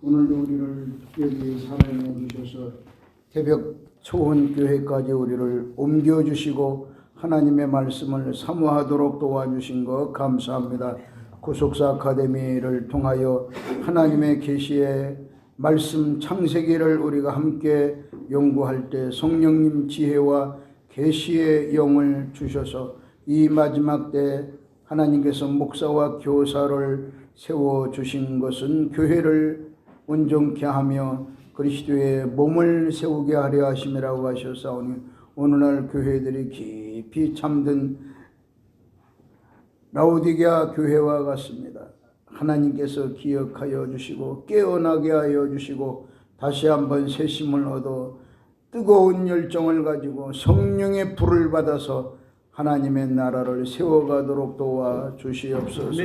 오늘도 우리를 특별히 사랑해 주셔서 태벽 초원교회까지 우리를 옮겨주시고 하나님의 말씀을 사모하도록 도와주신 것 감사합니다. 구속사 아카데미를 통하여 하나님의 계시의 말씀 창세기를 우리가 함께 연구할 때 성령님 지혜와 계시의 영을 주셔서 이 마지막 때 하나님께서 목사와 교사를 세워주신 것은 교회를 온전케 하며 그리스도의 몸을 세우게 하려 하심이라고 하셨사오니 오늘날 교회들이 깊이 잠든 라오디게아 교회와 같습니다. 하나님께서 기억하여 주시고 깨어나게 하여 주시고 다시 한번 새 힘을 얻어 뜨거운 열정을 가지고 성령의 불을 받아서 하나님의 나라를 세워가도록 도와주시옵소서.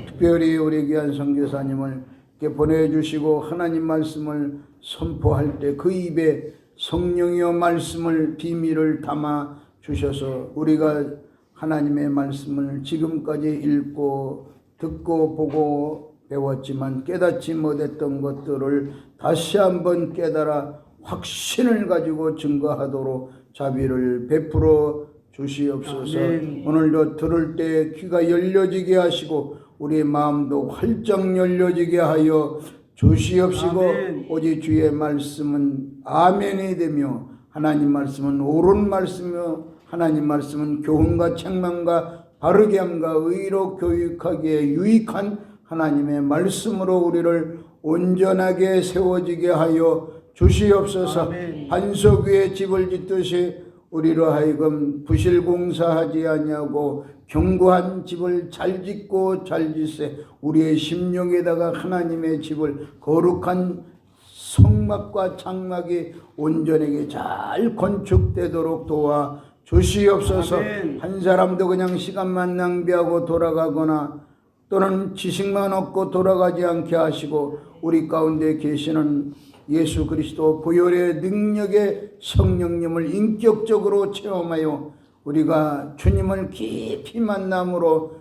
특별히 우리 귀한 선교사님을 이렇게 보내주시고 하나님 말씀을 선포할 때 그 입에 성령이여 말씀을 비밀을 담아 주셔서 우리가 하나님의 말씀을 지금까지 읽고 듣고 보고 배웠지만 깨닫지 못했던 것들을 다시 한번 깨달아 확신을 가지고 증거하도록 자비를 베풀어 주시옵소서. 아멘. 오늘도 들을 때 귀가 열려지게 하시고 우리의 마음도 활짝 열려지게 하여 주시옵시고 아멘. 오직 주의 말씀은 아멘이 되며 하나님 말씀은 옳은 말씀이며 하나님 말씀은 교훈과 책망과 바르게 함과 의로 교육하기에 유익한 하나님의 말씀으로 우리를 온전하게 세워지게 하여 주시옵소서. 아멘. 반석 위에 집을 짓듯이 우리로 하여금 부실공사하지 아니하고 견고한 집을 잘 짓고 잘 짓세 우리의 심령에다가 하나님의 집을 거룩한 성막과 장막이 온전하게 잘 건축되도록 도와 주시옵소서. 아멘. 한 사람도 그냥 시간만 낭비하고 돌아가거나 또는 지식만 얻고 돌아가지 않게 하시고 우리 가운데 계시는 예수 그리스도 보혈의 능력의 성령님을 인격적으로 체험하여 우리가 주님을 깊이 만남으로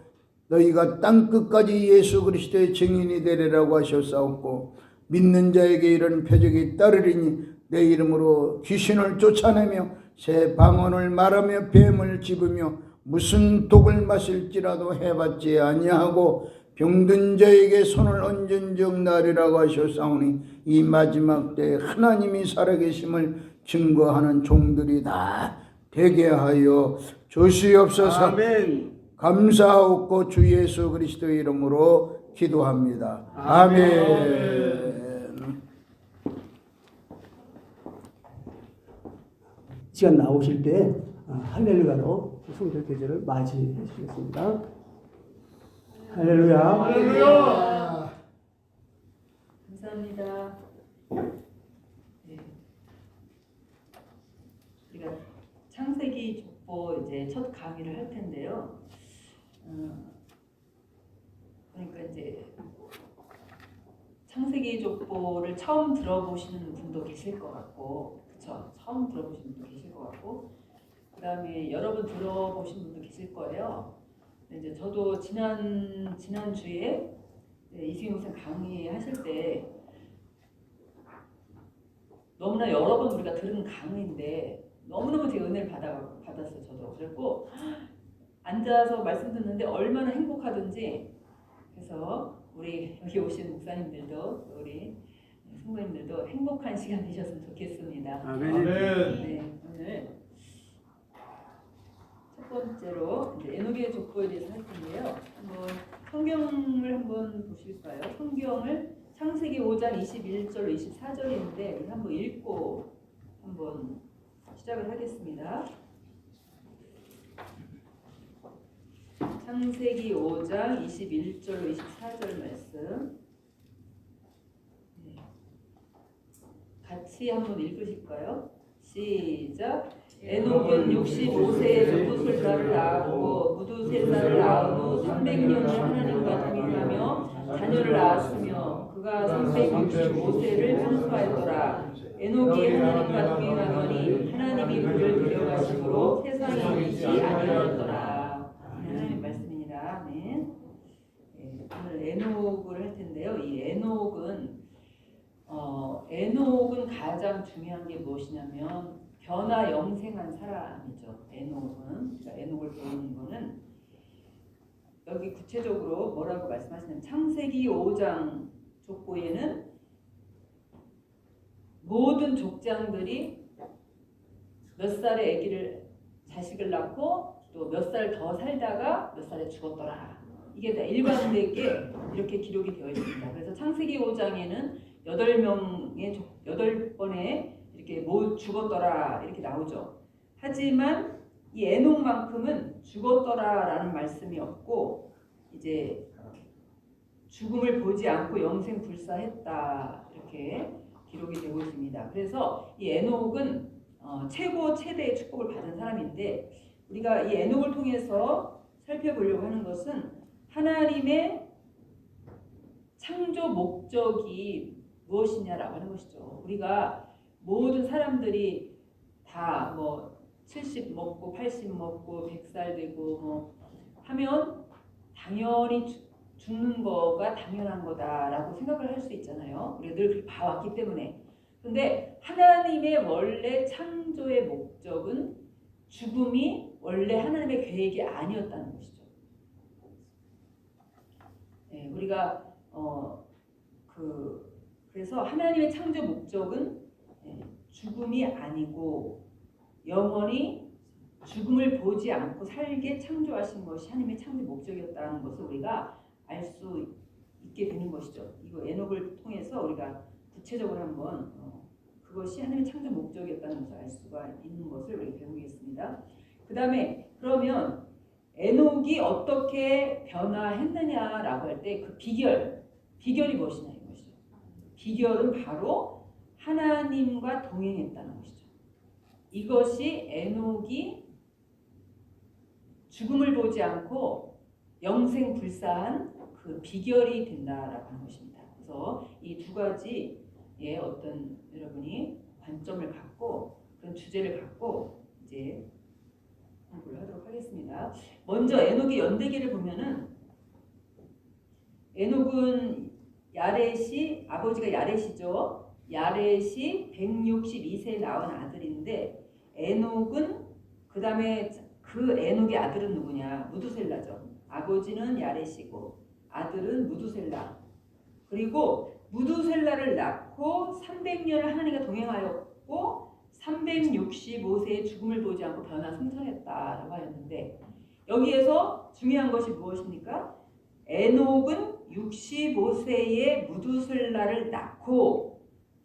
너희가 땅끝까지 예수 그리스도의 증인이 되리라고 하셨사옵고 믿는 자에게 이런 표적이 따르리니 내 이름으로 귀신을 쫓아내며 새 방언을 말하며 뱀을 집으며 무슨 독을 마실지라도 해봤지 아니하고 병든 자에게 손을 얹은즉 나리라고 하셨사오니 이 마지막 때에 하나님이 살아계심을 증거하는 종들이 다 되게 하여 주시옵소서. 아멘. 감사하옵고 주 예수 그리스도의 이름으로 기도합니다. 아멘. 시간 나오실 때 할렐루야로 성결 계절을 맞이해 주시겠습니다. 할렐루야. 할렐루야. 감사합니다. 네. 우리가 창세기 족보 이제 첫 강의를 할 텐데요. 그러니까 이제 창세기 족보를 처음 들어보시는 분도 계실 것 같고, 그렇죠? 처음 들어보시는 분도 계실 것 같고, 그다음에 여러 번 들어보신 분도 계실 거예요. 이제 저도 지난주에 이승희 목사님 강의하실 때 너무나 여러 번 우리가 들은 강의인데 너무너무 제 은혜를 받았어요. 저도. 그리고 앉아서 말씀 듣는데 얼마나 행복하든지 그래서 우리 여기 오신 목사님들도 우리 성도님들도 행복한 시간 되셨으면 좋겠습니다. 아멘. 네, 오늘 첫 번째로 이제 에녹의 족보에 대해서 할 텐데요. 한번 성경을 한번 보실까요? 성경을 창세기 5장 21절로 24절인데 한번 읽고 한번 시작을 하겠습니다. 창세기 5장 21절로 24절 말씀 같이 한번 읽으실까요? 시작. 에녹은 65세에 무두셀라를 낳았고 무두셀라를 낳은 후 300년을 하나님과 동행하며 자녀를 낳았으며 그가 365세를 성수하였더라. 에녹이 하나님과 동행하더니 하나님이 그를 데려가심으로 세상에 있지 아니하였더라. 하나님 말씀입니다. 네. 오늘 에녹을 할 텐데요. 이 에녹은 에녹은 가장 중요한 게 무엇이냐면 변화 영생한 사람이죠. 에녹은. 그러니까 에녹을 배우는 거는 여기 구체적으로 뭐라고 말씀하시냐면 창세기 5장 족보에는 모든 족장들이 몇 살에 자식을 낳고 또 몇 살 더 살다가 몇 살에 죽었더라. 이게 다 일관되게 이렇게 기록이 되어 있습니다. 그래서 창세기 5장에는 8번에 이렇게 죽었더라 이렇게 나오죠. 하지만 이 에녹만큼은 죽었더라라는 말씀이 없고 이제 죽음을 보지 않고 영생불사했다 이렇게 기록이 되고 있습니다. 그래서 이 에녹은 최고 최대의 축복을 받은 사람인데 우리가 이 에녹을 통해서 살펴보려고 하는 것은 하나님의 창조 목적이 무엇이냐라고 하는 것이죠. 우리가 모든 사람들이 다 뭐 70 먹고 80 먹고 100살 되고 뭐 하면 당연히 죽는 거가 당연한 거다라고 생각을 할 수 있잖아요. 우리가 늘 그렇게 봐왔기 때문에. 근데 하나님의 원래 창조의 목적은 죽음이 원래 하나님의 계획이 아니었다는 것이죠. 네, 우리가 그래서 하나님의 창조 목적은 죽음이 아니고 영원히 죽음을 보지 않고 살게 창조하신 것이 하나님의 창조 목적이었다는 것을 우리가 알 수 있게 되는 것이죠. 이거 에녹을 통해서 우리가 구체적으로 한번 그것이 하나님의 창조 목적이었다는 것을 알 수가 있는 것을 우리가 배우겠습니다. 그 다음에 그러면 에녹이 어떻게 변화했느냐라고 할 때 그 비결이 무엇이냐 이것이죠. 비결은 바로 하나님과 동행했다는 것이죠. 이것이 에녹이 죽음을 보지 않고 영생불사한 그 비결이 된다라고 하는 것입니다. 그래서 이 두 가지의 어떤 여러분이 관점을 갖고 그런 주제를 갖고 이제 공부를 하도록 하겠습니다. 먼저 에녹의 연대기를 보면은 에녹은 야렛이 아버지가 야렛이죠. 야렛이 162세에 낳은 아들인데 에녹은 그 다음에 그 에녹의 아들은 누구냐? 무두셀라죠. 아버지는 야렛이고 아들은 무두셀라. 그리고 무두셀라를 낳고 300년을 하나님과 동행하였고 365세에 죽음을 보지 않고 변화 승천했다라고 하였는데 여기에서 중요한 것이 무엇입니까? 에녹은 65세에 무두셀라를 낳고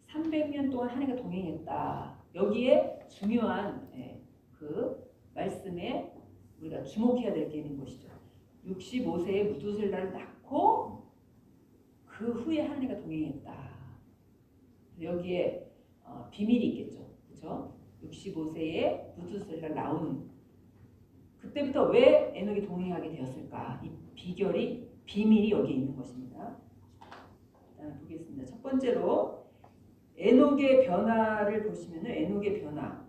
300년 동안 하나님과 동행했다. 여기에 중요한 그 말씀에 우리가 주목해야 될 게 있는 것이죠. 65세에 무두셀라를 낳고 그 후에 하나님과 동행했다. 여기에 비밀이 있겠죠. 그렇죠? 65세에 무두셀라를 낳은 그때부터 왜 에녹이 동행하게 되었을까? 이 비밀이 여기에 있는 것입니다. 일단 보겠습니다. 첫 번째로 에녹의 변화를 보시면은 에녹의 변화.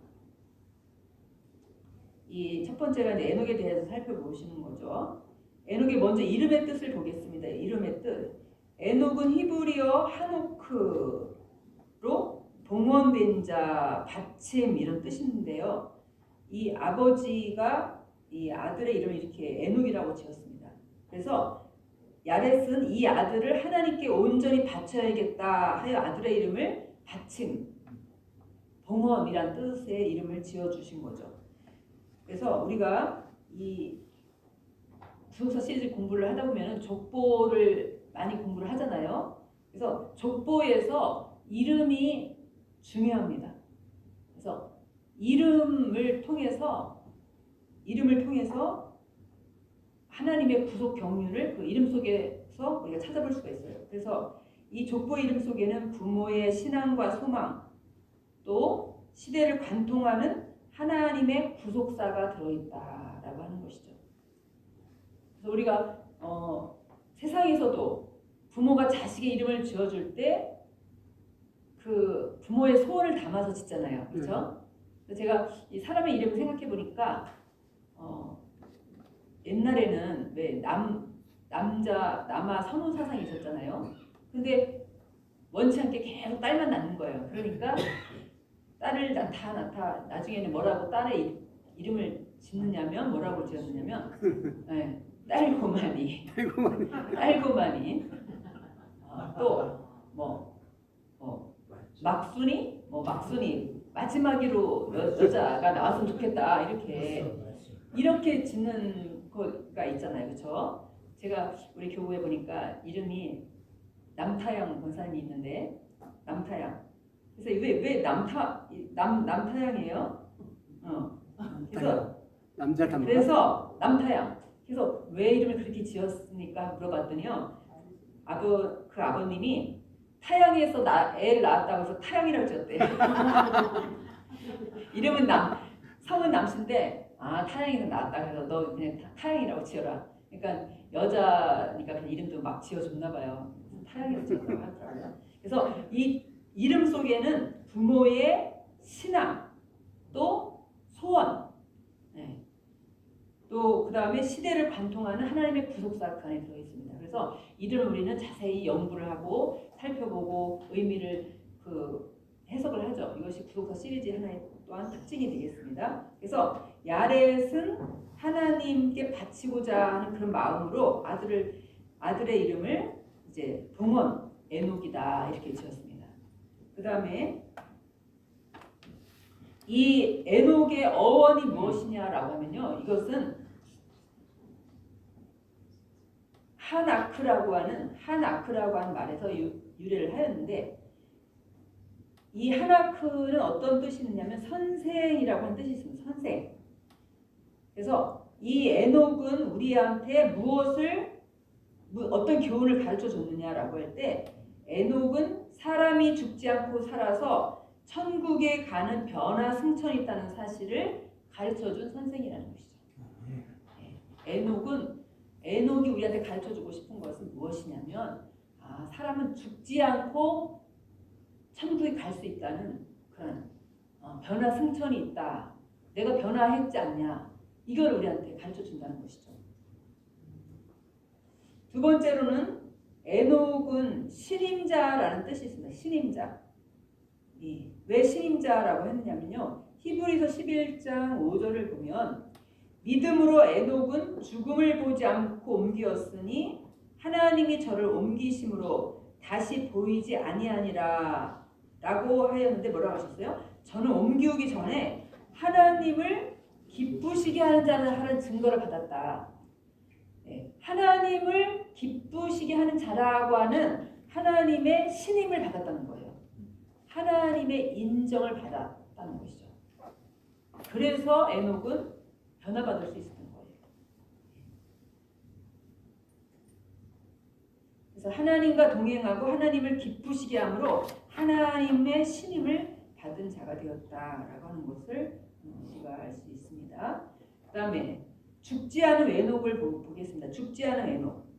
이 첫 번째가 이제 에녹에 대해서 살펴보시는 거죠. 에녹의 먼저 이름의 뜻을 보겠습니다. 이름의 뜻. 에녹은 히브리어 하노크로 봉헌된 자, 받침 이런 뜻인데요. 이 아버지가 이 아들의 이름을 이렇게 에녹이라고 지었습니다. 그래서 야렛은 이 아들을 하나님께 온전히 바쳐야겠다 하여 아들의 이름을 받침, 봉헌이란 뜻의 이름을 지어주신 거죠. 그래서 우리가 이 구속사 시리즈 공부를 하다 보면 족보를 많이 공부를 하잖아요. 그래서 족보에서 이름이 중요합니다. 그래서 이름을 통해서 하나님의 구속 경륜을 그 이름 속에서 우리가 찾아볼 수가 있어요. 그래서 이 족보 이름 속에는 부모의 신앙과 소망 또 시대를 관통하는 하나님의 구속사가 들어있다라고 하는 것이죠. 그래서 우리가 세상에서도 부모가 자식의 이름을 지어줄 때 그 부모의 소원을 담아서 짓잖아요. 그렇죠? 제가 이 사람의 이름을 생각해 보니까 옛날에는 왜 남아 선호 사상이 있었잖아요. 근데 원치 않게 계속 딸만 낳는 거예요. 그러니까 딸을 나중에는 뭐라고 딸의 이름을 짓느냐면 뭐라고 지었느냐면 네, 딸고마니. 또뭐 막순이 마지막으로 여자가 나왔으면 좋겠다 이렇게 짓는 거가 있잖아요, 그렇죠? 제가 우리 교구에 보니까 이름이 남타양 권사님이 있는데 남타양. 그래서 왜 남타양이에요? 그래서 그래서 남타양. 그래서 왜 이름을 그렇게 지었습니까? 물어봤더니요. 그 아버님이 타양에서 애를 낳았다고 해서 타양이라고 지었대요. 이름은 성은 남씨인데 타양에서 낳았다 그래서 너 그냥 타양이라고 지어라. 그러니까 여자니까 그냥 이름도 막 지어줬나 봐요. 타양이라고 지었다고 하더라고요. 그래서 이 이름 속에는 부모의 신앙 또 소원 또 그 다음에 시대를 관통하는 하나님의 구속사가 그 안에 들어있습니다. 그래서 이름을 우리는 자세히 연구를 하고 살펴보고 의미를 해석을 하죠. 이것이 구속사 시리즈 하나의 또한 특징이 되겠습니다. 그래서 야렛은 하나님께 바치고자 하는 그런 마음으로 아들의 이름을 이제 동원 에녹이다 이렇게 지었습니다. 그 다음에 이 에녹의 어원이 무엇이냐라고 하면요, 이것은 한아크라고 하는 말에서 유래를 하였는데, 이 한아크는 어떤 뜻이 있느냐면 선생이라고 하는 뜻이 있습니다. 선생. 그래서 이 에녹은 우리한테 어떤 교훈을 가르쳐 줬느냐라고 할 때, 에녹은 사람이 죽지 않고 살아서 천국에 가는 변화 승천이 있다는 사실을 가르쳐준 선생이라는 것이죠. 에녹이 우리한테 가르쳐주고 싶은 것은 무엇이냐면 사람은 죽지 않고 천국에 갈 수 있다는 그런 변화 승천이 있다. 내가 변화했지 않냐. 이걸 우리한테 가르쳐준다는 것이죠. 두 번째로는 에녹은 신임자라는 뜻이 있습니다. 신임자. 왜 신임자라고 했느냐면요. 히브리서 11장 5절을 보면 믿음으로 에녹은 죽음을 보지 않고 옮기었으니 하나님이 저를 옮기심으로 다시 보이지 아니하니라 라고 하였는데 뭐라고 하셨어요? 저는 옮기기 전에 하나님을 기쁘시게 하는 자는 하는 증거를 받았다. 하나님을 기쁘시게 하는 자라고 하는 하나님의 신임을 받았다는 거예요. 하나님의 인정을 받았다는 것이죠. 그래서 에녹은 변화받을 수 있었던 거예요. 그래서 하나님과 동행하고 하나님을 기쁘시게 함으로 하나님의 신임을 받은 자가 되었다라고 하는 것을 우리가 알 수 있습니다. 그 다음에 죽지 않은 에녹을 보겠습니다. 죽지 않은 에녹.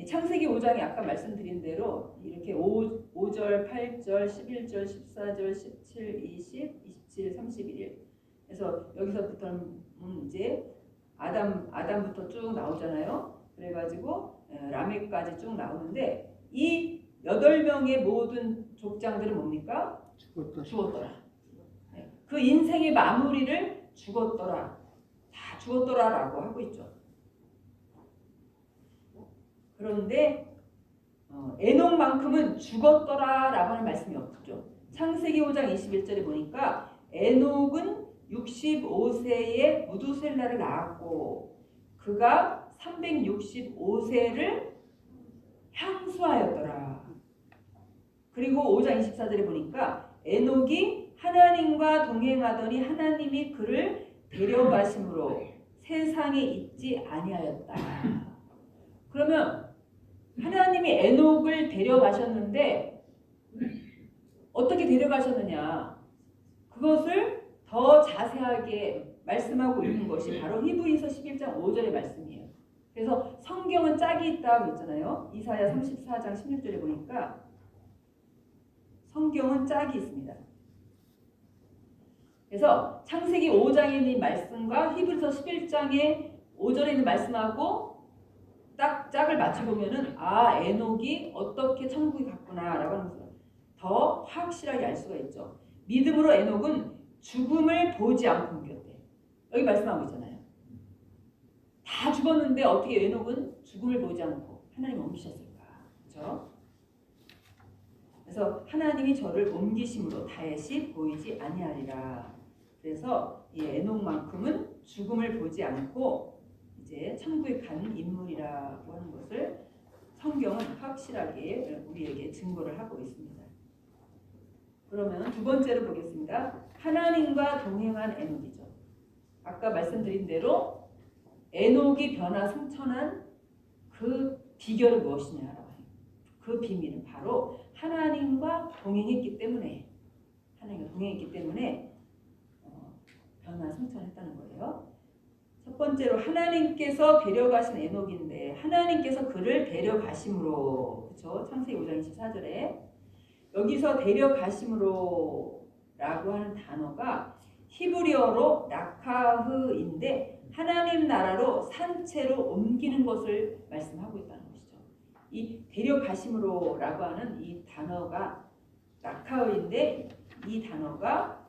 창세기 5장에 아까 말씀드린 대로 이렇게 5절, 8절, 11절, 14절, 17, 20, 27, 31일. 그래서 여기서부터는 이제 아담부터 쭉 나오잖아요. 그래가지고 라멕까지 쭉 나오는데 이 8명의 모든 족장들은 뭡니까? 죽었더라. 그 인생의 마무리를 죽었더라. 다 죽었더라라고 하고 있죠. 그런데 에녹만큼은 죽었더라라고 하는 말씀이 없죠. 창세기 5장 21절에 보니까 에녹은 65세에 무두셀라를 낳았고 그가 365세를 향수하였더라. 그리고 5장 24절에 보니까 에녹이 하나님과 동행하더니 하나님이 그를 데려가심으로 세상에 있지 아니하였다. 그러면 하나님이 에녹을 데려가셨는데 어떻게 데려가셨느냐? 그것을 더 자세하게 말씀하고 있는 것이 바로 히브리서 11장 5절의 말씀이에요. 그래서 성경은 짝이 있다고 했잖아요. 이사야 34장 16절에 보니까 성경은 짝이 있습니다. 그래서 창세기 5장에 있는 말씀과 히브리서 11장의 5절에 있는 말씀하고 딱 짝을 맞춰보면은 에녹이 어떻게 천국에 갔구나라고 하는 거예요. 확실하게 알 수가 있죠. 믿음으로 에녹은 죽음을 보지 않고 옮겼대. 여기 말씀하고 있잖아요. 다 죽었는데 어떻게 에녹은 죽음을 보지 않고 하나님 옮기셨을까? 그렇죠? 그래서 하나님이 저를 옮기심으로 다시 보이지 아니하리라. 그래서 이 에녹만큼은 죽음을 보지 않고 이제 천국에 간 인물이라고 하는 것을 성경은 확실하게 우리에게 증거를 하고 있습니다. 그러면 두 번째로 보겠습니다. 하나님과 동행한 에녹이죠. 아까 말씀드린 대로 에녹이 변화승천한 그 비결은 무엇이냐? 그 비밀은 바로 하나님과 동행했기 때문에 변화승천했다는 거예요. 첫 번째로 하나님께서 데려가신 에녹인데 하나님께서 그를 데려가심으로, 그렇죠? 창세기 5장 24절에 여기서 데려가심으로라고 하는 단어가 히브리어로 라카흐인데 하나님 나라로 산채로 옮기는 것을 말씀하고 있다는 것이죠. 이 데려가심으로라고 하는 이 단어가 라카흐인데 이 단어가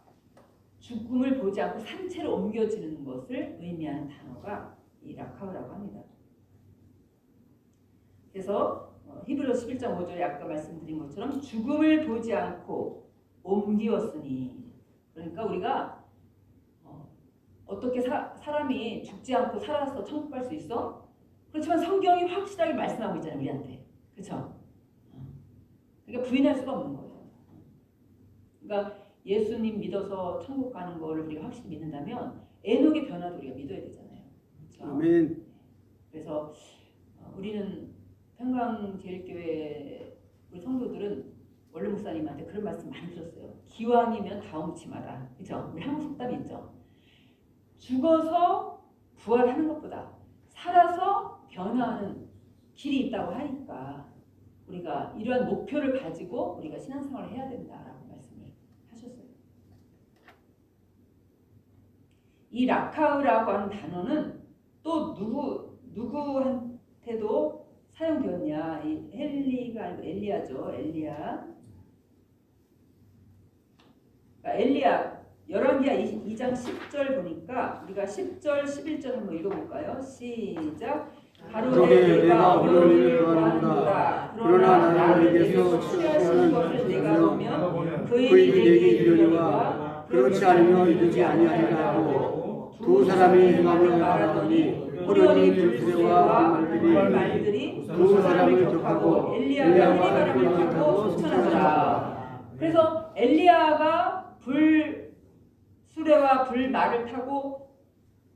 죽음을 보지 않고 산채로 옮겨지는 것을 의미하는 단어가 이 라카흐라고 합니다. 그래서 히브리서 11장 5절에 아까 말씀드린 것처럼 죽음을 보지 않고 옮기었으니, 그러니까 우리가 어떻게 사람이 죽지 않고 살아서 천국 갈 수 있어? 그렇지만 성경이 확실하게 말씀하고 있잖아요, 우리한테. 그렇죠? 그러니까 부인할 수가 없는 거예요. 그러니까 예수님 믿어서 천국 가는 거를 우리가 확실히 믿는다면 에녹의 변화도 우리가 믿어야 되잖아요. 그렇죠? 아멘. 그래서 우리는 평강제일교회 우리 성도들은 원래 목사님한테 그런 말씀 많이 들었어요. 기왕이면 다움치 마라. 그렇죠? 우리 한국 속담이 있죠. 죽어서 부활하는 것보다 살아서 변화하는 길이 있다고 하니까 우리가 이러한 목표를 가지고 우리가 신앙생활을 해야 된다라고 말씀을 하셨어요. 이 라카흐라고 하는 단어는 또 누구한테도 사용되었냐? 이 헬리가 아니고 엘리야죠. 엘리야. 그러니까 엘리야 열왕기하 2장 10절 보니까 우리가 10절 11절 한번 읽어볼까요? 시작. 가로되 내가 어려운 일을 구하는도다. 그러나 나에게서 취하시는 것을 내가 보면 그의 내게 이르려니와 그렇지 않으면 이르지 아니하리라 하고 두 사람이 행함을 말하더니 호련히 들새와 말들이 두 사람을 격하고 엘리야가 헤리바람을 타고 승천하더라. 그래서 엘리야가 수레와 불말을 타고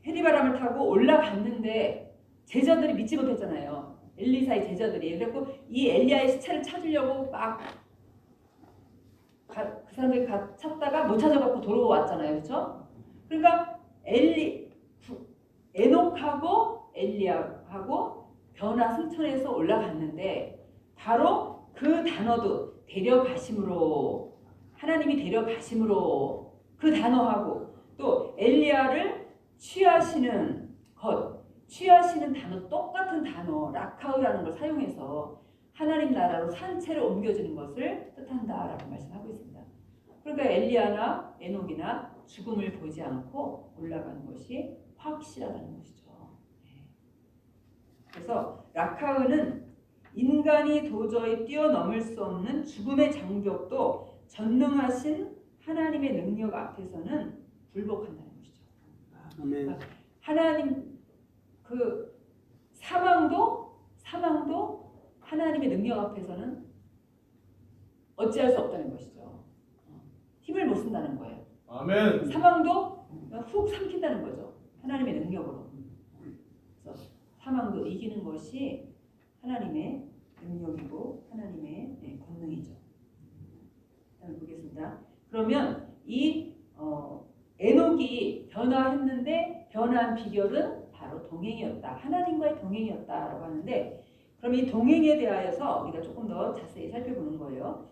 헤리바람을 타고 올라갔는데 제자들이 믿지 못했잖아요. 엘리사의 제자들이. 그래서 이 엘리야의 시체를 찾으려고 막 그 사람들이 찾다가 못 찾아갖고 돌아왔잖아요. 그렇죠? 그러니까 에녹하고 엘리야하고 변화승천해서 올라갔는데 바로 그 단어도 데려가심으로, 하나님이 데려가심으로 그 단어하고 또 엘리야를 취하시는 단어, 똑같은 단어 라카흐라는 걸 사용해서 하나님 나라로 산채로 옮겨지는 것을 뜻한다라고 말씀하고 있습니다. 그러니까 엘리야나 에녹이나 죽음을 보지 않고 올라가는 것이 확실하다는 것이죠. 그래서 라카흐는 인간이 도저히 뛰어넘을 수 없는 죽음의 장벽도 전능하신 하나님의 능력 앞에서는 굴복한다는 것이죠. 아멘. 하나님 그 사망도 하나님의 능력 앞에서는 어찌할 수 없다는 것이죠. 힘을 못 쓴다는 거예요. 아멘. 사망도 훅 삼킨다는 거죠. 하나님의 능력으로. 그래서 사망도 이기는 것이 하나님의 능력이고 하나님의 권능이죠. 다음 보겠습니다. 그러면 이 에녹이 변화했는데 변화한 비결은 바로 동행이었다. 하나님과의 동행이었다라고 하는데, 그럼 이 동행에 대하여서 우리가 조금 더 자세히 살펴보는 거예요.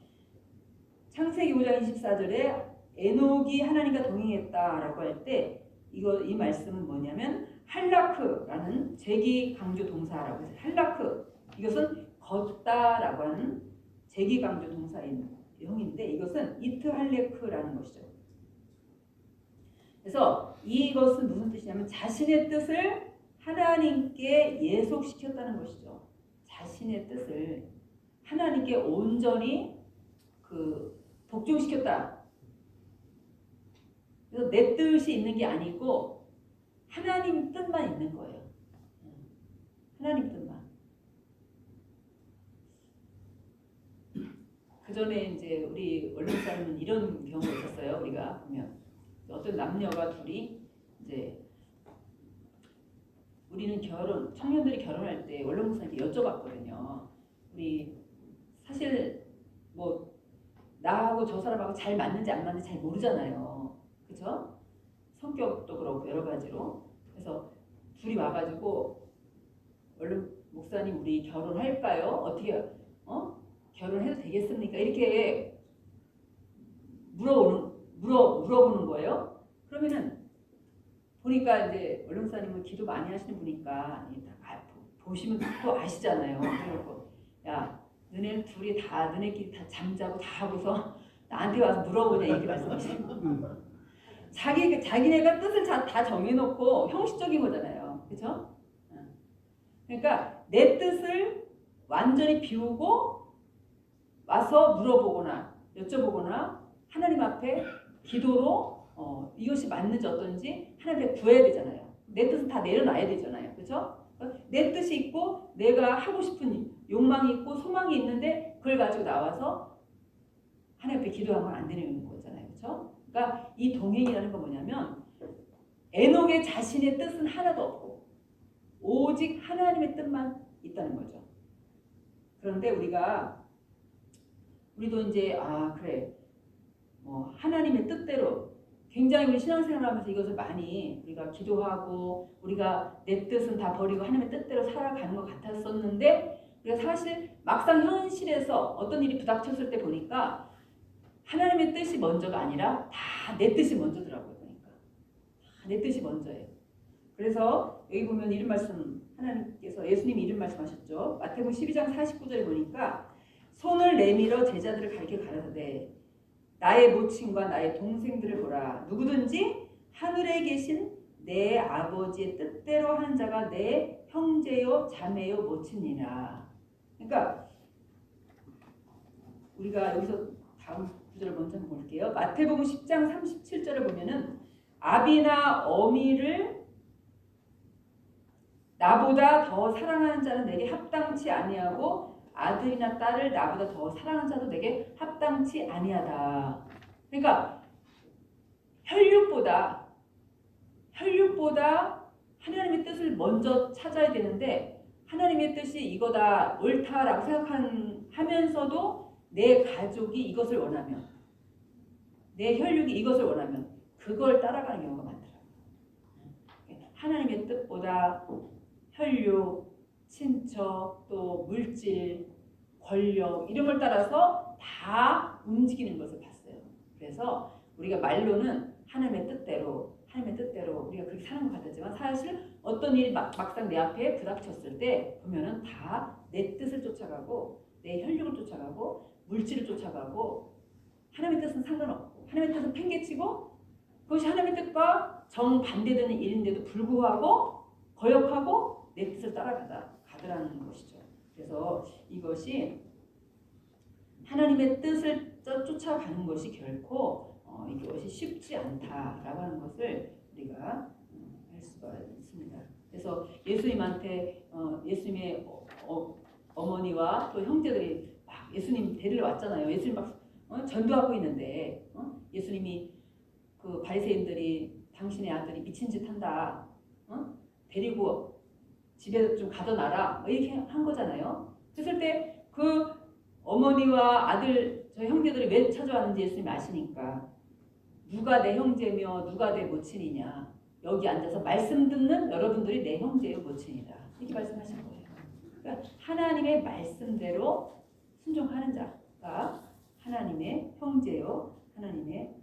창세기 5장 24절에 에녹이 하나님과 동행했다라고 할 때 이 말씀은 뭐냐면 할라크라는 제기 강조 동사라고 해서 할라크, 이것은 걷다라고 하는 제기 강조 동사인 형인데 이것은 이트할레크라는 것이죠. 그래서 이것은 무슨 뜻이냐면 자신의 뜻을 하나님께 예속시켰다는 것이죠. 자신의 뜻을 하나님께 온전히 복종시켰다. 그래서 내 뜻이 있는 게 아니고 하나님 뜻만 있는 거예요. 하나님 뜻만. 그 전에 이제 우리 원룸사님은 이런 경우가 있었어요. 우리가 보면 어떤 남녀가 둘이 이제 우리는 청년들이 결혼할 때 원룸사님께 여쭤봤거든요. 우리 사실 뭐 나하고 저 사람하고 잘 맞는지 안 맞는지 잘 모르잖아요. 그죠? 성격도 그렇고 여러 가지로. 그래서 둘이 와가지고 원룸 목사님 우리 결혼할까요? 어떻게 결혼해도 되겠습니까? 이렇게 물어보는 거예요. 그러면은 보니까 이제 원룸사님은 기도 많이 하시는 분이니까 보시면 또 아시잖아요. 그래갖고 야 너네는 둘이 다 너네끼리 다 잠자고 다 하고서 나한테 와서 물어보냐 이렇게 말씀하시는 자기네가 뜻을 다 정해놓고 형식적인 거잖아요. 그렇죠? 그러니까 내 뜻을 완전히 비우고 와서 물어보거나 여쭤보거나 하나님 앞에 기도로 이것이 맞는지 어떤지 하나님 앞에 구해야 되잖아요. 내 뜻은 다 내려놔야 되잖아요. 그렇죠? 내 뜻이 있고 내가 하고 싶은 욕망이 있고 소망이 있는데 그걸 가지고 나와서 하나님 앞에 기도하면 안 되는 거잖아요. 그렇죠? 그러니까 이 동행이라는 건 뭐냐면 에녹의 자신의 뜻은 하나도 없고 오직 하나님의 뜻만 있다는 거죠. 그런데 우리도 이제 그래 하나님의 뜻대로 굉장히 우리 신앙생활하면서 이것을 많이 우리가 기도하고 우리가 내 뜻은 다 버리고 하나님의 뜻대로 살아가는 것 같았었는데 우리가 사실 막상 현실에서 어떤 일이 부닥쳤을 때 보니까 하나님의 뜻이 먼저가 아니라 다 내 뜻이 먼저더라고요. 보니까 다 내 뜻이 먼저예요. 그래서 여기 보면 이런 말씀 하나님께서 예수님이 이런 말씀하셨죠. 마태복음 12장 49절에 보니까 손을 내밀어 제자들을 가리켜 가라사대 나의 모친과 나의 동생들을 보라. 누구든지 하늘에 계신 내 아버지의 뜻대로 하는 자가 내 형제요 자매요 모친이라. 그러니까 우리가 여기서 다음 구절을 먼저 한번 볼게요. 마태복음 10장 37절을 보면은 아비나 어미를 나보다 더 사랑하는 자는 내게 합당치 아니하고 아들이나 딸을 나보다 더 사랑하는 자도 내게 합당치 아니하다. 그러니까 혈육보다 하나님의 뜻을 먼저 찾아야 되는데 하나님의 뜻이 이거다 옳다라고 생각하면서도 내 가족이 이것을 원하면 내 혈육이 이것을 원하면 그걸 따라가는 경우가 많더라고요. 하나님의 뜻보다 혈육, 친척, 또 물질, 권력 이런 걸 따라서 다 움직이는 것을 봤어요. 그래서 우리가 말로는 하나님의 뜻대로 우리가 그렇게 사는 것 같았지만 사실 어떤 일이 막상 내 앞에 부닥쳤을 때 보면은 다 내 뜻을 쫓아가고 내 혈육을 쫓아가고 물질을 쫓아가고 하나님의 뜻은 상관없고 하나님의 뜻은 팽개치고 그것이 하나님의 뜻과 정반대되는 일인데도 불구하고 거역하고 내 뜻을 따라가더라는 것이죠. 그래서 이것이 하나님의 뜻을 쫓아가는 것이 결코 이것이 쉽지 않다라고 하는 것을 우리가 알 수가 있습니다. 그래서 예수님한테 예수님의 어머니와 또 형제들이 막 예수님 데리러 왔잖아요. 예수님 막 전도하고 있는데 예수님이 그 바리새인들이 당신의 아들이 미친 짓 한다. 데리고 집에 좀 가둬놔라. 이렇게 한 거잖아요. 그랬을 때 그 어머니와 아들 저 형제들이 왜 찾아왔는지 예수님이 아시니까 누가 내 형제며 누가 내 모친이냐. 여기 앉아서 말씀 듣는 여러분들이 내 형제요 모친이다. 이렇게 말씀하신 거예요. 그러니까 하나님의 말씀대로 순종하는 자가 하나님의 형제요 하나님의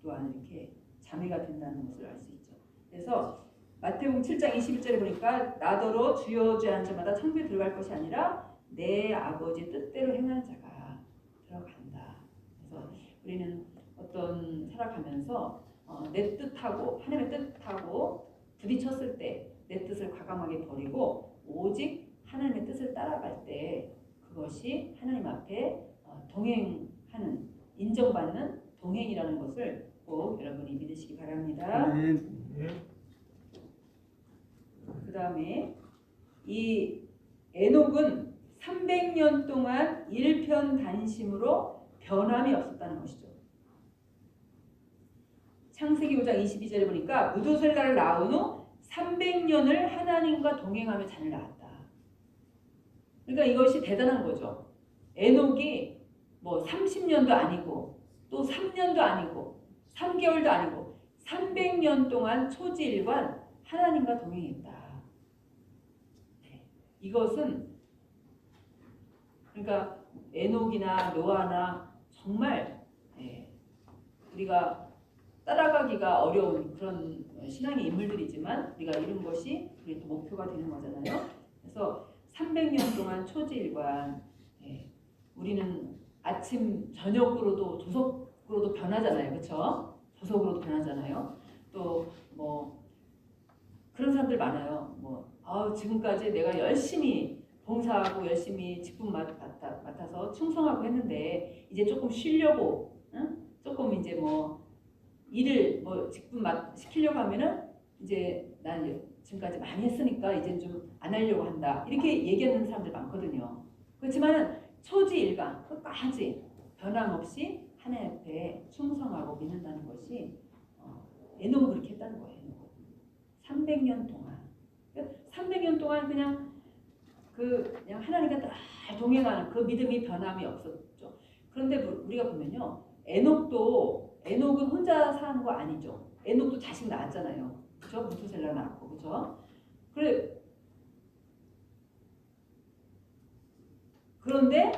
또한 이렇게 자매가 된다는 것을 알 수 있죠. 그래서 마태복음 7장 21절에 보니까 나더러 주여 주여 하는 자마다 천국에 들어갈 것이 아니라 내 아버지의 뜻대로 행하는 자가 들어간다. 우리는 어떤 살아가면서 내 뜻하고 하나님의 뜻하고 부딪혔을 때 내 뜻을 과감하게 버리고 오직 하나님의 뜻을 따라갈 때 그것이 하나님 앞에 동행하는 인정받는 동행이라는 것을 꼭 여러분이 믿으시기 바랍니다. 그 다음에 이 에녹은 300년 동안 일편단심으로 변함이 없었다는 것이죠. 창세기 5장 22절에 보니까 무두셀라를 낳은 후 300년을 하나님과 동행하며 자녀를 낳았다. 그러니까 이것이 대단한 거죠. 에녹이 뭐 30년도 아니고 또 3년도 아니고 3개월도 아니고 300년 동안 초지일관 하나님과 동행했다. 네. 이것은 그러니까 에녹이나 노아나 정말 우리가 따라가기가 어려운 그런 신앙의 인물들이지만 우리가 이룬 것이 우리 또 목표가 되는 거잖아요. 그래서 300년 동안 초지일관 우리는 아침 저녁으로도 조석으로도 변하잖아요. 그렇죠? 조석으로도 변하잖아요. 또 뭐 그런 사람들 많아요. 뭐 지금까지 내가 열심히 봉사하고 열심히 직분 맡아서 충성하고 했는데 이제 조금 쉬려고 조금 이제 뭐 일을 뭐 직분 시키려고 하면은 이제 난 지금까지 많이 했으니까 이제 좀 안 하려고 한다. 이렇게 얘기하는 사람들 많거든요. 그렇지만은 초지일관 끝까지 변함없이 하나님 앞에 충성하고 믿는다는 것이 에녹은 그렇게 했다는 거예요. 300년 동안 300년 동안 그냥 하나님과 다 동행하는 그 믿음이 변함이 없었죠. 그런데 우리가 보면요, 에녹은 혼자 사는 거 아니죠. 에녹도 자식 낳았잖아요. 그렇죠? 무두셀라 낳았고, 그렇죠? 그런데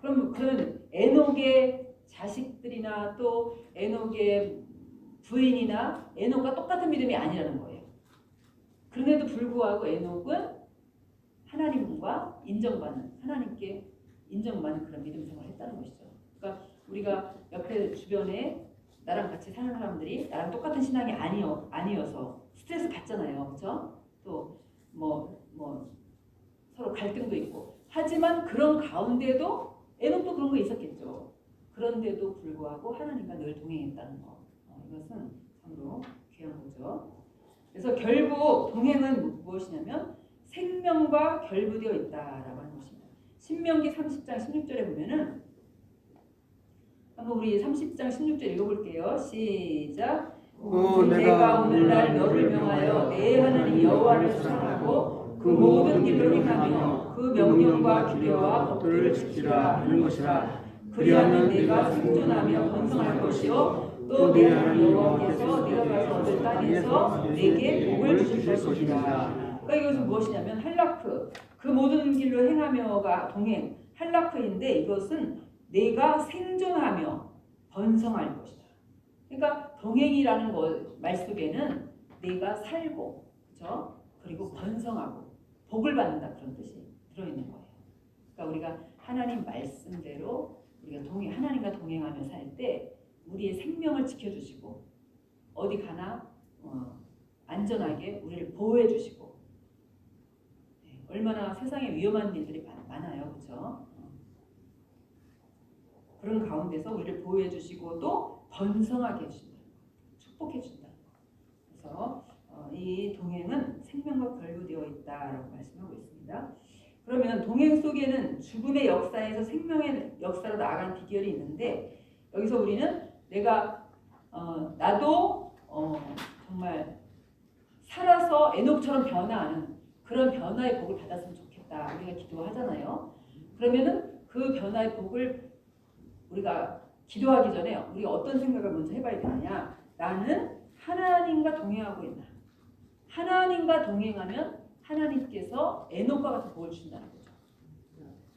그러면 에녹의 자식들이나 또 에녹의 부인이나 에녹과 똑같은 믿음이 아니라는 거예요. 그런데도 불구하고 에녹은 하나님과 하나님께 인정받는 그런 믿음 생활을 했다는 것이죠. 그러니까 우리가 옆에 주변에 나랑 같이 사는 사람들이 나랑 똑같은 신앙이 아니어서 스트레스 받잖아요. 그렇죠? 또 뭐 서로 갈등도 있고. 하지만 그런 가운데도 에녹도 그런 거 있었겠죠. 그런데도 불구하고 하나님과 늘 동행했다는 거. 이것은 참으로 귀한 거죠. 그래서 결국 동행은 무엇이냐면 생명과 결부되어 있다라고 하는 것입니다. 신명기 30장 16절에 보면은 한번 우리 30장 16절 읽어볼게요. 시작. 내가 오늘날 너를 명하여 내 하나님 여호와를 사랑하고 그 모든 길로 행하며 그 명령과 규례와 법도를 지키라 하는 것이라. 그리하면 내가 생존하며 번성할 것이요 또 내 하나님 여호와께서 내가 가서 얻을 땅에서 내게 복을 주실 것이라. 그러니까 이것은 무엇이냐면 할라크, 그 모든 길로 행하며가 동행, 할라크인데 이것은 내가 생존하며 번성할 것이다. 그러니까 동행이라는 말 속에는 내가 살고, 그렇죠? 그리고 번성하고 복을 받는다 그런 뜻이 들어있는 거예요. 그러니까 우리가 하나님 말씀대로 우리가 하나님과 동행하며 살 때 우리의 생명을 지켜주시고 어디 가나 안전하게 우리를 보호해 주시고 얼마나 세상에 위험한 일들이 많아요. 그렇죠? 그런 가운데서 우리를 보호해 주시고 또 번성하게 해주신다. 축복해 준다. 그래서 이 동행은 생명과 결부되어 있다라고 말씀하고 있습니다. 그러면 동행 속에는 죽음의 역사에서 생명의 역사로 나아가는 비결이 있는데 여기서 우리는 나도 정말 살아서 에녹처럼 변화하는 그런 변화의 복을 받았으면 좋겠다. 우리가 기도하잖아요. 그러면은 그 변화의 복을 우리가 기도하기 전에 우리가 어떤 생각을 먼저 해봐야 되느냐. 나는 하나님과 동행하고 있나. 하나님과 동행하면 하나님께서 에녹과 같은 복을 주신다는 거죠.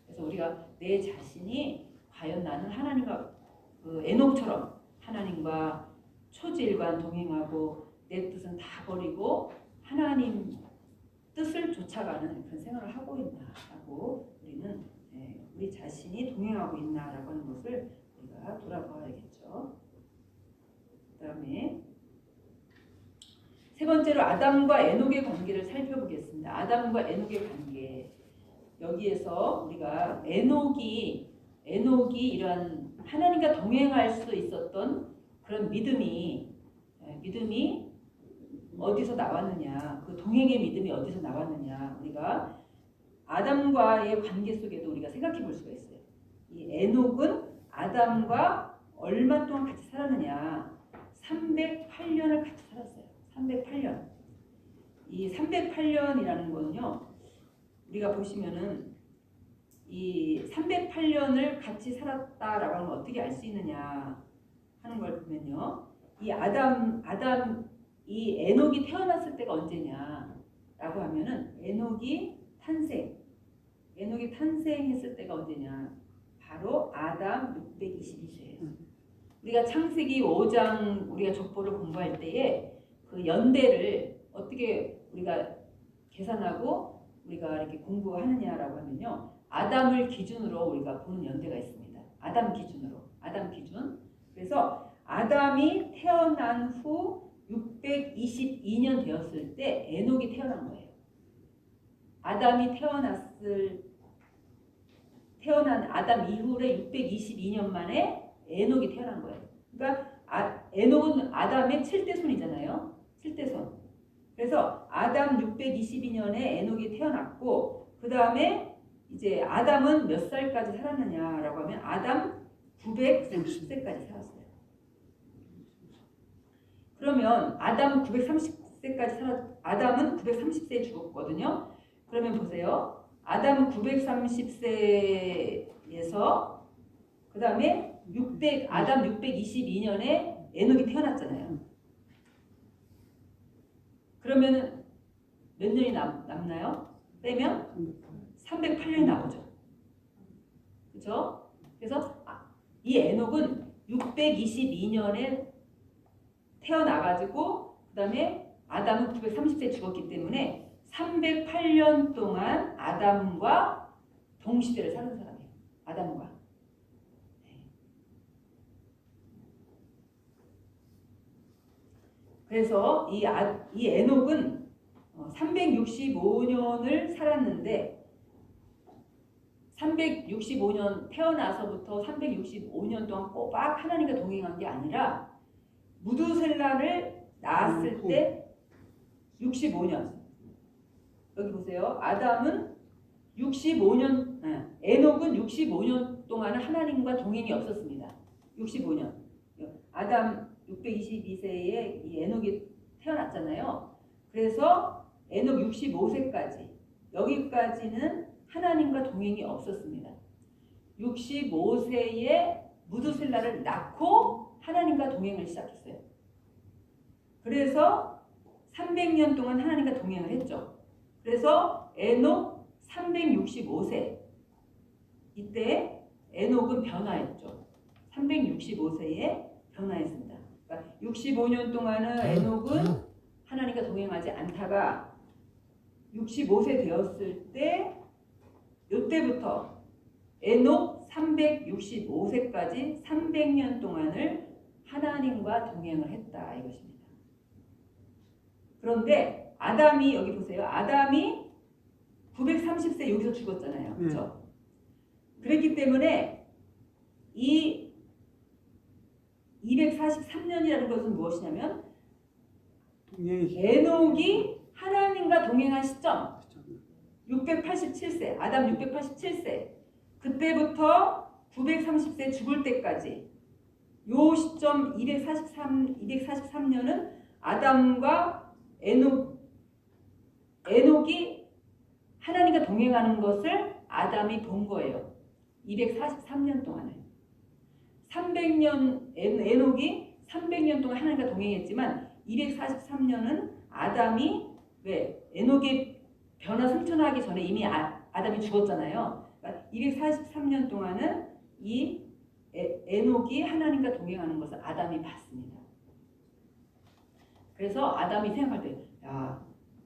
그래서 우리가 내 자신이 과연 나는 하나님과 에녹처럼 하나님과 초지일관 동행하고 내 뜻은 다 버리고 하나님 뜻을 쫓아가는 그런 생활을 하고 있나라고 우리는 우리 자신이 동행하고 있나라고 하는 것을 우리가 돌아보아 세 번째로 아담과 에녹의 관계를 살펴보겠습니다. 아담과 에녹의 관계. 여기에서 우리가 에녹이 이러한 하나님과 동행할 수 있었던 그런 믿음이 어디서 나왔느냐, 그 동행의 믿음이 어디서 나왔느냐, 우리가 아담과의 관계 속에도 우리가 생각해 볼 수가 있어요. 이 에녹은 아담과 얼마 동안 같이 살았느냐, 308년을 같이 살았어요. 308년. 이 308년이라는 거는요, 우리가 보시면은 이 308년을 같이 살았다라고 하면 어떻게 알 수 있느냐 하는 걸 보면요, 이 에녹이 태어났을 때가 언제냐라고 하면은 에녹이 탄생했을 때가 언제냐, 바로 아담 622세예요. 우리가 창세기 5장 우리가 족보를 공부할 때에 그 연대를 어떻게 우리가 계산하고 우리가 이렇게 공부하느냐라고 하면요, 아담을 기준으로 우리가 보는 연대가 있습니다. 아담 기준. 그래서 아담이 태어난 후 622년 되었을 때 에녹이 태어난 거예요. 아담이 태어난 아담 이후에 622년 만에 에녹이 태어난 거예요. 그러니까 에녹은 아담의 7대손이잖아요. 7대손. 그래서 아담 622년에 에녹이 태어났고, 그 다음에 이제 아담은 몇 살까지 살았느냐라고 하면 아담 930세까지 살았어요. 그러면 아담은 930세에 죽었거든요. 그러면 보세요. 아담은 930세에서 그 다음에 아담 622년에 에녹이 태어났잖아요. 그러면 몇 년이 남나요? 빼면 308년이 나오죠. 그렇죠? 그래서 이 에녹은 622년에 태어나가지고 그 다음에 아담은 930세에 죽었기 때문에 308년 동안 아담과 동시대를 사는 사람이에요. 아담과. 그래서 이 에녹은 365년을 살았는데, 365년 태어나서부터 365년 동안 꼬박 하나님과 동행한 게 아니라 무두셀라를 낳았을 때 65년. 여기 보세요. 에녹은 65년 동안은 하나님과 동행이 없었습니다. 65년. 아담 622세에 이 에녹이 태어났잖아요. 그래서 에녹 65세까지, 여기까지는 하나님과 동행이 없었습니다. 65세에 무두셀라를 낳고 하나님과 동행을 시작했어요. 그래서 300년 동안 하나님과 동행을 했죠. 그래서 에녹 365세, 이때 에녹은 변화했죠. 365세에 변화했습니다. 그러니까 65년 동안은 에녹은 하나님과 동행하지 않다가 65세 되었을 때, 이때부터 에녹 365세까지 300년 동안을 하나님과 동행을 했다 이것입니다. 그런데 아담이, 여기 보세요. 아담이 930세 여기서 죽었잖아요. 그렇죠? 그랬기 때문에 이 243년이라는 것은 무엇이냐면 에녹이 하나님과 동행한 시점 687세, 아담 687세, 그때부터 930세 죽을 때까지 요 시점 243년은 아담과 에녹이 하나님과 동행하는 것을 아담이 본 거예요. 243년 동안을. 300년, 에녹이 300년 동안 하나님과 동행했지만 243년은 아담이, 왜? 에녹이 변화 승천하기 전에 이미 아담이 죽었잖아요. 그러니까 243년 동안은 이 에녹이 하나님과 동행하는 것을 아담이 봤습니다. 그래서 아담이 생각할 때, 야,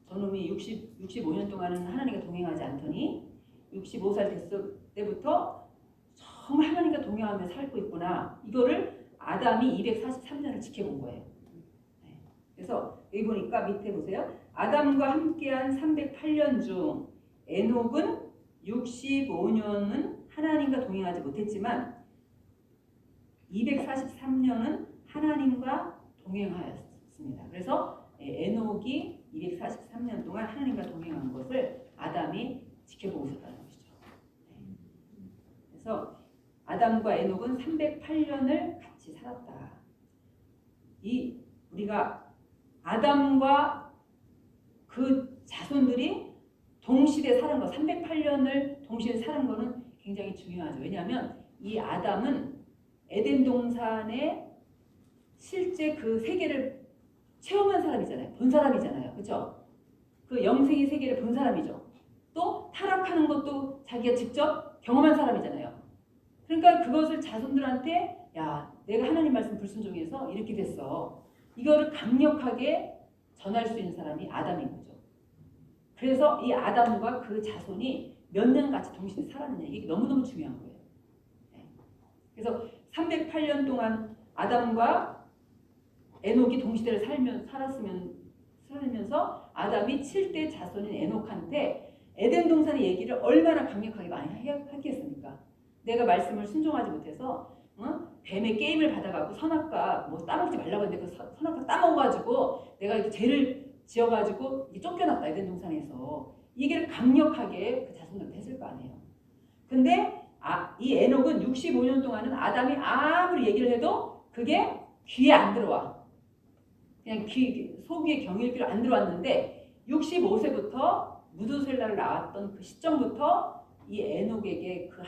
저놈이 65년 동안은 하나님과 동행하지 않더니 65살 됐을 때부터 정말 하나님과 동행하며 살고 있구나. 이거를 아담이 243년을 지켜본 거예요. 그래서 여기 보니까 밑에 보세요. 아담과 함께한 308년 중 에녹은 65년은 하나님과 동행하지 못했지만 243년은 하나님과 동행하였습니다. 그래서 에녹이 243년 동안 하나님과 동행한 것을 아담이 지켜보고 있었다는 것이죠. 그래서 아담과 에녹은 308년을 같이 살았다. 이 우리가 아담과 그 자손들이 동시대 사는 거, 308년을 동시에 사는 거는 굉장히 중요하죠. 왜냐하면 이 아담은 에덴 동산에 실제 그 세계를 체험한 사람이잖아요. 본 사람이잖아요. 그렇죠? 그 영생의 세계를 본 사람이죠. 또 타락하는 것도 자기가 직접 경험한 사람이잖아요. 그러니까 그것을 자손들한테 야, 내가 하나님 말씀 불순종해서 이렇게 됐어. 이거를 강력하게 전할 수 있는 사람이 아담인 거죠. 그래서 이 아담과 그 자손이 몇 년 같이 동시에 살았느냐 이게 너무너무 중요한 거예요. 그래서 308년 동안 아담과 에녹이 동시대를 살면서 아담이 7대 자손인 에녹한테 에덴 동산의 얘기를 얼마나 강력하게 많이 하겠습니까? 내가 말씀을 순종하지 못해서 뱀의 게임을 받아가지고 선악과 뭐 따먹지 말라고 했는데 그 선악과 따먹어가지고 내가 이렇게 죄를 지어가지고 쫓겨났다 에덴 동산에서 이 얘기를 강력하게 그 자손들한테 했을 거 아니에요. 근데 이 에녹은 65년 동안은 아담이 아무리 얘기를 해도 그게 귀에 안 들어와. 그냥 소귀의 경일귀로 안 들어왔는데 65세부터 무두셀라를 낳았던 그 시점부터 이 에녹에게 그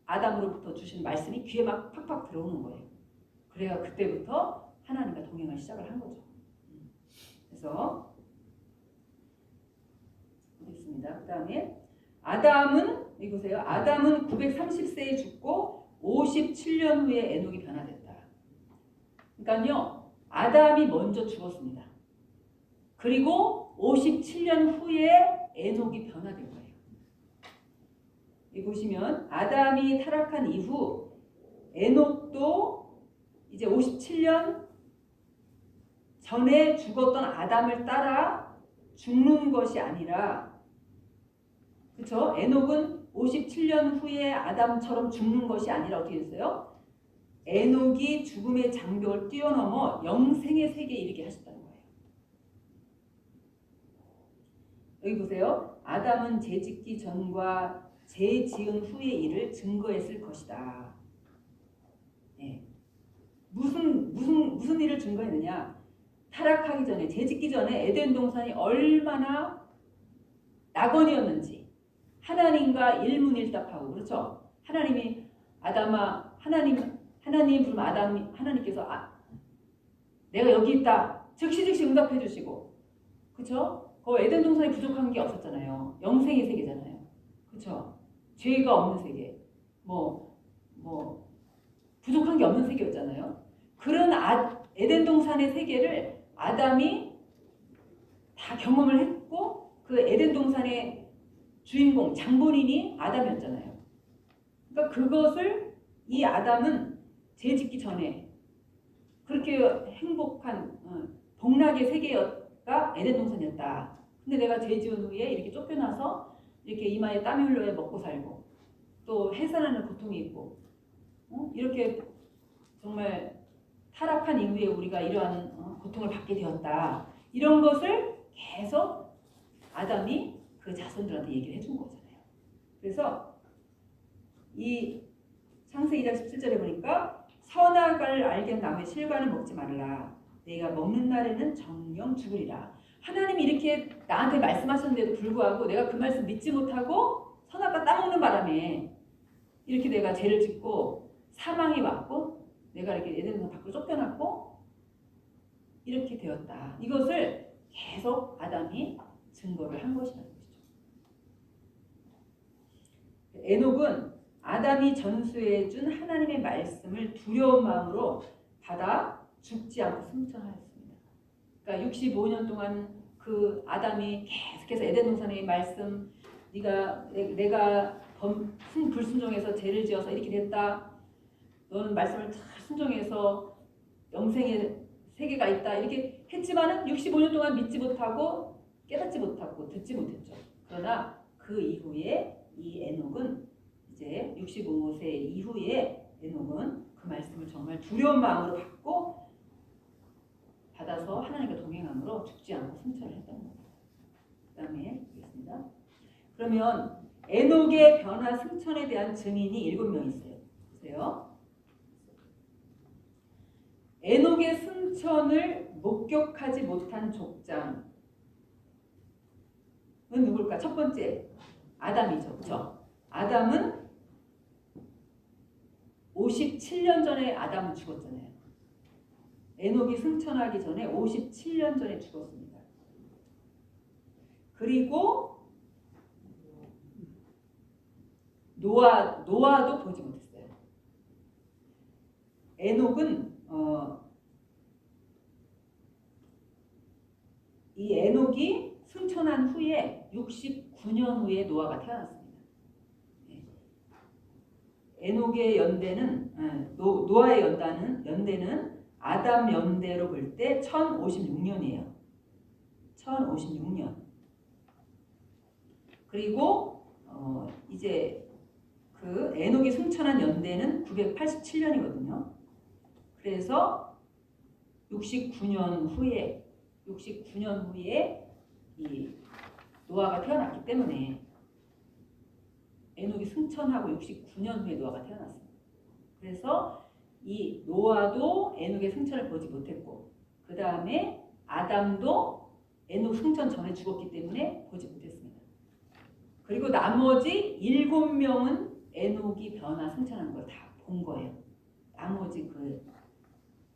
아담으로부터 주신 말씀이 귀에 막 팍팍 들어오는 거예요. 그래야 그때부터 하나님과 동행을 시작을 한 거죠. 그래서 있습니다. 그 다음에 아담은 여기 보세요. 아담은 930세에 죽고 57년 후에 에녹이 변화됐다. 그러니까요. 아담이 먼저 죽었습니다. 그리고 57년 후에 에녹이 변화된 거예요. 여기 보시면 아담이 타락한 이후 에녹도 이제 57년 전에 죽었던 아담을 따라 죽는 것이 아니라 그렇죠? 에녹은 57년 후에 아담처럼 죽는 것이 아니라 어떻게 됐어요? 에녹이 죽음의 장벽을 뛰어넘어 영생의 세계에 이르게 하셨다는 거예요. 여기 보세요. 아담은 죄짓기 전과 죄 지은 후의 일을 증거했을 것이다. 네. 무슨 일을 증거했느냐? 타락하기 전에, 죄짓기 전에 에덴 동산이 얼마나 낙원이었는지 하나님과 일문일답하고 그렇죠? 하나님이 아담아 하나님 부르면 하나님께서 내가 여기 있다 즉시 응답해 주시고 그렇죠? 에덴 동산에 부족한 게 없었잖아요. 영생의 세계잖아요. 그렇죠? 죄가 없는 세계 뭐 부족한 게 없는 세계였잖아요. 그런 에덴 동산의 세계를 아담이 다 경험을 했고 그 에덴 동산의 주인공 장본인이 아담이었잖아요. 그러니까 그것을 이 아담은 죄 짓기 전에 그렇게 행복한 복락의 세계가 에덴 동산이었다. 근데 내가 죄 지은 후에 이렇게 쫓겨나서 이렇게 이마에 땀이 흘러야 먹고 살고 또 해산하는 고통이 있고 이렇게 정말 타락한 이후에 우리가 이러한 고통을 받게 되었다. 이런 것을 계속 아담이 그 자손들한테 얘기를 해준 거잖아요. 그래서 이 창세기 2장 17절에 보니까 선악을 알게 나무의 실과는 먹지 말라. 내가 먹는 날에는 정령 죽으리라. 하나님이 이렇게 나한테 말씀하셨는데도 불구하고 내가 그 말씀 믿지 못하고 선악과 따먹는 바람에 이렇게 내가 죄를 짓고 사망이 왔고 내가 이렇게 에덴 밖으로 쫓겨났고 이렇게 되었다. 이것을 계속 아담이 증거를 한 것이라는 것이죠. 에녹은 아담이 전수해준 하나님의 말씀을 두려운 마음으로 받아 죽지 않고 승천하였습니다. 그러니까 65년 동안 그 아담이 계속해서 에덴 동산의 말씀 내가 불순종해서 죄를 지어서 이렇게 됐다. 너는 말씀을 잘 순종해서 영생의 세계가 있다 이렇게 했지만은 65년 동안 믿지 못하고 깨닫지 못하고 듣지 못했죠. 그러나 그 이후에 이 에녹은 이제 65세 이후에 에녹은 그 말씀을 정말 두려운 마음으로 받아서 하나님과 동행함으로 죽지 않고 승천을 했던 겁니다. 그 다음에 보겠습니다. 그러면 에녹의 변화 승천에 대한 증인이 7명 있어요. 보세요. 에녹의 승천을 목격하지 못한 족장은 누굴까? 첫 번째 아담이죠. 그렇죠? 아담은 57년 전에 아담은 죽었잖아요. 에녹이 승천하기 전에 57년 전에 죽었습니다. 그리고 노아도 보지 못했어요. 에녹은 이 에녹이 승천한 후에 69년 후에 노아가 태어났습니다. 에녹의 연대는 노아의 연대는 아담 연대로 볼 때 1056년이에요. 1056년. 그리고 이제 그 에녹이 승천한 연대는 987년이거든요. 그래서 69년 후에 이 노아가 태어났기 때문에 에녹이 승천하고 69년 후에 노아가 태어났습니다. 그래서 이 노아도 에녹의 승천을 보지 못했고 그 다음에 아담도 에녹 승천 전에 죽었기 때문에 보지 못했습니다. 그리고 나머지 7명은 에녹이 변화 승천하는 걸 다 본 거예요. 나머지 그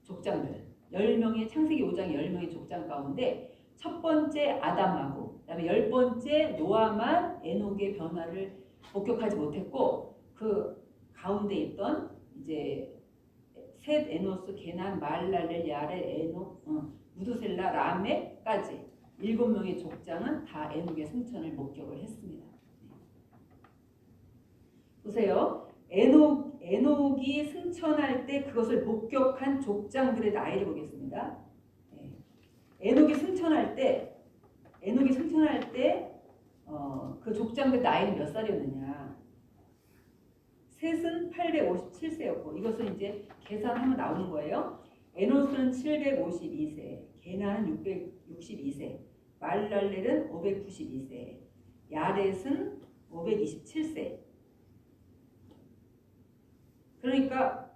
족장들 10명의 창세기 5장 10명의 족장 가운데 첫 번째 아담하고 그다음에 10번째 노아만 에녹의 변화를 목격하지 못했고 그 가운데 있던 이제 셋, 에노스, 게난, 말랄렐, 야렐, 에녹, 무두셀라, 라멕까지 7명의 족장은 다 에녹의 승천을 목격을 했습니다. 보세요. 에녹이 승천할 때 그것을 목격한 족장들의 나이를 보겠습니다. 에녹이 승천할 때 그 족장들 나이는 몇 살이었느냐? 셋은 857세였고 이것은 이제 계산하면 나오는 거예요. 에노스는 752세, 게나는 662세, 말랄렐은 592세, 야렛은 527세. 그러니까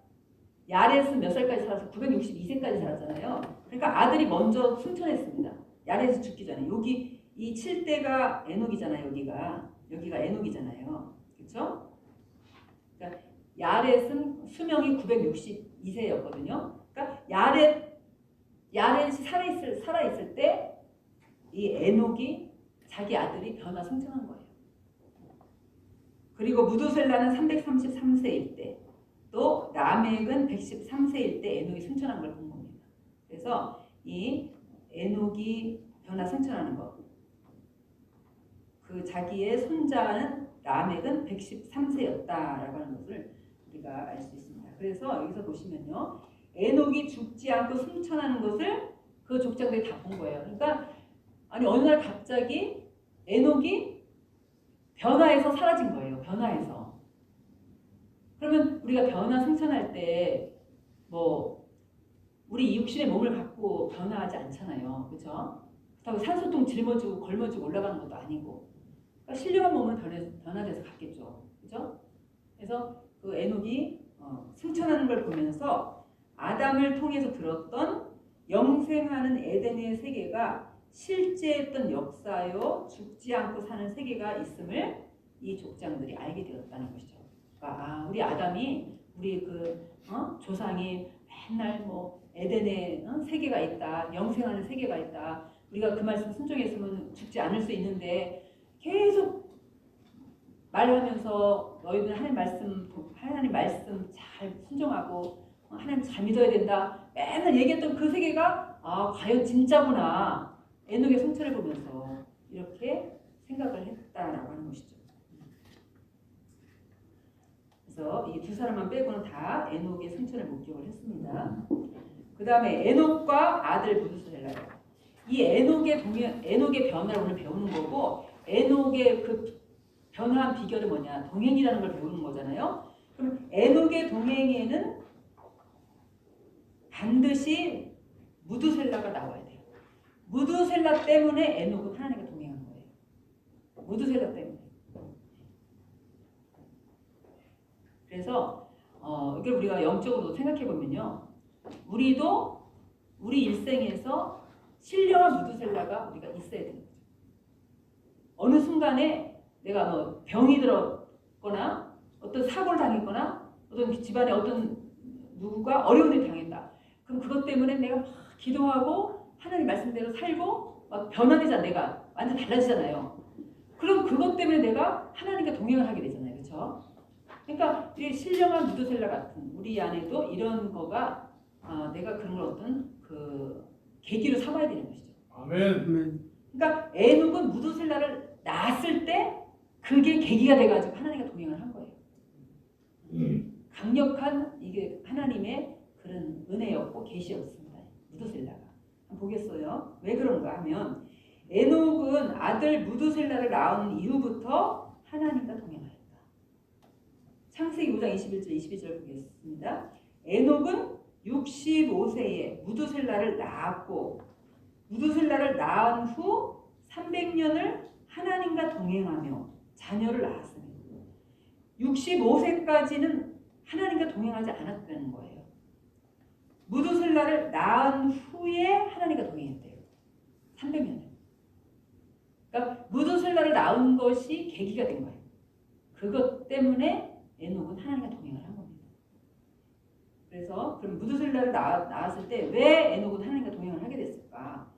야렛은 몇 살까지 살아서 962세까지 살았잖아요. 그러니까 아들이 먼저 승천했습니다. 야렛이 죽기 전에. 여기 이 7대가 에녹이잖아요. 여기가 에녹이잖아요. 그렇죠? 그러니까 야렛은 수명이 962세였거든요. 그러니까 야렛이 살아있을 때 이 에녹이 자기 아들이 변화 승천한 거예요. 그리고 무두셀라는 333세일 때, 또 라멕은 113세일 때 에녹이 승천한 걸 본 겁니다. 그래서 이 에녹이 변화 승천하는 것, 그 자기의 손자는 라멕은 113세였다라고 하는 것을 우리가 알 수 있습니다. 그래서 여기서 보시면요, 에녹이 죽지 않고 승천하는 것을 그 족장들이 다 본 거예요. 그러니까 아니 어느 날 갑자기 에녹이 변화해서 사라진 거예요. 변화해서. 그러면 우리가 변화 승천할 때 뭐 우리 육신의 몸을 갖고 변화하지 않잖아요. 그렇죠? 그렇다고 산소통 짊어지고 걸머지고 올라가는 것도 아니고, 그러니까 신령한 몸은 변화돼서 갔겠죠. 그렇죠? 그래서 그 에녹이 승천하는 걸 보면서 아담을 통해서 들었던 영생하는 에덴의 세계가 실제했던 역사요, 죽지 않고 사는 세계가 있음을 이 족장들이 알게 되었다는 것이죠. 그러니까 우리 아담이 우리 조상이 맨날 뭐 에덴의 세계가 있다, 영생하는 세계가 있다. 우리가 그 말씀 순종했으면 죽지 않을 수 있는데 계속 말하면서 너희들 하나님 말씀 잘 순종하고 하나님 잘 믿어야 된다. 맨날 얘기했던 그 세계가 과연 진짜구나. 에녹의 승천을 보면서 이렇게 생각을 했다라고 하는 것이죠. 그래서 이 두 사람만 빼고는 다 에녹의 승천을 목격을 했습니다. 그 다음에 에녹과 아들 무두셀라예요. 이 에녹의 변화를 오늘 배우는 거고, 에녹의 그 변화한 비결이 뭐냐? 동행이라는 걸 배우는 거잖아요. 그럼 에녹의 동행에는 반드시 무두셀라가 나와야 돼요. 무두셀라 때문에 에녹은 하나님과 동행한 거예요. 무두셀라 때문에. 그래서 이걸 우리가 영적으로 생각해 보면요, 우리도 우리 일생에서 신령한 무두셀라가 우리가 있어야 되는 거죠. 어느 순간에 내가 뭐 병이 들었거나 어떤 사고를 당했거나 어떤 집안에 어떤 누구가 어려운 일을 당했다. 그럼 그것 때문에 내가 막 기도하고 하나님 말씀대로 살고 막 변화되잖아. 내가 완전 달라지잖아요. 그럼 그것 때문에 내가 하나님과 동행을 하게 되잖아요. 그렇죠? 그러니까 이 신령한 무두셀라 같은 우리 안에도 이런 거가 내가 그런 걸 어떤 그 계기로 삼아야 되는 것이죠. 아멘. 그러니까 에녹은 무두셀라를 낳았을 때 그게 계기가 돼가지고 하나님과 동행을 한 거예요. 강력한 이게 하나님의 그런 은혜였고 계시였습니다. 무두셀라가. 한번 보겠어요. 왜 그런가 하면 에녹은 아들 무두셀라를 낳은 이후부터 하나님과 동행하였다. 창세기 5장 21절 22절 보겠습니다. 에녹은 65세에 무두셀라를 낳았고 무두셀라를 낳은 후 300년을 하나님과 동행하며 자녀를 낳았습니다. 65세까지는 하나님과 동행하지 않았다는 거예요. 무두셀라를 낳은 후에 하나님과 동행했대요. 300년을. 그러니까 무두셀라를 낳은 것이 계기가 된 거예요. 그것 때문에 에녹은 하나님과 동행을 한 겁니다. 그래서 그럼 무두셀라를 낳았을 때 왜 에녹은 하나님과 동행을 하게 됐을까?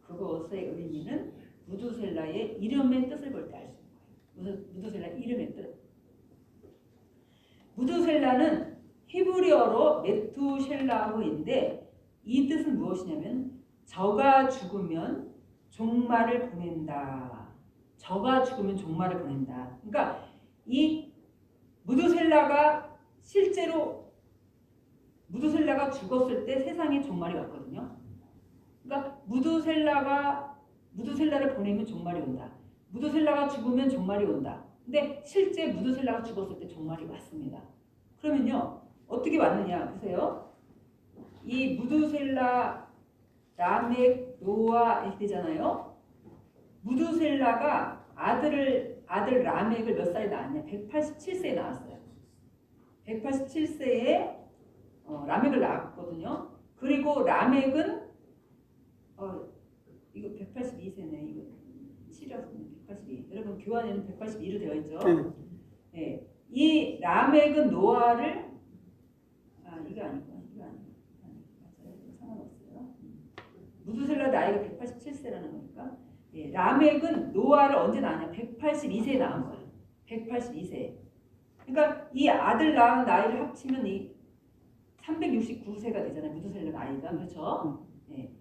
그것의 의미는 무두셀라의 이름의 뜻을 볼 때 알 수 있는 거예요. 무두셀라의 이름의 뜻. 무두셀라는 히브리어로 메투셀라후인데 이 뜻은 무엇이냐면 저가 죽으면 종말을 보낸다. 저가 죽으면 종말을 보낸다. 그러니까 이 무두셀라가 실제로 무두셀라가 죽었을 때 세상에 종말이 왔거든요. 그러니까 무두셀라를 보내면 종말이 온다. 무두셀라가 죽으면 종말이 온다. 근데 실제 무두셀라가 죽었을 때 종말이 왔습니다. 그러면요 어떻게 왔느냐 보세요. 이 무두셀라, 라멕, 노아 이렇게 되잖아요. 무두셀라가 아들 라멕을 몇 살에 낳았냐? 187세에 낳았어요. 187세에 라멕을 낳았거든요. 그리고 라멕은 이거 182세네. 이거 7이었으면 182. 여러분 교환에는 182로 되어 있죠. 네. 이 라멕은 노아를 이거 아니고 맞아요. 상관없어요. 무두셀라 나이가 187세라는 거니까. 예, 라멕은 노아를 언제 낳았냐? 182세에 낳은 거예요. 182세. 그러니까 이 아들 낳은 나이를 합치면 이 369세가 되잖아요. 무두셀라 나이가. 그렇죠? 예.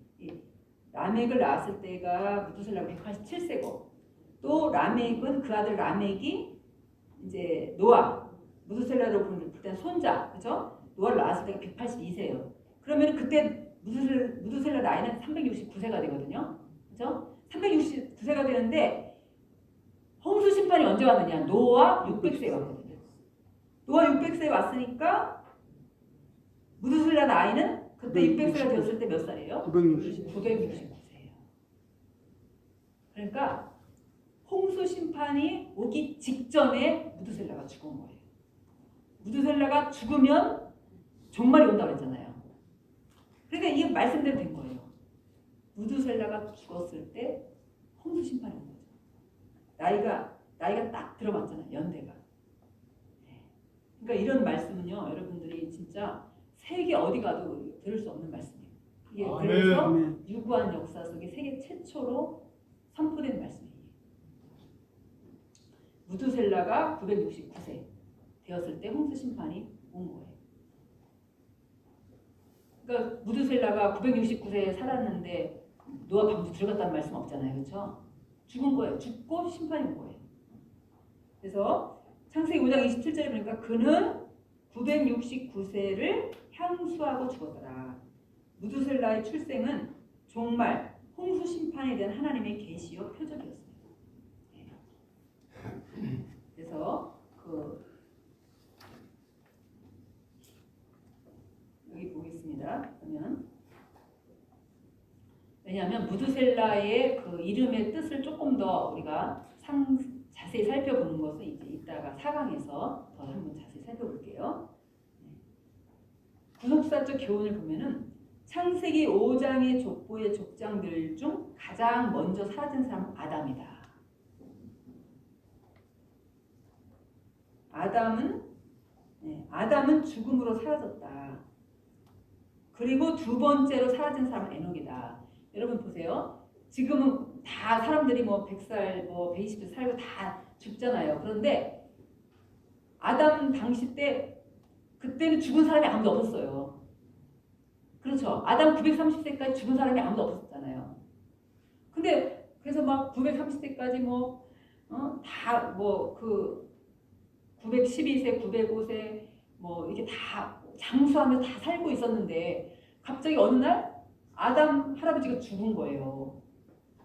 라멕을 낳았을 때가 무두셀라가 187세고 또 라멕은 그 아들 라멕이 이제 노아, 무두셀라로 부를 때 손자, 그렇죠? 노아를 낳았을 때가 182세예요. 그러면 그때 무두셀라 나이는 369세가 되거든요. 그렇죠? 369세가 되는데 홍수 심판이 언제 왔느냐? 노아 600세에 왔거든요. 노아 600세에 왔으니까 무두셀라 나이는 그때 600세가 되었을 때 몇 살이에요? 969세예요. 그러니까 홍수 심판이 오기 직전에 무두셀라가 죽은 거예요. 무두셀라가 죽으면 종말이 온다고 했잖아요. 그러니까 이게 말씀대로 된 거예요. 무두셀라가 죽었을 때 홍수 심판이 온 거죠. 나이가 딱 들어맞잖아요. 연대가. 그러니까 이런 말씀은요, 여러분들이 진짜 세계 어디 가도 들을 수 없는 말씀이에요. 이게 그래서 유구한 역사 속에 세계 최초로 선포된 말씀이에요. 무두셀라가 969세 되었을 때 홍수 심판이 온 거예요. 그러니까 무두셀라가 969세에 살았는데 노아 방주 들어갔다는 말씀 없잖아요. 그렇죠? 죽은 거예요. 죽고 심판이 온 거예요. 그래서 창세기 5장 27절에 보니까 그는 969세를 향수하고 죽었더라. 무두셀라의 출생은 종말, 홍수 심판에 대한 하나님의 계시요 표적이었습니다. 그래서 여기 보겠습니다. 그러면 왜냐하면 무두셀라의 그 이름의 뜻을 조금 더 우리가 자세히 살펴보는 것은 이제 이따가 4강에서 더 한번 자세히 살펴볼게요. 구속사적 교훈을 보면은 창세기 5장의 족보의 족장들 중 가장 먼저 사라진 사람은 아담이다. 아담은 죽음으로 사라졌다. 그리고 두 번째로 사라진 사람은 에녹이다. 여러분 보세요. 지금은 다 사람들이 뭐 100살, 뭐 120살 살고 다 죽잖아요. 그런데 아담 당시 때 그때는 죽은 사람이 아무도 없었어요. 그렇죠. 아담 930세까지 죽은 사람이 아무도 없었잖아요. 근데 그래서 막 930세까지 다 그 912세, 905세 뭐 이게 다 장수하면서 다 살고 있었는데 갑자기 어느 날 아담 할아버지가 죽은 거예요.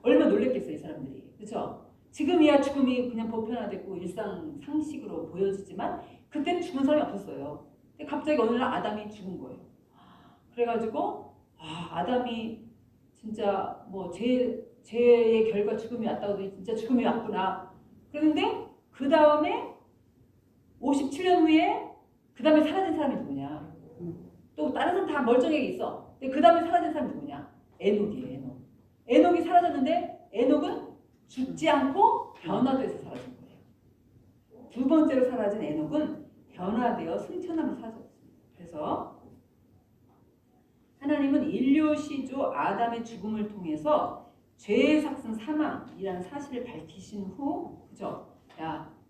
얼마나 놀랬겠어요, 이 사람들이. 그렇죠? 지금이야 죽음이 그냥 보편화됐고 일상 상식으로 보여지지만 그때는 죽은 사람이 없었어요. 근데 갑자기 어느 날 아담이 죽은 거예요. 그래가지고 아담이 진짜 뭐 죄의 결과 죽음이 왔다고 해도 진짜 죽음이 왔구나. 그런데 그 다음에 57년 후에 그 다음에 사라진 사람이 누구냐? 또 다른 사람 다 멀쩡하게 있어. 근데 그 다음에 사라진 사람이 누구냐? 에녹이에요. 에녹이 사라졌는데 에녹은 죽지 않고 변화돼서 사라진 거예요. 두 번째로 사라진 에녹은 변화되어 승천함으로 사라졌습니다. 그래서 하나님은 인류 시조 아담의 죽음을 통해서 죄의 삭슨 사망이라는 사실을 밝히신 후, 그죠?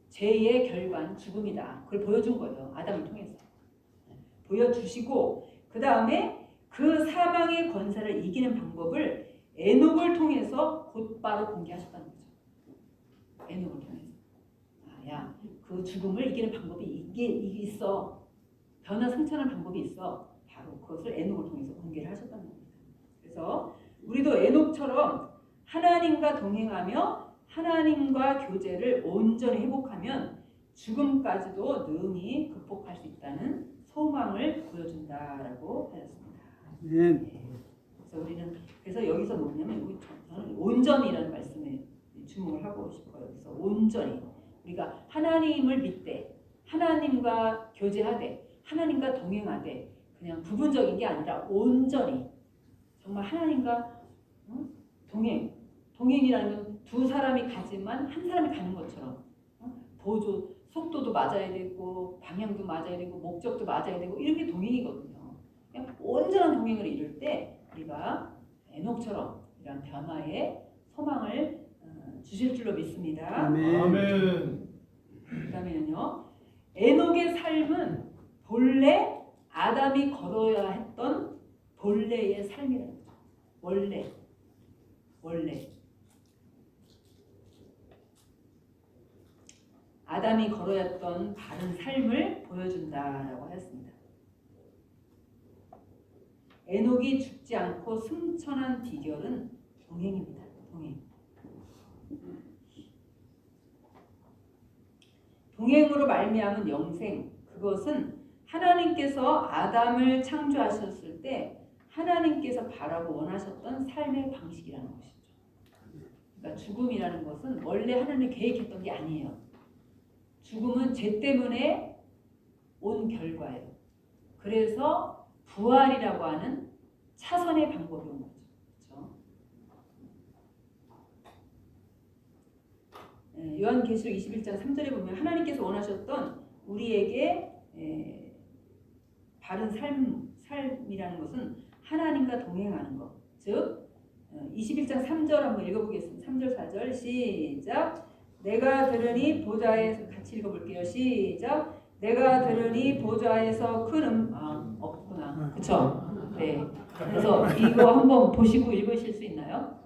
죄의 결과는 죽음이다. 그걸 보여준 거예요. 아담을 통해서. 보여주시고 그 다음에 그 사망의 권세를 이기는 방법을 에녹을 통해서 곧바로 공개하셨다는 거죠. 에녹을 통해서. 그 죽음을 이기는 방법이 이게 있어. 변화 승천할 방법이 있어. 바로 그것을 에녹을 통해서 공개를 하셨다는 겁니다. 그래서 우리도 에녹처럼 하나님과 동행하며 하나님과 교제를 온전히 회복하면 죽음까지도 능히 극복할 수 있다는 소망을 보여준다라고 하였습니다. 그래서 여기서 뭐냐면 저는 온전이라는 말씀에 주목을 하고 싶어요. 그래서 온전히 우리가 하나님을 믿되 하나님과 교제하되 하나님과 동행하되 그냥 부분적인 게 아니라 온전히 정말 하나님과 동행이라는 건 두 사람이 가지만 한 사람이 가는 것처럼 보조 속도도 맞아야 되고 방향도 맞아야 되고 목적도 맞아야 되고 이런 게 동행이거든요. 그냥 온전한 동행을 이룰 때 우리가 에녹처럼 이런 변화의 소망을 주실 줄로 믿습니다. 아멘. 그다음에는요. 에녹의 삶은 본래 아담이 걸어야 했던 본래의 삶이라는 거죠. 원래 아담이 걸어야 했던 바른 삶을 보여준다라고 하였습니다. 에녹이 죽지 않고 승천한 비결은 동행입니다. 동행으로 말미암은 영생, 그것은 하나님께서 아담을 창조하셨을 때 하나님께서 바라고 원하셨던 삶의 방식이라는 것이죠. 그러니까 죽음이라는 것은 원래 하나님이 계획했던 게 아니에요. 죽음은 죄 때문에 온 결과예요. 그래서 부활이라고 하는 차선의 방법이 온 거죠. 그렇죠? 요한계시록 21장 3절에 보면 하나님께서 원하셨던 우리에게 바른 삶이라는 것은 하나님과 동행하는 것. 즉 21장 3절 한번 읽어보겠습니다. 3절 4절 시작. 내가 들으니 보좌에서 같이 읽어볼게요. 시작. 내가 들으니 보좌에서 큰 없구나. 그쵸? 네. 그래서 이거 한번 보시고 읽으실 수 있나요?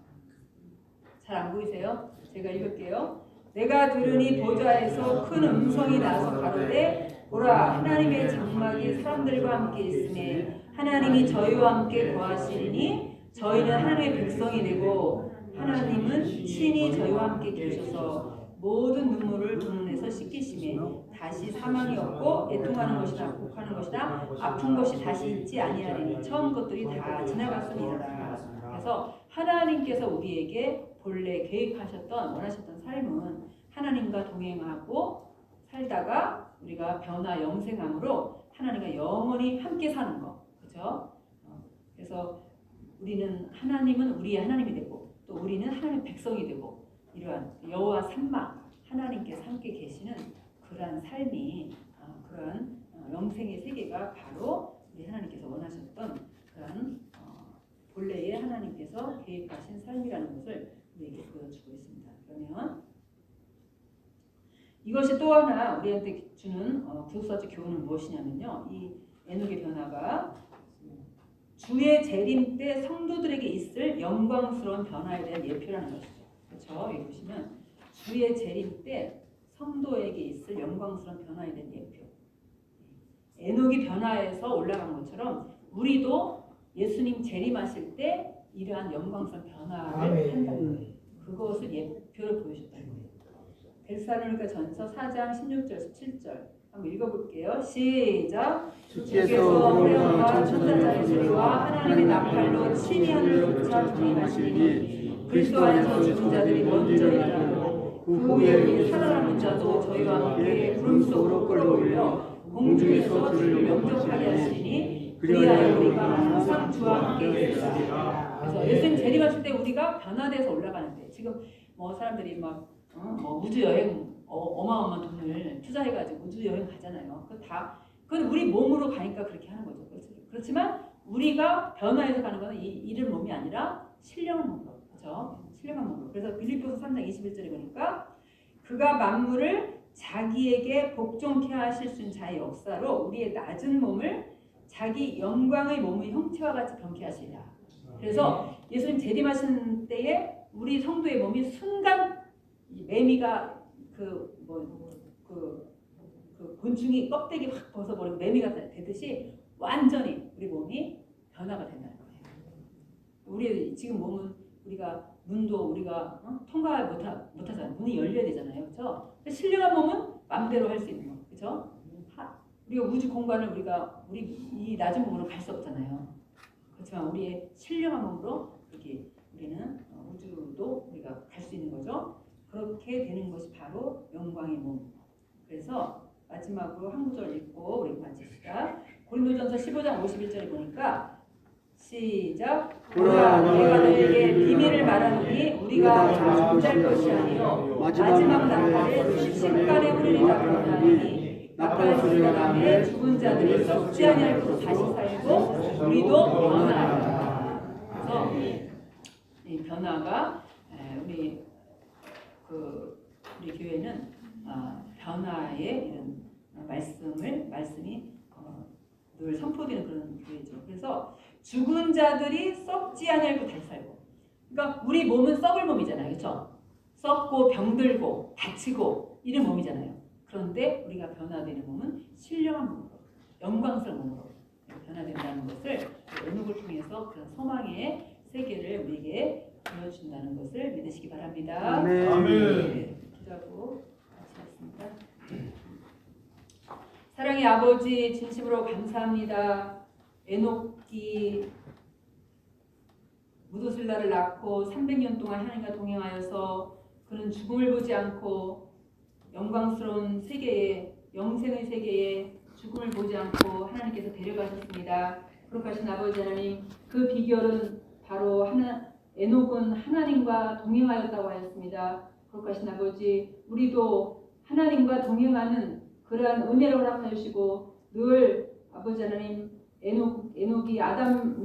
잘 안 보이세요? 제가 읽을게요. 내가 들으니 보좌에서 큰 음성이 나서 가로되 보라 하나님의 장막이 사람들과 함께 있으매 하나님이 저희와 함께 거하시리니 저희는 하나님의 백성이 되고 하나님은 친히 저희와 함께 계셔서 모든 눈물을 두 눈에서 씻기심에 다시 사망이 없고 애통하는 것이나 곡하는 것이나 아픈 것이 다시 있지 아니하리니 처음 것들이 다 지나갔음이로라. 그래서 하나님께서 우리에게 본래 계획하셨던 원하셨던 삶은 하나님과 동행하고 살다가 우리가 변화 영생함으로 하나님과 영원히 함께 사는 거, 그렇죠? 그래서 하나님은 우리의 하나님이 되고 또 우리는 하나님의 백성이 되고 이러한 여호와 삼마 하나님께서 함께 계시는 그러한 삶이 그러한 영생의 세계가 바로 우리 하나님께서 원하셨던 그러한 본래의 하나님께서 계획하신 삶이라는 것을 우리에게 보여주고 있습니다. 그러면 이것이 또 하나 우리한테 주는 구속사적 교훈은 무엇이냐면요. 이 에녹의 변화가 주의 재림 때 성도들에게 있을 영광스러운 변화에 대한 예표라는 것이죠. 그렇죠? 여기 보시면 주의 재림 때 성도에게 있을 영광스러운 변화에 대한 예표. 에녹이 변화해서 올라간 것처럼 우리도 예수님 재림하실 때 이러한 영광스러운 변화를 한다는 거예요. 그것을 예표로 보여줬다는 거예요. 데살로니가 전서 4장 16절 17절 한번 읽어볼게요. 시작. 주께서 호령과 천사장의 소리와 하나님의 나팔로 친히 하늘을 쫓아 주님하시니 그리스도 안에서 죽은 자들이 먼저 일어나고 그 후에 우리 살아남은 자도 저희와 함께 구름 속으로 끌어올려 공중에서 주를 영접하게 하시니 그리하여 우리가 항상 주와 함께 있으리라. 그래서 예수님 재림하실 때 우리가 변화돼서 올라가는데 지금 사람들이 막 우주 여행 어마어마한 돈을 투자해가지고 우주 여행 가잖아요. 그건 우리 몸으로 가니까 그렇게 하는 거죠. 그렇지만 우리가 변화해서 가는 것은 이런 몸이 아니라 신령한 몸으로, 그렇죠? 신령한 몸으로. 그래서 빌립보서 3장 21절에 보니까 그가 만물을 자기에게 복종케 하실 수 있는 자의 역사로 우리의 낮은 몸을 자기 영광의 몸의 형체와 같이 변케 하시리라. 그래서 예수님 재림하신 때에 우리 성도의 몸이 순간 매미가 그 곤충이 껍데기 확 벗어버리고 매미가 되듯이 완전히 우리 몸이 변화가 된다는 거예요. 우리 지금 몸은 우리가 문도 우리가 통과 못하잖아요. 문이 열려야 되잖아요, 그렇죠? 신령한 몸은 마음대로 할 수 있는 거, 그렇죠? 우리가 우주 공간을 우리 이 낮은 몸으로 갈 수 없잖아요. 그렇지만 우리의 신령한 몸으로 이렇게 우리는 우주도 우리가 갈 수 있는 거죠. 그렇게 되는 것이 바로 영광의 몸. 그래서 마지막으로 한 구절 읽고 우리 마칩시다. 고린도전서 15장 51절에 보니까 시작. 보라 내가 너에게 비밀을 말하노니 우리가 잠잘 것이 아니요 마지막 나팔에 순식간에 울리리라 하나니 나팔 소리가 나매 죽은 자들이 썩지 아니하고 다시 살고 우리도 변화하리라. 그래서 이 변화가 우리 교회는 변화의 이런 말씀이 늘 선포되는 그런 교회죠. 그래서 죽은 자들이 썩지 아니하고 다시 살고. 그러니까 우리 몸은 썩을 몸이잖아요, 그렇죠? 썩고 병들고 다치고 이런 몸이잖아요. 그런데 우리가 변화되는 몸은 신령한 몸으로, 영광스러운 몸으로 변화된다는 것을 에녹을 통해서 그런 소망의 세계를 우리에게 보여준다는 것을 믿으시기 바랍니다. 아멘. 네, 기도하고 마치겠습니다. 사랑의 아버지 진심으로 감사합니다. 에녹이 무두슬라를 낳고 300년 동안 하나님과 동행하여서 그는 죽음을 보지 않고 영광스러운 세계에 영생의 세계에 죽음을 보지 않고 하나님께서 데려가셨습니다. 거룩하신 아버지 하나님, 그 비결은 바로 에녹은 하나님과 동행하였다고 하였습니다. 거룩하신 아버지, 우리도 하나님과 동행하는 그러한 은혜를 허락하여 주시고 늘 아버지 하나님 에녹이 아담으로부터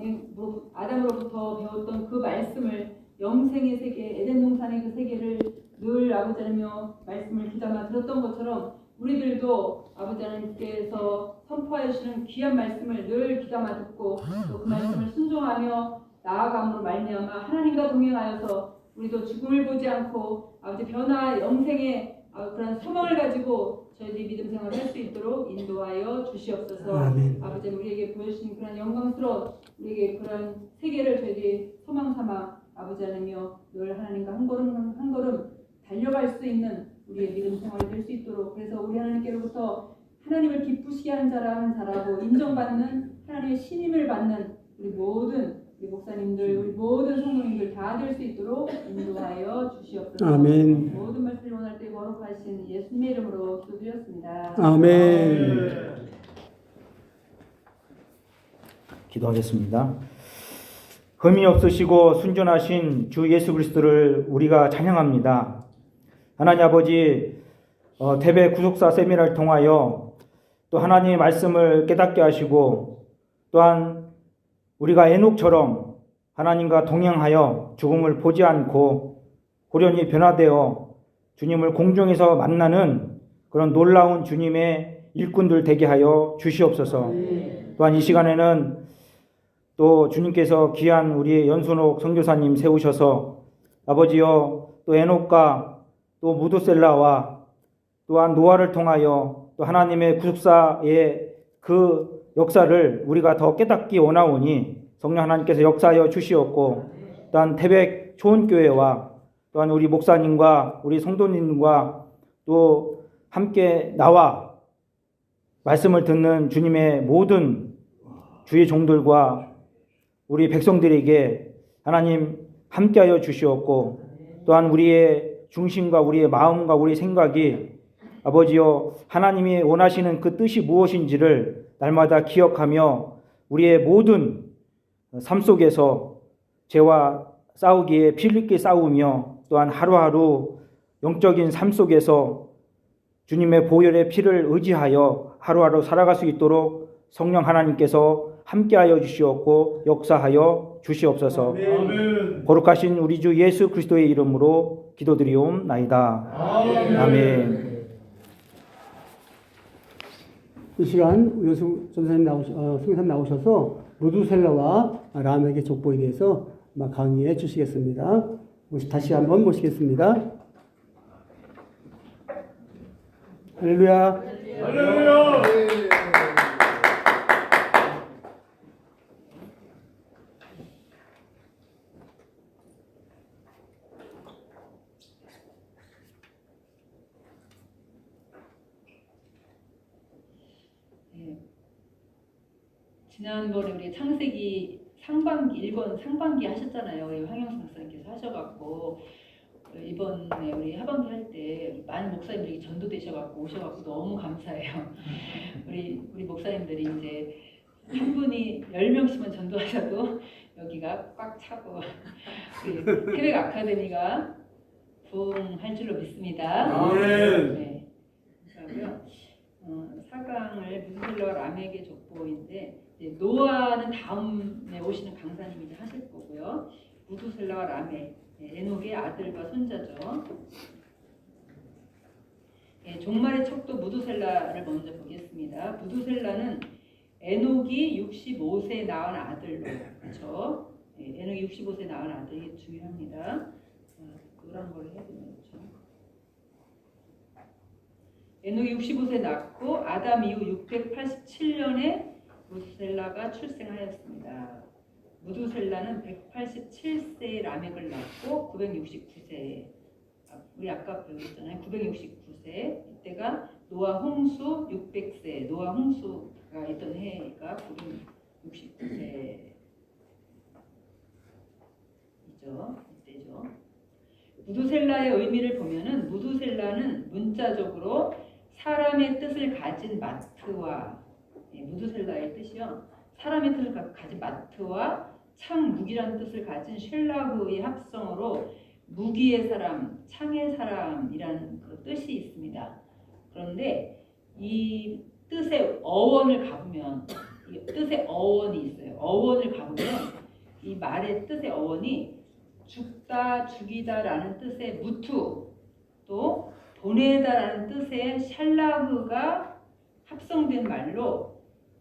배웠던 그 말씀을 영생의 세계, 에덴 동산의 그 세계를 늘 아버지 하나님여 말씀을 귀담아 들었던 것처럼 우리들도 아버지 하나님께서 선포하여 주시는 귀한 말씀을 늘 귀담아 듣고 또 그 말씀을 순종하며 나아감으로 말미암아 하나님과 동행하여서 우리도 죽음을 보지 않고 아버지 변화 영생의 그런 소망을 가지고 저희들이 믿음 생활을 할 수 있도록 인도하여 주시옵소서. 아멘. 아버지 우리에게 보여주신 그런 영광스러운 우리에게 그런 세계를 저희들이 소망 삼아 아버지 하나님이여 늘 하나님과 한 걸음 한 걸음 달려갈 수 있는 우리의 믿음 생활이 될 수 있도록 그래서 우리 하나님께로부터 하나님을 기쁘시게 하는 자라고 인정받는 하나님의 신임을 받는 우리 모든 우리 목사님들 우리 모든 성도님들 다 될 수 있도록 인도하여 주시옵소서. 아멘. 모든 말씀을 원할 때 거룩하신 예수님의 이름으로 기도드렸습니다. 아멘. 기도하겠습니다. 흠이 없으시고 순전하신 주 예수 그리스도를 우리가 찬양합니다. 하나님 아버지 대배 구속사 세미나를 통하여 또 하나님의 말씀을 깨닫게 하시고 또한 우리가 에녹처럼 하나님과 동행하여 죽음을 보지 않고 호련히 변화되어 주님을 공중에서 만나는 그런 놀라운 주님의 일꾼들 되게 하여 주시옵소서. 또한 이 시간에는 또 주님께서 귀한 우리 연순옥 선교사님 세우셔서 아버지여 또 에녹과 또 무드셀라와 또한 노아를 통하여 또 하나님의 구속사의 그 역사를 우리가 더 깨닫기 원하오니 성령 하나님께서 역사하여 주시옵고 또한 태백 초원교회와 또한 우리 목사님과 우리 성도님과 또 함께 나와 말씀을 듣는 주님의 모든 주의 종들과 우리 백성들에게 하나님 함께하여 주시옵고 또한 우리의 중심과 우리의 마음과 우리의 생각이 아버지여 하나님이 원하시는 그 뜻이 무엇인지를 날마다 기억하며 우리의 모든 삶 속에서 죄와 싸우기에 피 흘리게 싸우며 또한 하루하루 영적인 삶 속에서 주님의 보혈의 피를 의지하여 하루하루 살아갈 수 있도록 성령 하나님께서 함께하여 주시옵고 역사하여 주시옵소서. 아멘. 거룩하신 우리 주 예수 그리스도의 이름으로 기도드리옵나이다. 아멘. 이 시간 우여수 전사님 수행사님 나오셔서 무두셀라와 라멕의 족보에 대해서 강의해 주시겠습니다. 다시 한번 모시겠습니다. 할렐루야. 할렐루야. 지난번에 우리 창세기 상반기 1번 상반기 하셨잖아요. 우리 황영수 목사님께서 하셔갖고 이번에 우리 하반기 할 때 많은 목사님들이 전도되셔갖고 오셔갖고 너무 감사해요. 우리 목사님들이 이제 한 분이 10명씩만 전도하셔도 여기가 꽉 차고 우리 태백 아카데미가 부흥할 줄로 믿습니다. 네. 그러고요. 4강을 무드셀라와 라멕의 족보인데 노아는 다음에 오시는 강사님이 이제 하실 거고요. 무드셀라와 라멕, 에녹의 아들과 손자죠. 종말의 척도 무드셀라를 먼저 보겠습니다. 무드셀라는 에녹이 65세 낳은 아들로, 그렇죠? 에녹이 65세 낳은 아들이 중요합니다. 그런 걸 해야 되는 거죠. 에녹이 65세 낳고 아담 이후 687년에 무드셀라가 출생하였습니다. 무드셀라는 187세에 라멕을 낳고 969세, 우리 아까 배웠잖아요. 969세, 이때가 노아 홍수 600세, 노아 홍수가 있던 해가 969세이죠. 이때죠. 무드셀라의 의미를 보면은 무드셀라는 문자적으로 사람의 뜻을 가진 마트와 무드셀라의 뜻이요. 사람의 뜻을 가진 마트와 창 무기라는 뜻을 가진 쉘라흐의 합성어로 무기의 사람, 창의 사람이라는 그 뜻이 있습니다. 그런데 이 뜻의 어원을 가보면 이 뜻의 어원이 있어요. 어원을 가보면 이 말의 뜻의 어원이 죽다, 죽이다라는 뜻의 무투 또 보내다라는 뜻의 샬라흐가 합성된 말로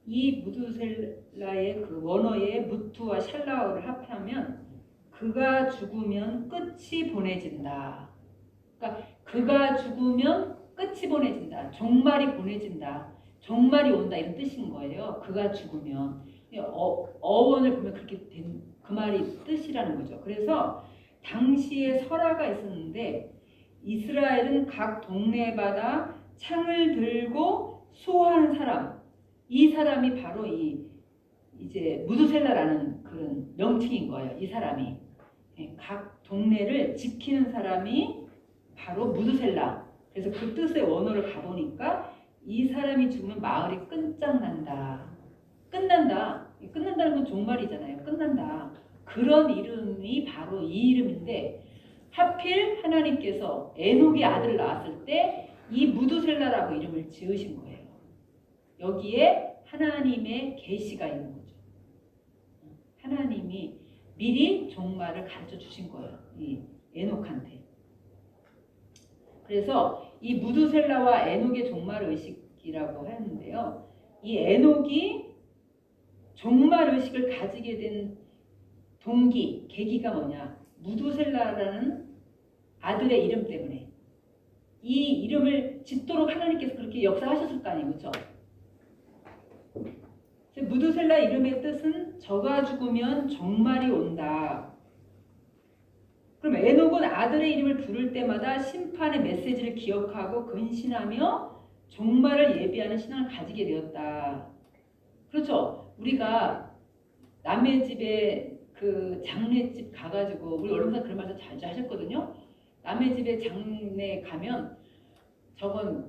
이 무드셀라의 그 원어의 무투와 샬라흐를 합하면 그가 죽으면 끝이 보내진다. 그러니까 그가 죽으면 끝이 보내진다. 종말이 보내진다. 종말이 온다 이런 뜻인 거예요. 그가 죽으면 어원을 보면 그렇게 된 그 말이 뜻이라는 거죠. 그래서 당시에 설화가 있었는데 이스라엘은 각 동네마다 창을 들고 수호하는 사람, 이 사람이 바로 이제 무드셀라라는 그런 명칭인 거예요. 이 사람이 각 동네를 지키는 사람이 바로 무드셀라. 그래서 그 뜻의 원어를 가보니까 이 사람이 죽으면 마을이 끝장난다. 끝난다. 끝난다는 건 종말이잖아요. 끝난다. 그런 이름이 바로 이 이름인데 하필 하나님께서 에녹이 아들을 낳았을 때 이 무드셀라라고 이름을 지으신 거예요. 여기에 하나님의 계시가 있는 거죠. 하나님이 미리 종말을 가르쳐 주신 거예요. 이 에녹한테. 그래서 이 무드셀라와 에녹의 종말 의식이라고 하는데요. 이 에녹이 종말 의식을 가지게 된 동기, 계기가 뭐냐? 무드셀라라는 아들의 이름 때문에. 이 이름을 짓도록 하나님께서 그렇게 역사하셨을 거 아니에요. 그렇죠? 무드셀라 이름의 뜻은 저가 죽으면 종말이 온다. 그럼 에녹은 아들의 이름을 부를 때마다 심판의 메시지를 기억하고 근신하며 종말을 예비하는 신앙을 가지게 되었다. 그렇죠? 우리가 남의 집에 그 장례집 가가지고 우리 언론사 그런 말씀 자주 하셨거든요. 남의 집에 장례 가면 저거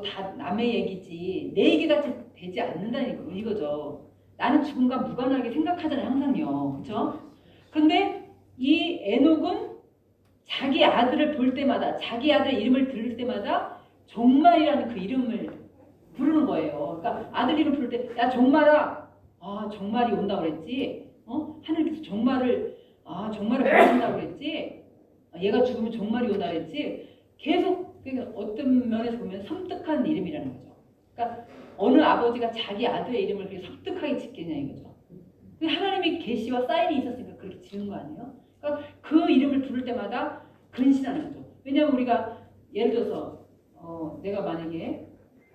다 남의 얘기지 내 얘기 같이 되지 않는다는 이거죠. 나는 죽음과 무관하게 생각하잖아요. 항상요. 그렇죠? 근데 이 에녹은 자기 아들을 볼 때마다 자기 아들의 이름을 들을 때마다 종말이라는 그 이름을 부르는 거예요. 그러니까 아들 이름 부를 때 야 종말아. 아 종말이 온다고 그랬지. 하나님께서 종말을 보내신다고 그랬지. 얘가 죽으면 종말이 온다고 그랬지. 계속 그러니까 어떤 면에서 보면 섬뜩한 이름이라는 거죠. 그러니까 어느 아버지가 자기 아들의 이름을 그렇게 섬뜩하게 짓겠냐 이거죠. 하나님의 계시와 사인이 있었으니까 그렇게 지은 거 아니에요? 그러니까 그 이름을 부를 때마다 근신하는 거죠. 왜냐하면 우리가 예를 들어서 내가 만약에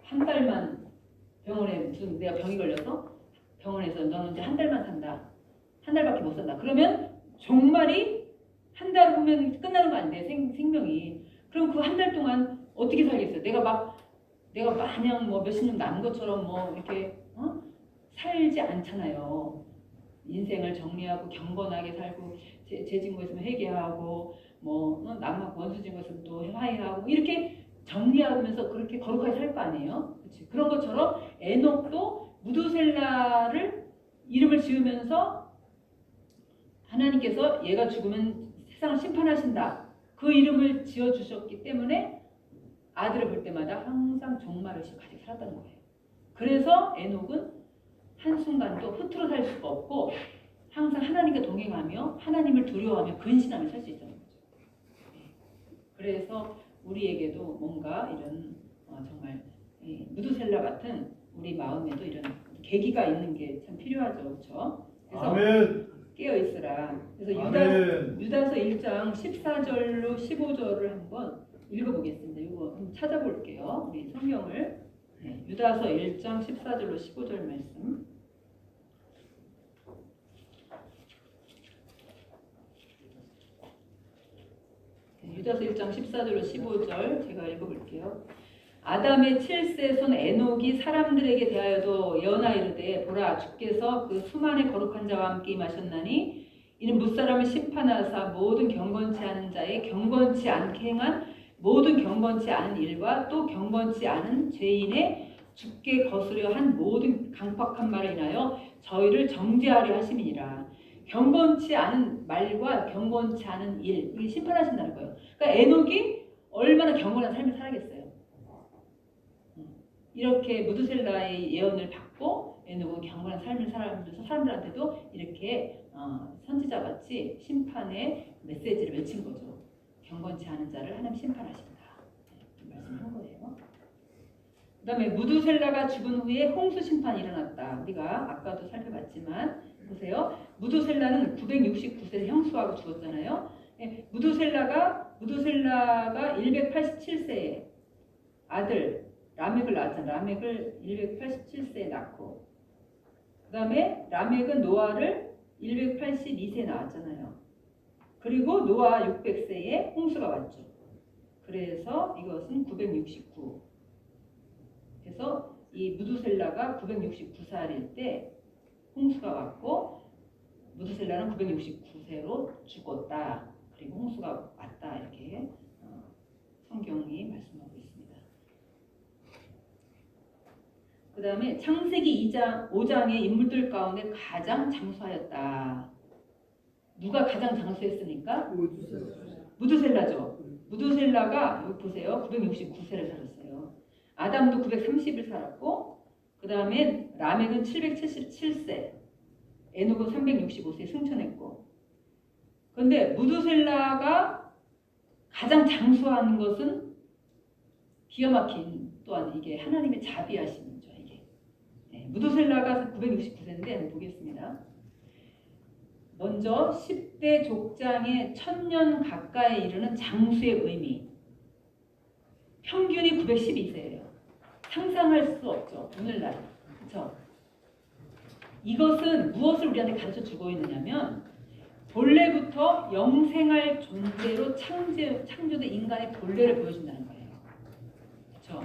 한 달만 병원에 무슨 내가 병이 걸려서 병원에서 너는 이제 한 달만 산다. 한 달밖에 못 산다. 그러면 종말이 한 달 후면 끝나는 거 아닌데 생명이. 그럼 그 한 달 동안 어떻게 살겠어요? 내가 마냥 뭐 몇십 년 남은 것처럼 뭐 이렇게 살지 않잖아요. 인생을 정리하고 경건하게 살고 죄진 거 있으면 회개하고 뭐 남하고 원수진 거 있으면 또 화해하고 이렇게 정리하면서 그렇게 거룩하게 살 거 아니에요. 그치? 그런 것처럼 에녹도 무드셀라를 이름을 지으면서 하나님께서 얘가 죽으면 세상을 심판하신다. 그 이름을 지어주셨기 때문에 아들을 볼 때마다 항상 종말의식 가지고 살았다는 거예요. 그래서 에녹은 한순간도 흐트러 살 수가 없고 항상 하나님과 동행하며 하나님을 두려워하며 근신하며 살 수 있다는 거죠. 그래서 우리에게도 뭔가 이런 정말 무드셀라 같은 우리 마음에도 이런 계기가 있는 게 참 필요하죠. 그렇죠? 그래서 아멘. 깨어 있으라. 그래서 아멘. 유다서 1장 14절로 15절을 한번 읽어보겠습니다. 이거 한번 찾아볼게요. 우리 성경을. 유다서 1장 14절로 15절 말씀. 유다서 1장 14절로 15절 제가 읽어볼게요. 아담의 7세 손 에녹이 사람들에게 대하여도 예언하 이르되 보라 주께서 그 수만의 거룩한 자와 함께 임하셨나니 이는 무사람을 심판하사 모든 경건치 않은 자의 경건치 않게 행한 모든 경건치 않은 일과 또 경건치 않은 죄인의 죽게 거스려 한 모든 강팍한 말을 인하여 저희를 정죄하려 하심이니라. 경건치 않은 말과 경건치 않은 일, 이게 심판하신다는 거예요. 그러니까 에녹이 얼마나 경건한 삶을 살아겠어요. 이렇게 무드셀라의 예언을 받고 에녹은 경건한 삶을 살아가면서 사람들한테도 이렇게 선지자같이 심판의 메시지를 외친 거죠. 경건치 않은 자를 하나님 심판하신다. 말씀한 거예요. 그 다음에 무드셀라가 죽은 후에 홍수 심판이 일어났다. 우리가 아까도 살펴봤지만 보세요. 무드셀라는 969세에 형수하고 죽었잖아요. 무드셀라가 무두셀라가 187세에 아들 라멕을 낳았잖아. 라멕을 187세에 낳고, 그 다음에 라멕은 노아를 182세에 낳았잖아요. 그리고 노아 600세에 홍수가 왔죠. 그래서 이것은 969. 그래서 이 무두셀라가 969살일 때 홍수가 왔고, 무두셀라는 969세로 죽었다. 그리고 홍수가 왔다. 이렇게 성경이 말씀하고 있습니다. 그 다음에 창세기 5장의 인물들 가운데 가장 장수하였다. 누가 가장 장수했습니까? 무두셀라죠. 무두셀라가 여기 보세요. 969세를 살았어요. 아담도 930을 살았고, 그 다음에 라멕은 777세, 에녹은 365세에 승천했고. 그런데 무두셀라가 가장 장수하는 것은 기가 막힌, 또한 이게 하나님의 자비하심이죠. 이게 무두셀라가 969세인데 한번 보겠습니다. 먼저 10대 족장의 1000년 가까이 이르는 장수의 의미. 평균이 912세예요. 상상할 수 없죠. 오늘날. 그렇죠? 이것은 무엇을 우리한테 가르쳐 주고 있느냐면, 본래부터 영생할 존재로 창조된 인간의 본래를 보여준다는 거예요. 그렇죠?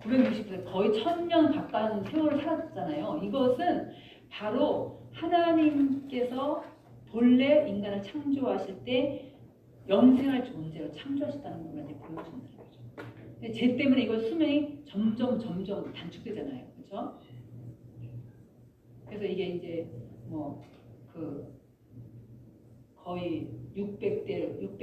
960세, 거의 1000년 가까운 세월을 살았잖아요. 이것은 바로 하나님께서 본래 인간을 창조하실 때 영생할 존재로 창조하셨다는 걸 우리한테 보여준다는 거죠. 근데 죄 때문에 이거 수명이 점점 단축되잖아요. 그렇죠? 그래서 이게 이제 거의 600대로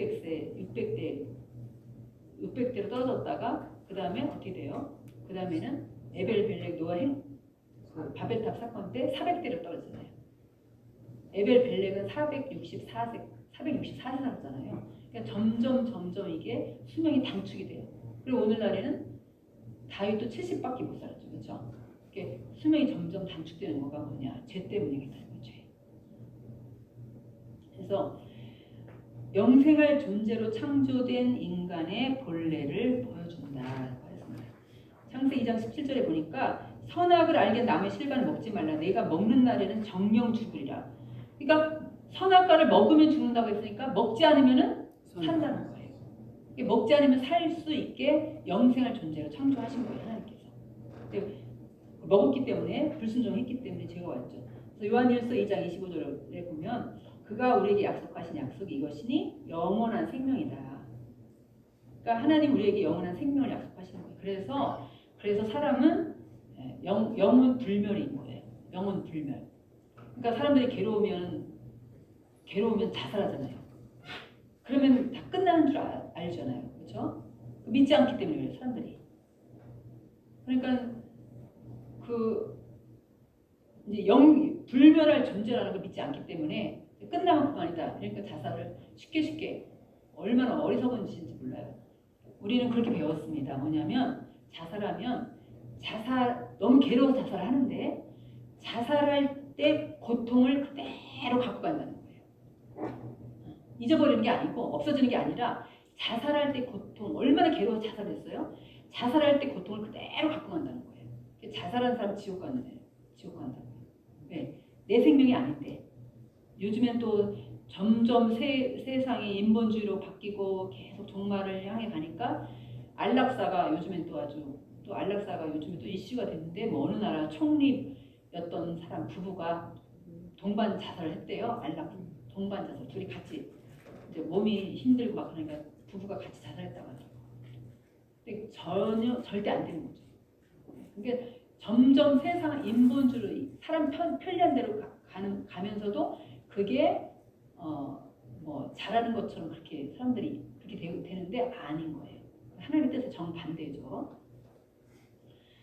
떨어졌다가 그 다음에 어떻게 돼요? 그 다음에는 에벨벨렉 노아 바벨탑 사건 때 400대로 떨어지잖아요. 에벨벨렉은 464세 살았잖아요. 그러니까 점점 이게 수명이 단축이 돼요. 그리고 오늘날에는 다윗도 70밖에 못 살았죠. 그렇죠? 수명이 점점 단축되는 거가 뭐냐? 죄 때문이겠다는 거죠. 그래서 영생할 존재로 창조된 인간의 본래를 보여준다라고 했습니다. 창세기 2장 17절에 보니까 선악을 알게 남의 실과를 먹지 말라. 내가 먹는 날에는 정령 죽으리라. 그러니까 선악과를 먹으면 죽는다고 했으니까 먹지 않으면 산다는 거예요. 먹지 않으면 살 수 있게 영생할 존재로 창조하신 거예요. 하나님께서. 먹었기 때문에, 불순종했기 때문에 죄가 왔죠. 그래서 요한일서 2장 25절에 보면 그가 우리에게 약속하신 약속이 이것이니 영원한 생명이다. 그러니까 하나님 우리에게 영원한 생명을 약속하시는 거예요. 그래서 사람은 영혼 불멸인 거예요. 영혼 불멸. 그러니까 사람들이 괴로우면 자살하잖아요. 그러면 다 끝나는 줄 알잖아요. 그렇죠? 믿지 않기 때문에 그래요, 사람들이. 그러니까 이제 불멸할 존재라는 걸 믿지 않기 때문에 끝나면 그만이다. 그러니까 자살을 쉽게 얼마나 어리석은 짓인지 몰라요. 우리는 그렇게 배웠습니다. 뭐냐면 자살하면 너무 괴로워서 자살을 하는데 자살할 때 고통을 그대로 갖고 간다는 거예요. 잊어버리는 게 아니고 없어지는 게 아니라 자살할 때 고통, 얼마나 괴로워서 자살했어요? 자살할 때 고통을 그대로 갖고 간다는 거예요. 자살한 사람 지옥 간다고. 네, 내 생명이 아닌데. 요즘엔 또 점점 세상이 인본주의로 바뀌고 계속 종말을 향해 가니까 안락사가 요즘엔 안락사가 요즘에 또 이슈가 됐는데, 어느 나라 총리였던 사람 부부가 동반 자살을 했대요. 동반 자살. 둘이 같이 이제 몸이 힘들고 막 그러니까 부부가 같이 자살했다고 하더라고요. 근데 절대 안 되는 거죠. 그러니까 점점 세상은 인본주의로 사람 편리한 대로 가면서도 그게 잘하는 것처럼 그렇게 사람들이 그렇게 되는데 아닌 거예요. 하나님의 뜻에 정반대죠.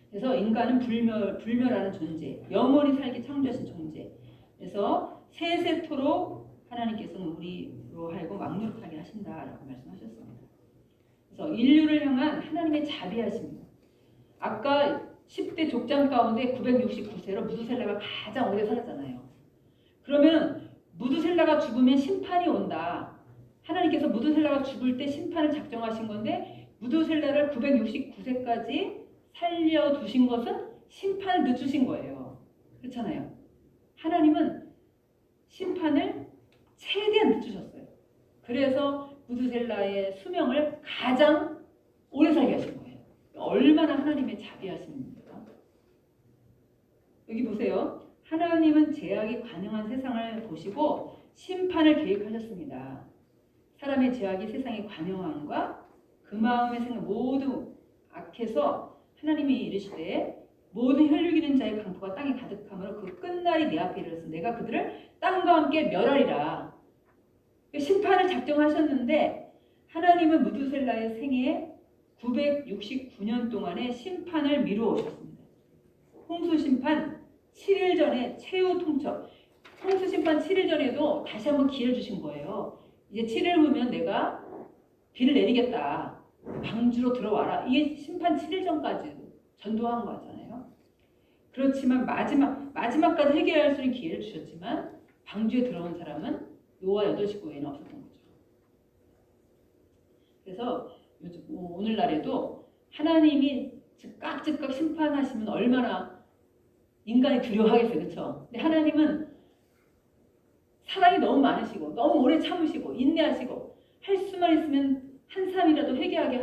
그래서 인간은 불멸하는 존재, 영원히 살게 창조하신 존재. 그래서 세세토록 하나님께서는 우리로 하여금 왕노릇하게 하신다라고 말씀하셨습니다. 그래서 인류를 향한 하나님의 자비하십니다. 아까 10대 족장 가운데 969세로 무두셀라가 가장 오래 살았잖아요. 그러면 무두셀라가 죽으면 심판이 온다. 하나님께서 무두셀라가 죽을 때 심판을 작정하신 건데 무두셀라를 969세까지 살려두신 것은 심판을 늦추신 거예요. 그렇잖아요. 하나님은 심판을 최대한 늦추셨어요. 그래서 무두셀라의 수명을 가장 오래 살게 하신 거예요. 얼마나 하나님의 자비하십니까? 여기 보세요. 하나님은 죄악이 관영한 세상을 보시고 심판을 계획하셨습니다. 사람의 죄악이 세상에 관영함과 그 마음의 생각 모두 악해서 하나님이 이르시되 모든 혈육이는 자의 강포가 땅에 가득함으로 그 끝날이 내 앞에 이르러서 내가 그들을 땅과 함께 멸하리라. 심판을 작정하셨는데 하나님은 무두셀라의 생애 969년 동안의 심판을 미루어 오셨습니다. 홍수 심판 7일 전에 최후 통첩. 홍수 심판 7일 전에도 다시 한번 기회를 주신 거예요. 이제 7일 후면 내가 비를 내리겠다. 방주로 들어와라. 이게 심판 7일 전까지 전도한 거잖아요. 그렇지만 마지막까지 해결할 수 있는 기회를 주셨지만 방주에 들어온 사람은 노아 8식구 외에는 없었던 거죠. 그래서 요즘 오늘날에도 하나님이 즉각 심판하시면 얼마나 인간이 두려워하겠어요. 그렇죠? 근데 하나님은 사랑이 너무 많으시고 너무 오래 참으시고 인내하시고 할 수만 있으면 한삼이라도 회개하게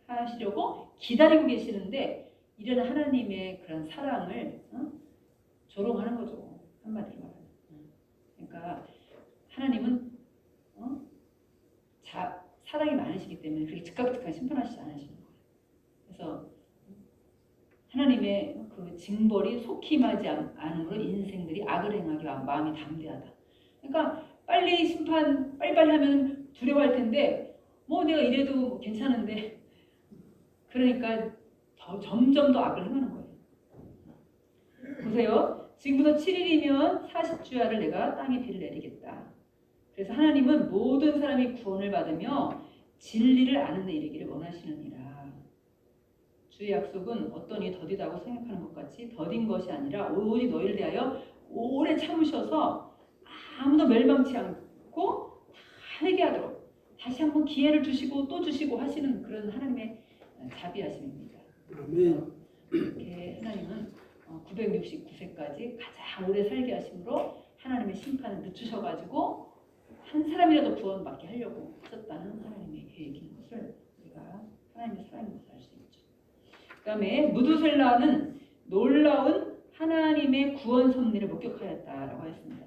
하시려고 기다리고 계시는데 이런 하나님의 그런 사랑을 조롱하는 거죠. 한마디로 말하면. 그러니까 하나님은 사랑이 많으시기 때문에 그렇게 즉각 심판하시지 않으시는 거예요. 그래서 하나님의 그 징벌이 속히 임하지 않으므로 인생들이 악을 행하기 마음이 담대하다. 그러니까 빨리 심판 빨리빨리 하면 두려워할 텐데 뭐 내가 이래도 뭐 괜찮은데 그러니까 점점 더 악을 행하는 거예요. 보세요. 지금부터 7일이면 40주야를 내가 땅에 비를 내리겠다. 그래서 하나님은 모든 사람이 구원을 받으며 진리를 아는 데 이르기를 원하시느니라. 주의 약속은 어떤 이 더디다고 생각하는 것 같이 더딘 것이 아니라 오직 너희를 대하여 오래 참으셔서 아무도 멸망치 않고 다 회개하도록 다시 한번 기회를 주시고 또 주시고 하시는 그런 하나님의 자비하심입니다. 아멘. 이렇게 하나님은 969세까지 가장 오래 살게 하심으로 하나님의 심판을 늦추셔가지고 한 사람이라도 구원받게 하려고 하셨다는 하나님의 계획인 것을 우리가 하나님의 사랑인 것을 알 수 있죠. 그 다음에 무두셀라는 놀라운 하나님의 구원 섭리를 목격하였다라고 했습니다.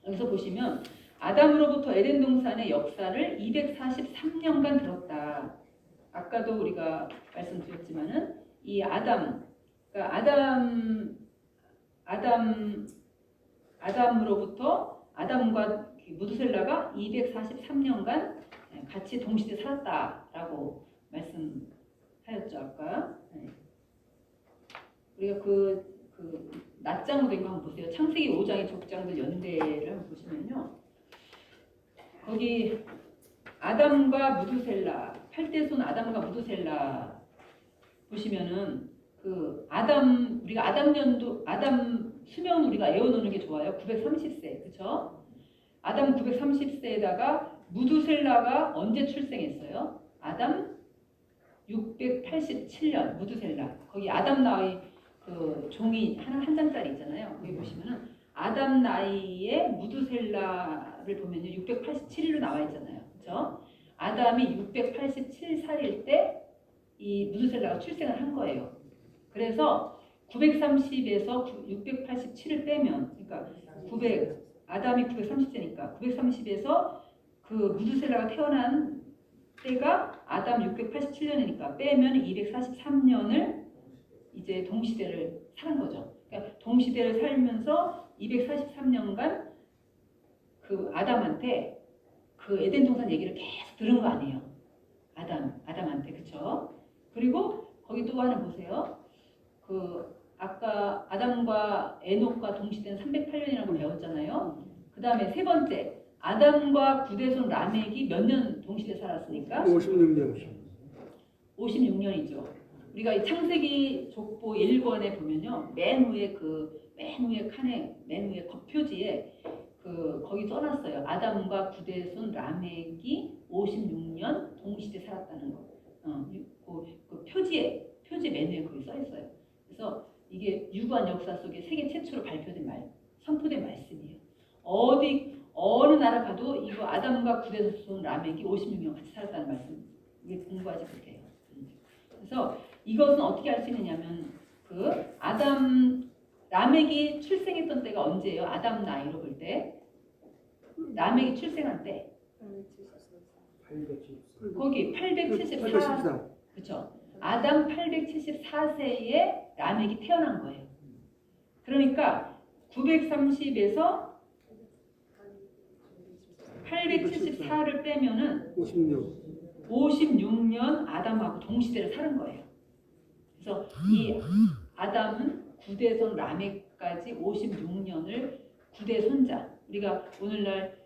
여기서 보시면 아담으로부터 에덴 동산의 역사를 243년간 들었다. 아까도 우리가 말씀드렸지만은 이 그러니까 아담으로부터 아담과 무두셀라가 243년간 같이 동시대 살았다라고 말씀하였죠 아까. 우리가 그 낮장으로 된 거 한번 보세요. 창세기 5장의 족장들 연대를 한번 보시면요. 거기 아담과 무두셀라, 8대손 아담과 무두셀라 보시면은 그 우리가 아담 수명은 우리가 애워놓는 게 좋아요. 930세, 그렇죠? 아담 930세에다가 무두셀라가 언제 출생했어요? 아담 687년 무두셀라. 거기 아담 나이 그 종이 한 장짜리 있잖아요. 거기 보시면은 아담 나이에 무두셀라를 보면요 687일로 나와 있잖아요. 그렇죠? 아담이 687살일 때 이 무두셀라가 출생을 한 거예요. 그래서 930에서 687을 빼면 그러니까 아담이 930세니까 930에서 그 무두셀라가 태어난 때가 아담 687년이니까 빼면 243년을 이제 동시대를 사는 거죠. 그러니까 동시대를 살면서 243년간 그 아담한테 그 에덴 동산 얘기를 계속 들은 거 아니에요. 아담한테 그렇죠? 그리고 거기 또 하나 보세요. 그 아까 아담과 에녹과 동시대는 308년이라고 배웠잖아요. 그 다음에 세 번째 아담과 구대손 라멕이 몇 년 동시대 살았으니까 56년. 56년이죠. 우리가 이 창세기 족보 1권에 보면요. 맨 위에 칸에 맨 위에 겉표지에 거기 써놨어요. 아담과 구대손 라멕이 56년 동시대 살았다는 거. 그 표지 메뉴에 거기 써 있어요. 그래서 이게 유구한 역사 속에 세계 최초로 발표된 선포된 말씀이에요. 어느 나라 가도 이거 아담과 구대손 라멕이 56년 같이 살았다는 말씀 이게 공부하지 못해요. 그래서 이것은 어떻게 알 수 있느냐면 라멕이 출생했던 때가 언제예요? 아담 나이로 볼 때 라멕이 출생한 때 거기 874 그렇죠. 아담 874세에 라멕이 태어난 거예요. 그러니까 930에서 874를 빼면은 56년 아담하고 동시대를 사는 거예요. 그래서 이 아담은 구대손 라멕까지 56년을 구대손자. 우리가 오늘날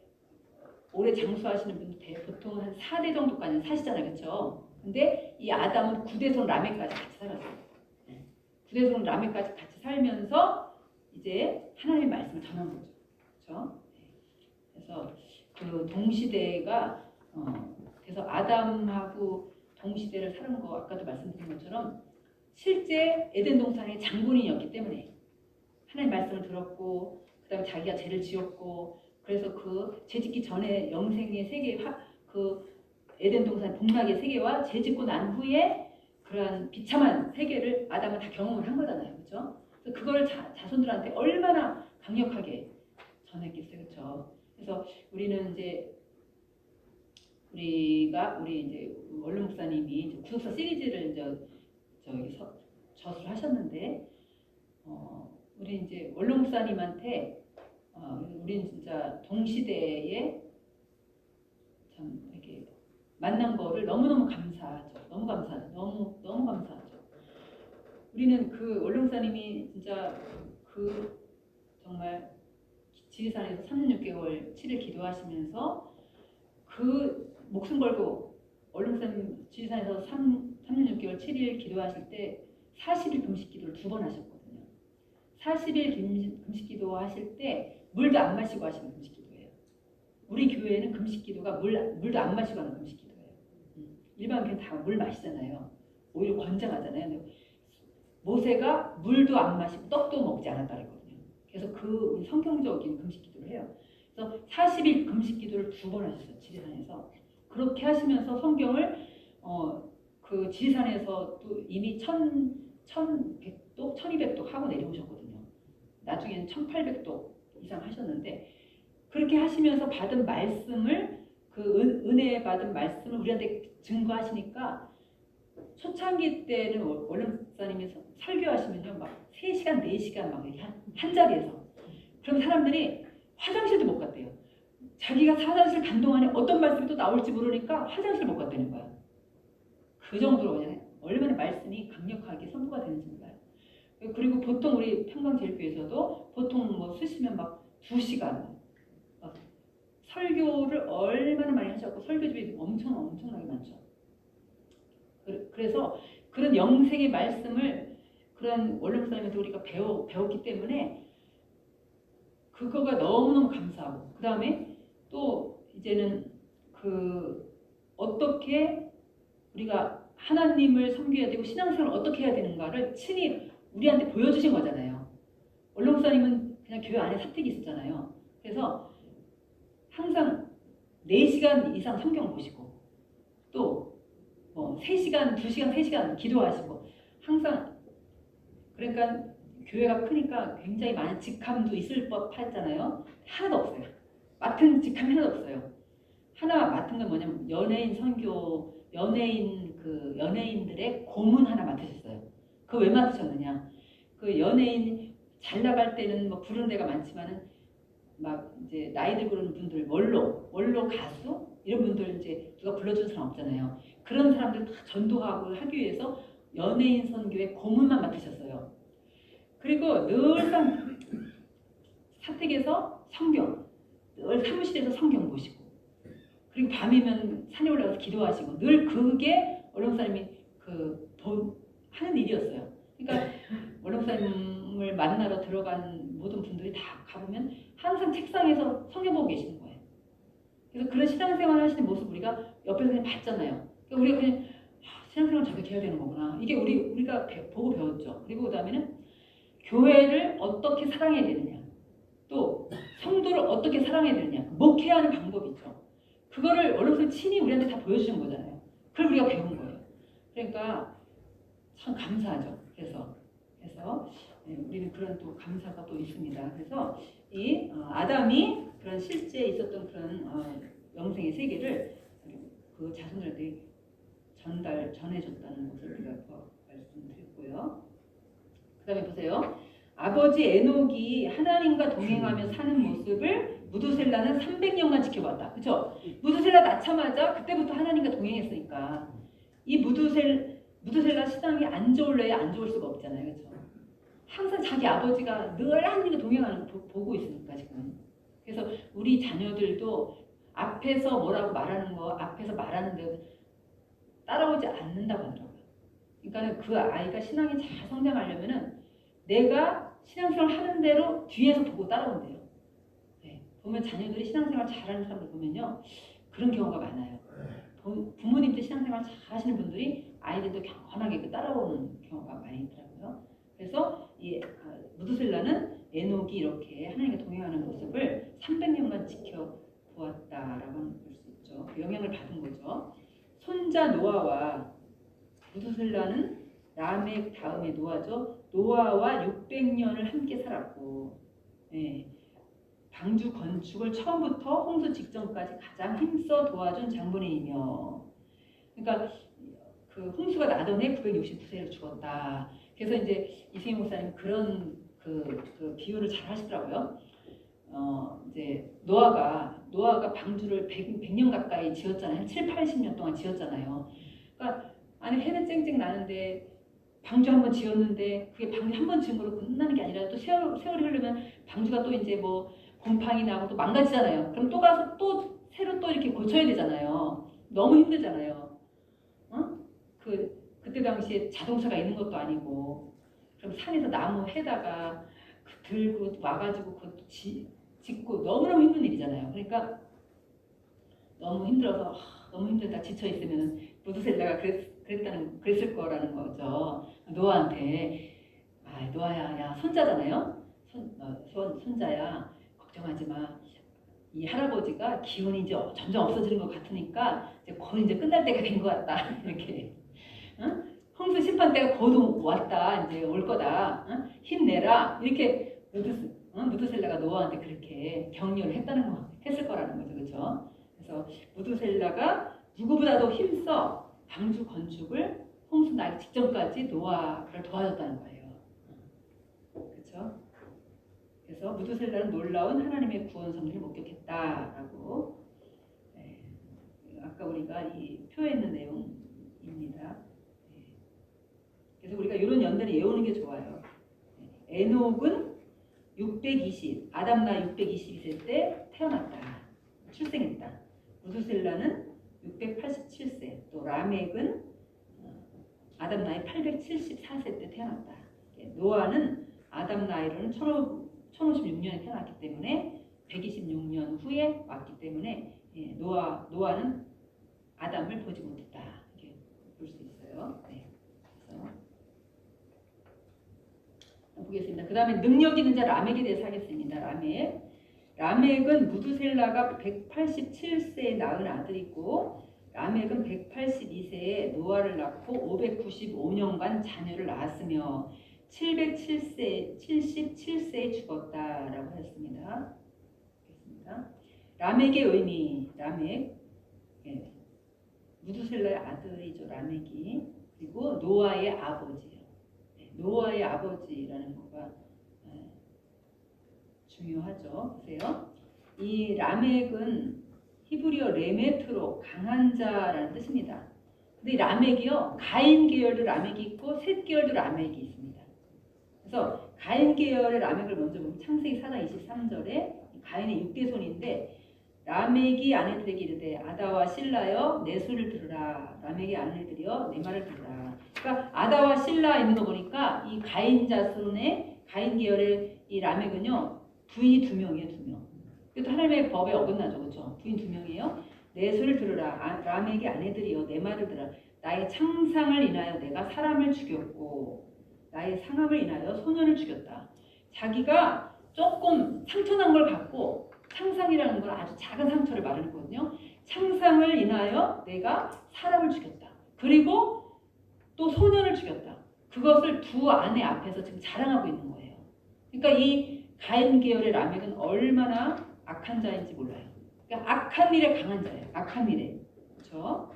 오래 장수하시는 분들 보통 한 4대 정도까지 사시잖아요. 그렇죠? 근데 이 아담은 구대손 라멕까지 같이 살았어요. 구대손 라멕까지 같이 살면서 이제 하나님의 말씀을 전한 거죠. 그렇죠? 그래서 그 동시대가 그래서 아담하고 동시대를 사는 거 아까도 말씀드린 것처럼 실제 에덴 동산의 장본인이었기 때문에 하나님 말씀을 들었고 그다음에 자기가 죄를 지었고 그래서 그 죄짓기 전에 영생의 세계 그 에덴 동산 복락의 세계와 죄짓고 난 후에 그러한 비참한 세계를 아담은 다 경험을 한 거잖아요, 그렇죠? 그래서 그걸 자손들한테 얼마나 강력하게 전했겠어요, 그렇죠? 그래서 우리는 이제 우리 이제 원룸 목사님이 이제 구속사 시리즈를 이제 저수를 하셨는데 우리 이제 원룸 목사님한테 우리는 진짜 동시대에 참 이렇게 만난 거를 너무너무 감사하죠. 너무 감사하죠. 너무 감사하죠. 우리는 그 원룸 목사님이 진짜 정말 지리산에서 3년 6개월 7일 기도하시면서 그 목숨 걸고 원룸목사님 지리산에서 3년 6개월 7일 기도하실 때 40일 금식 기도를 2번 하셨거든요. 40일 금식 기도 하실 때 물도 안 마시고 하시는 금식 기도예요. 우리 교회는 금식 기도가 물도 안 마시고 하는 금식 기도예요. 일반 교회는 다 물 마시잖아요. 오히려 권장하잖아요. 근데 모세가 물도 안 마시고 떡도 먹지 않았다 그랬거든요. 그래서 그 성경적인 금식 기도를 해요. 그래서 40일 금식 기도를 2번 하셨어요. 지리산에서. 그렇게 하시면서 성경을 그 지리산에서도 이미 1100독, 1200독 하고 내려오셨거든요. 나중에는 1800독 이상 하셨는데 그렇게 하시면서 받은 말씀을 은혜 받은 말씀을 우리한테 증거하시니까 초창기 때는 원룸 목사님이 설교하시면요 막 3시간, 4시간 막 이렇게 한 자리에서 그럼 사람들이 화장실도 못 갔대요. 자기가 화장실 간 동안에 어떤 말씀이 또 나올지 모르니까 화장실 못 갔다는 거야. 그 정도로 그냥 얼마나 말씀이 강력하게 선포가 되는지 몰라요. 그리고 보통 우리 평강제일교회에서도 보통 뭐 쓰시면 막 2시간 막 설교를 얼마나 많이 하셨고 설교집이 엄청나게 많죠. 그래서 그런 영생의 말씀을 그런 원룸 목사님한테 우리가 배웠기 때문에 그거가 너무너무 감사하고 그 다음에 또 이제는 어떻게 우리가 하나님을 섬겨야 되고 신앙생활을 어떻게 해야 되는가를 친히 우리한테 보여주신 거잖아요. 원룸 목사님은 그냥 교회 안에 사택이 있었잖아요. 그래서 항상 4시간 이상 성경 보시고 또 뭐 3시간, 2시간, 3시간 기도하시고 항상 그러니까 교회가 크니까 굉장히 많은 직함도 있을 법하잖아요. 하나도 없어요. 맡은 직함이 하나도 없어요. 하나 맡은 건 뭐냐면 연예인 선교, 연예인들의 고문 하나 맡으셨어요. 그거 왜 맡으셨느냐? 그 연예인 잘 나갈 때는 뭐 부르는 데가 많지만은 막 이제 나이 들고 그러는 분들 원로 가수 이런 분들 이제 누가 불러주는 사람 없잖아요. 그런 사람들 다 전도하고 하기 위해서 연예인 선교의 고문만 맡으셨어요. 그리고 늘 사택에서 성경, 늘 사무실에서 성경 보시고, 그리고 밤이면 산에 올라가서 기도하시고, 늘 그게 원룸목사님이 하는 일이었어요. 그러니까 원룸목사님을 만나러 들어간 모든 분들이 다 가보면 항상 항상 책상에서 성경 보고 계시는 거예요. 그래서 그런 신앙생활 하시는 모습 우리가 옆에서 그냥 봤잖아요. 그러니까 우리가 그냥 신앙생활 저렇게 해야 되는 거구나. 이게 우리가 보고 배웠죠. 그리고 그다음에는 교회를 어떻게 사랑해야 되느냐, 또 성도를 어떻게 사랑해야 되느냐, 목회해야 하는 방법이 있죠. 그거를 원로서 친히 우리한테 다 보여주는 거잖아요. 그걸 우리가 배운 거예요. 그러니까 참 감사하죠. 그래서 우리는 그런 또 감사가 또 있습니다. 그래서 이 아담이 그런 실제 있었던 그런 영생의 세계를 그 자손들한테 전해줬다는 것을 우리가 말씀드렸고요. 그 다음에 보세요. 아버지 에녹이 하나님과 동행하며 사는 모습을 무두셀라는 300년간 지켜봤다. 그렇죠? 무두셀라 낳자마자 그때부터 하나님과 동행했으니까 이 무두셀라 신앙이 안 좋을래야 안 좋을 수가 없잖아요. 그렇죠? 항상 자기 아버지가 늘 하나님과 동행하는 거 보고 있으니까 지금. 그래서 우리 자녀들도 앞에서 뭐라고 말하는 거, 앞에서 말하는 대로 따라오지 않는다고 하더라고요. 그러니까 그 아이가 신앙이 잘 성장하려면은 내가 신앙생활 하는 대로 뒤에서 보고 따라온대요. 네. 보면 자녀들이 신앙생활 잘하는 사람들 보면요, 그런 경우가 많아요. 부모님들 신앙생활 잘하시는 분들이 아이들도 경건하게 따라오는 경우가 많이 있더라고요. 그래서 이 무두셀라는 에녹이 이렇게 하나님과 동행하는 모습을 300년간 지켜보았다라고 볼 수 있죠. 그 영향을 받은 거죠. 손자 노아와 무두셀라는 라멕 다음에 노아죠. 노아와 600년을 함께 살았고, 네. 방주 건축을 처음부터 홍수 직전까지 가장 힘써 도와준 장본인이며, 그러니까 그 홍수가 나던 해 969세로 죽었다. 그래서 이제 이승희 목사님 그런 그 비유를 잘 하시더라고요. 이제 노아가 방주를 100년 가까이 지었잖아요. 7, 80년 동안 지었잖아요. 그러니까 안에 해는 쨍쨍 나는데 방주 한번 지었는데 그게 방주 한번 지은 거로 끝나는 게 아니라 또 세월이 흐르면 방주가 또 이제 뭐 곰팡이 나고 또 망가지잖아요. 그럼 또 가서 또 새로 또 이렇게 고쳐야 되잖아요. 너무 힘들잖아요. 그때 당시에 자동차가 있는 것도 아니고, 그럼 산에서 나무 해다가 들고 와가지고 그것도 짓고 너무너무 힘든 일이잖아요. 그러니까 너무 힘들어서 너무 힘들다 지쳐 있으면 무두셀라가 그랬을 거라는 거죠. 노아한테 노아야, 야 손자잖아요. 손자야 걱정하지 마. 이 할아버지가 기운이 이제 점점 없어지는 것 같으니까 거의 이제 끝날 때가 된 것 같다. 이렇게. 홍수 심판 때가 거의 왔다. 이제 올 거다. 힘내라. 이렇게 무두셀라가 노아한테 그렇게 격려를 했을 거라는 거죠. 그렇죠? 그래서 무두셀라가 누구보다도 힘써 방주 건축을 홍수 나기 직전까지 노아를 도와줬다는 거예요. 그렇죠? 그래서 무두셀라는 놀라운 하나님의 구원 섭리를 목격했다라고, 아까 우리가 이 표에 있는 내용입니다. 그래서 우리가 이런 연대를 외우는 게 좋아요. 에녹은 620, 아담 나이 620이 때 태어났다. 출생했다. 무두셀라는 687세, 또 라멕은 아담 나이 874세 때 태어났다. 노아는 아담 나이로는 1056년에 태어났기 때문에 126년 후에 왔기 때문에 노아는 아담을 보지 못했다. 이렇게 볼 수 있어요. 네. 그래서 보겠습니다. 그 다음에 능력 있는 자 라멕에 대해서 하겠습니다. 라멕은 무두셀라가 187세에 낳은 아들이고, 라멕은 182세에 노아를 낳고 595년간 자녀를 낳았으며 77세에 죽었다라고 했습니다. 라멕의 의미, 무두셀라의 아들이죠. 라멕이. 그리고 노아의 아버지예요. 노아의 아버지라는 거가 중요하죠. 보세요. 이 라멕은 히브리어 레메트로 강한 자라는 뜻입니다. 근데 이 라멕이요, 가인 계열도 라멕이 있고 셋 계열도 라멕이 있습니다. 그래서 가인 계열의 라멕을 먼저 보면 창세기 4장 23절에 가인의 6대손인데, 라멕이 아내들에게 이르되 아다와 실라여 내 소리를 들으라. 라멕의 아내들이여 내 말을 들으라. 그러니까 아다와 실라 있는 거 보니까 이 가인 자손의 가인 계열의 이 라멕은요, 부인이 2명이에요, 2명. 그것도 하나님의 법에 어긋나죠, 그렇죠? 부인 2명이에요. 내 소리를 들으라. 라멕의 아내들이여, 내 말을 들으라. 나의 창상을 인하여 내가 사람을 죽였고 나의 상함을 인하여 소년을 죽였다. 자기가 조금 상처난 걸 갖고 창상이라는 건 아주 작은 상처를 말하거든요. 창상을 인하여 내가 사람을 죽였다. 그리고 또 소년을 죽였다. 그것을 두 아내 앞에서 지금 자랑하고 있는 거예요. 그러니까 이 가인 계열의 라멕은 얼마나 악한 자인지 몰라요. 그러니까 악한 일에 강한 자예요. 악한 일에. 그렇죠?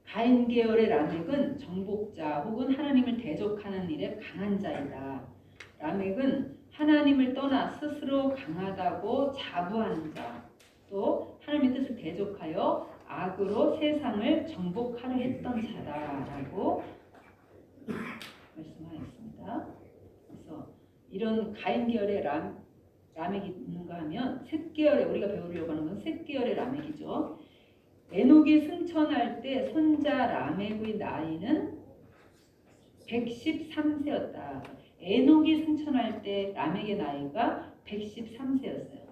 가인 계열의 라멕은 정복자 혹은 하나님을 대적하는 일에 강한 자이다. 라멕은 하나님을 떠나 스스로 강하다고 자부하는 자, 또 하나님의 뜻을 대적하여 악으로 세상을 정복하려 했던 자다라고 말씀하였습니다. 그래서 이런 가인 계열의 라멕이 있는가 하면 셋 계열의, 우리가 배우려고 하는 건 셋 계열의 라멕이죠. 에녹이 승천할 때 손자 라멕의 나이는 113세였다. 에녹이 승천할 때 라멕의 나이가 113세였어요.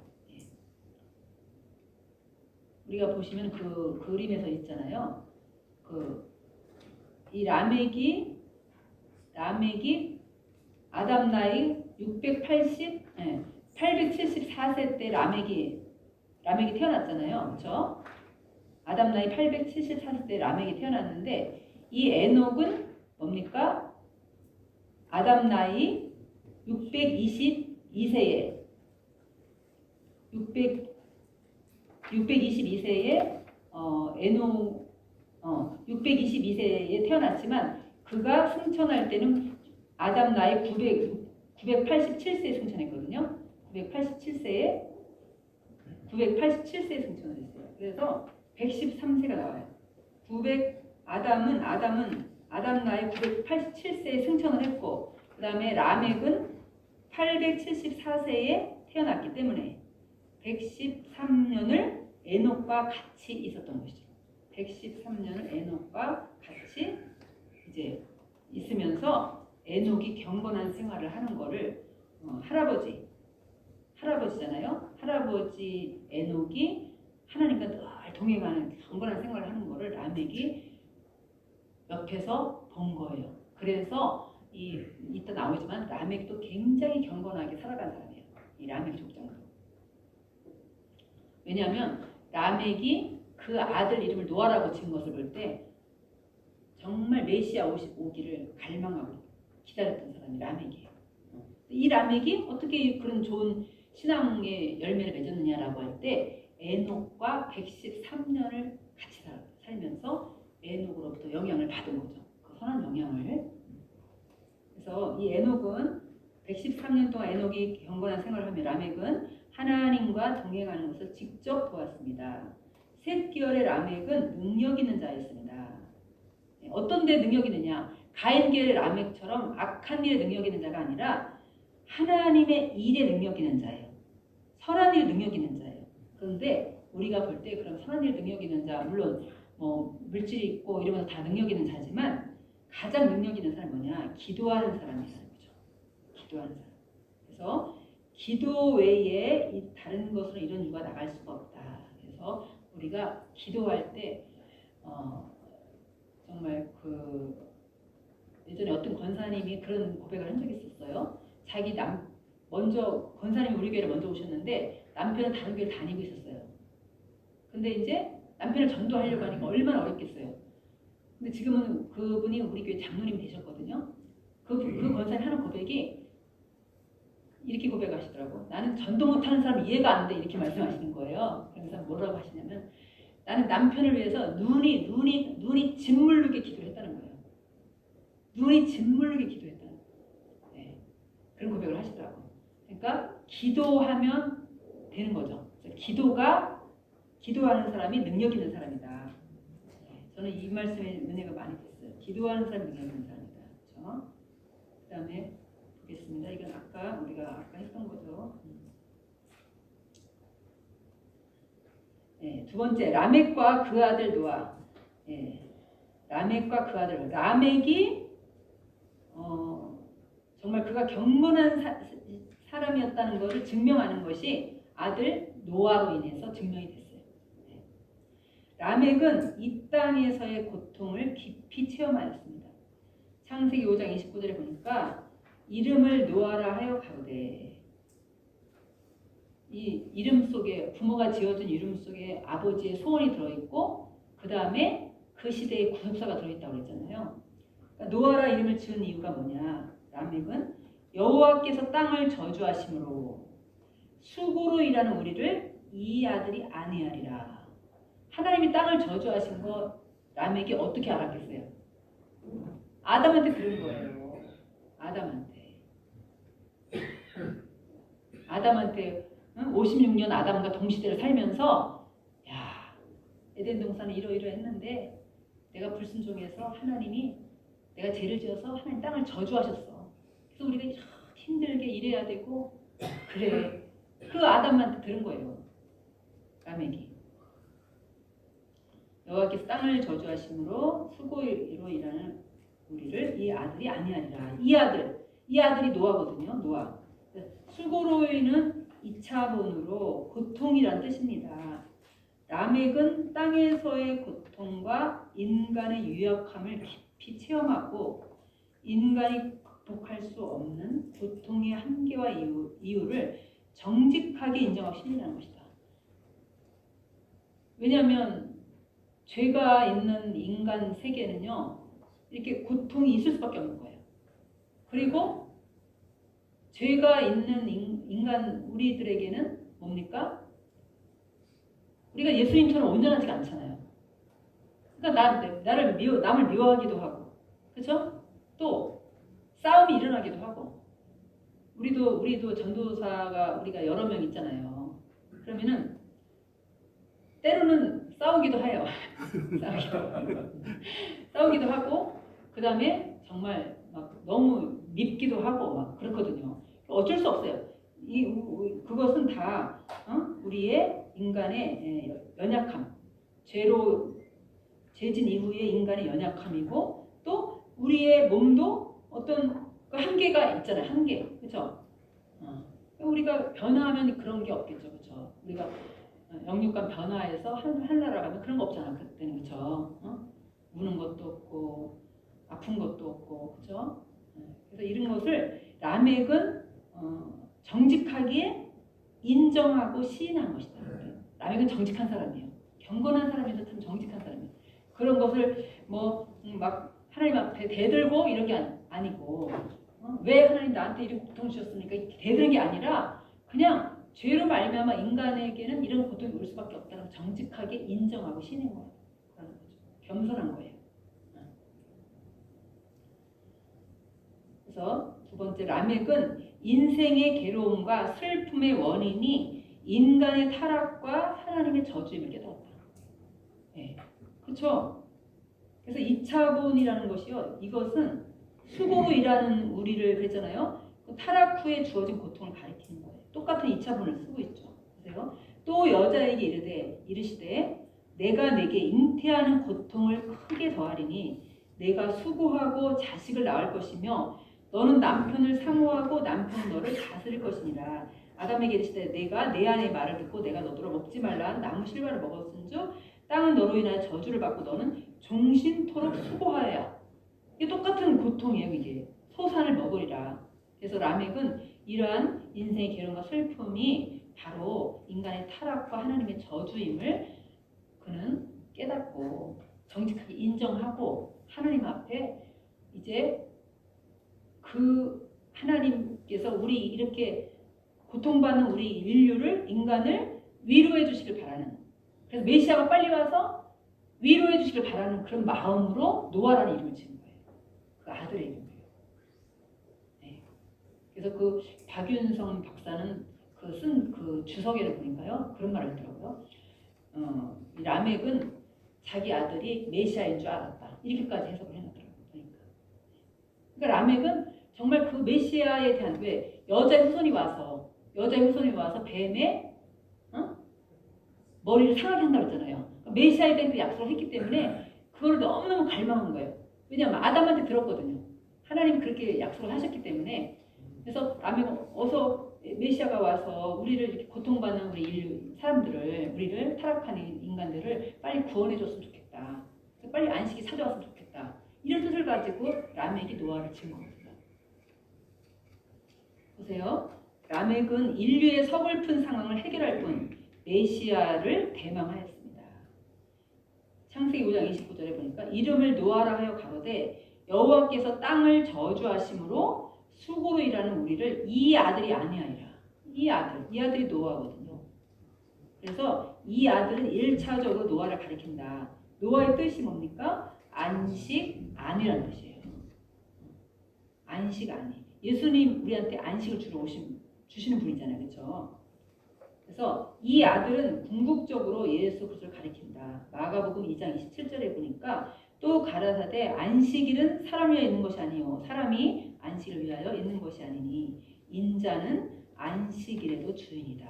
우리가 보시면 그 그림에서 있잖아요. 이 라멕이 아담 나이 874세 때 라멕이 태어났잖아요. 그렇죠? 아담 나이 874세 때 라멕이 태어났는데 이 에녹은 뭡니까? 아담 나이 622세에 622세에 태어났지만 그가 승천할 때는 아담 나이 987세에 승천했거든요. 987세에 승천을 했어요. 그래서 113세가 나와요. 아담 나이 987세에 승천을 했고, 그 다음에 라멕은 874세에 태어났기 때문에 113년을 에녹과 같이 있었던 것이죠. 113년을 에녹과 같이 이제 있으면서 에녹이 경건한 생활을 하는 거를 할아버지잖아요. 할아버지 에녹이 하나님과 늘 동행하는 경건한 생활을 하는 거를 라멕이 옆에서 본 거예요. 그래서 이따 나오지만 라멕도 굉장히 경건하게 살아간 사람이에요. 이 라멕 족장도. 왜냐하면 라멕이 그 아들 이름을 노아라고 지은 것을 볼 때 정말 메시아 오기를 갈망하고 기다렸던 사람이 라멕이에요. 이 라멕이 어떻게 그런 좋은 신앙의 열매를 맺었느냐라고 할 때 에녹과 113년을 같이 살면서 에녹으로부터 영향을 받은 거죠. 그 선한 영향을. 그래서 이 에녹은 113년 동안 에녹이 경건한 생활을 하며 라멕은 하나님과 동행하는 것을 직접 보았습니다. 셋 계열의 라멕은 능력 있는 자였습니다. 어떤 데 능력 있느냐? 가인 계열의 라멕처럼 악한 일에 능력 있는 자가 아니라 하나님의 일에 능력 있는 자예요. 선한 일 능력 있는 자예요. 그런데 우리가 볼 때 그럼 선한 일 능력 있는 자, 물론 물질이 있고 이러면서 다 능력 있는 자지만 가장 능력 있는 사람이 뭐냐? 기도하는 사람이라는 거죠. 기도하는 사람. 그래서 기도 외에 다른 것으로 이런 유가 나갈 수가 없다. 그래서 우리가 기도할 때 정말 예전에 어떤 권사님이 그런 고백을 한 적이 있었어요. 자기 권사님이 우리 교회를 먼저 오셨는데 남편은 다른 교회를 다니고 있었어요. 근데 이제 남편을 전도하려고 하니까 얼마나 어렵겠어요. 근데 지금은 그분이 우리 교회 장로님이 되셨거든요. 그 권사님 하는 고백이 이렇게 고백하시더라고. 나는 전도 못하는 사람 이해가 안 돼. 이렇게 말씀하시는 거예요. 그래서 뭐라고 하시냐면 나는 남편을 위해서 눈이 짓물르게 기도를 했다는 거예요. 눈이 짓물르게 기도했다는 거예요. 네. 그런 고백을 하시더라고요. 그러니까 기도하면 되는 거죠. 기도하는 사람이 능력 있는 사람이다. 네. 저는 이 말씀에 은혜가 많이 됐어요. 기도하는 사람이 능력 있는 사람이다. 그렇죠? 그 다음에 보겠습니다. 이건 우리가 아까 했던 거죠. 네, 두 번째, 라멕과 그 아들 노아. 네, 라멕과 그 아들. 라멕이 정말 그가 경건한 사람이었다는 것을 증명하는 것이 아들 노아로 인해서 증명이 됐어요. 네. 라멕은 이 땅에서의 고통을 깊이 체험하였습니다. 창세기 5장 29절에 보니까 이름을 노아라 하여 가로되, 이 이름 속에 부모가 지어준 이름 속에 아버지의 소원이 들어있고 그 다음에 그 시대의 구속사가 들어있다고 그랬잖아요. 그러니까 노아라 이름을 지은 이유가 뭐냐? 라멕은 여호와께서 땅을 저주하심으로 수고로 일하는 우리를 이 아들이 안위하리라. 하나님이 땅을 저주하신 거 라멕이 어떻게 알았겠어요? 아담한테 들은 거예요. 아담한테 56년 아담과 동시대를 살면서 야, 에덴 동산은 이러이러했는데 내가 불순종해서 하나님이 내가 죄를 지어서 하나님 땅을 저주하셨어. 그래서 우리가 힘들게 일해야 되고 그래. 그 아담한테 들은 거예요. 라멕이. 여호와께서 땅을 저주하심으로 수고로 일하는 우리를 이 아들이 안위하리라. 이 아들이 노아거든요. 노아. 수고로이는 2차본으로 고통이란 뜻입니다. 라멕은 땅에서의 고통과 인간의 유약함을 깊이 체험하고 인간이 극복할 수 없는 고통의 한계와 이유를 정직하게 인정하고 신뢰하는 것이다. 왜냐하면 죄가 있는 인간 세계는요, 이렇게 고통이 있을 수밖에 없는 거예요. 그리고 죄가 있는 인간 우리들에게는 뭡니까? 우리가 예수님처럼 온전하지가 않잖아요. 그러니까 남을 미워하기도 하고, 그렇죠? 또 싸움이 일어나기도 하고, 우리도 전도사가 우리가 여러 명 있잖아요. 그러면은 때로는 싸우기도 해요. 싸우기도 하고, 그 다음에 정말 막 너무 밉기도 하고 막 그렇거든요. 어쩔 수 없어요. 그것은 다 우리의 인간의 연약함, 죄진 이후의 인간의 연약함이고, 또 우리의 몸도 어떤 그 한계가 있잖아요. 한계, 그렇죠? 우리가 변화하면 그런 게 없겠죠, 그렇죠? 우리가 영육간 변화해서 하늘나라 가면 그런 거 없잖아, 그때는, 그렇죠? 우는 것도 없고 아픈 것도 없고, 그렇죠? 그래서 이런 것을 라멕은 정직하게 인정하고 시인한 것이다. 라멕은 정직한 사람이에요. 경건한 사람이면서 참 정직한 사람이에요. 그런 것을 막 하나님 앞에 대들고 이런 게 아니고, 왜 하나님 나한테 이런 고통 주셨습니까? 대드는 게 아니라 그냥 죄로 말미암아 인간에게는 이런 고통이 올 수밖에 없다는 정직하게 인정하고 시인한 거예요. 그런 거죠. 겸손한 거예요. 그래서 두 번째, 라멕은 인생의 괴로움과 슬픔의 원인이 인간의 타락과 하나님의 저주임을 깨달았다. 네. 그렇죠? 그래서 2차본이라는 것이요, 이것은 수고로 일하는 우리를 그랬잖아요. 그 타락 후에 주어진 고통을 가리키는 거예요. 똑같은 2차본을 쓰고 있죠. 그래서 또 여자에게 이르시되 내가 내게 잉태하는 고통을 크게 더하리니 내가 수고하고 자식을 낳을 것이며 너는 남편을 사모하고 남편은 너를 다스릴 것이니라. 아담에게 이르시되 내가 내 아내의 말을 듣고 내가 너더러 먹지 말라 한 나무 실과를 먹었은즉 땅은 너로 인하여 저주를 받고 너는 종신토록 수고하여야. 이게 똑같은 고통이에요. 이게 소산을 먹으리라. 그래서 라멕은 이러한 인생의 괴로움과 슬픔이 바로 인간의 타락과 하나님의 저주임을 그는 깨닫고 정직하게 인정하고 하나님 앞에 이제 그 하나님께서 우리 이렇게 고통받는 우리 인간을 위로해 주시길 바라는, 그래서 메시아가 빨리 와서 위로해 주시길 바라는 그런 마음으로 노아라는 이름을 지은 거예요. 그 아들의 이름이에요. 네. 그래서 그 박윤성 박사는 그 주석에를 보니까요, 그런 말을 했더라고요. 라멕은 자기 아들이 메시아인 줄 알았다. 이렇게까지 해석을 해놨더라고요. 그러니까 라멕은 정말 그 메시아에 대한, 왜 여자의 후손이 와서 뱀의 머리를 상하게 한다고 했잖아요. 그러니까 메시아에 대한 그 약속을 했기 때문에 그걸 너무너무 갈망한 거예요. 왜냐하면 아담한테 들었거든요. 하나님이 그렇게 약속을 하셨기 때문에. 그래서 라멕은 어서 메시아가 와서 우리를 이렇게 고통받는 우리 인류 사람들을, 우리를 타락하는 인간들을 빨리 구원해줬으면 좋겠다. 빨리 안식이 찾아왔으면 좋겠다. 이런 뜻을 가지고 라멕이 노아를 지은 겁니다. 보세요. 라멕은 인류의 서글픈 상황을 해결할 뿐 메시아를 대망하였습니다. 창세기 5장 29절에 보니까 이름을 노아라 하여 가로되 여호와께서 땅을 저주하심으로 수고로 일하는 우리를 이 아들이 아니하리라. 이 아들이 노아거든요. 그래서 이 아들은 1차적으로 노아를 가리킨다. 노아의 뜻이 뭡니까? 안식 안이라는 뜻이에요. 안식 안이. 예수님 우리한테 안식을 주시는 분이잖아요. 그렇죠? 그래서 이 아들은 궁극적으로 예수 그리스도를 가리킨다. 마가복음 2장 27절에 보니까 또 가라사대 안식일은 사람 위하여 있는 것이 아니요 사람이 안식을 위하여 있는 것이 아니니 인자는 안식일에도 주인이다.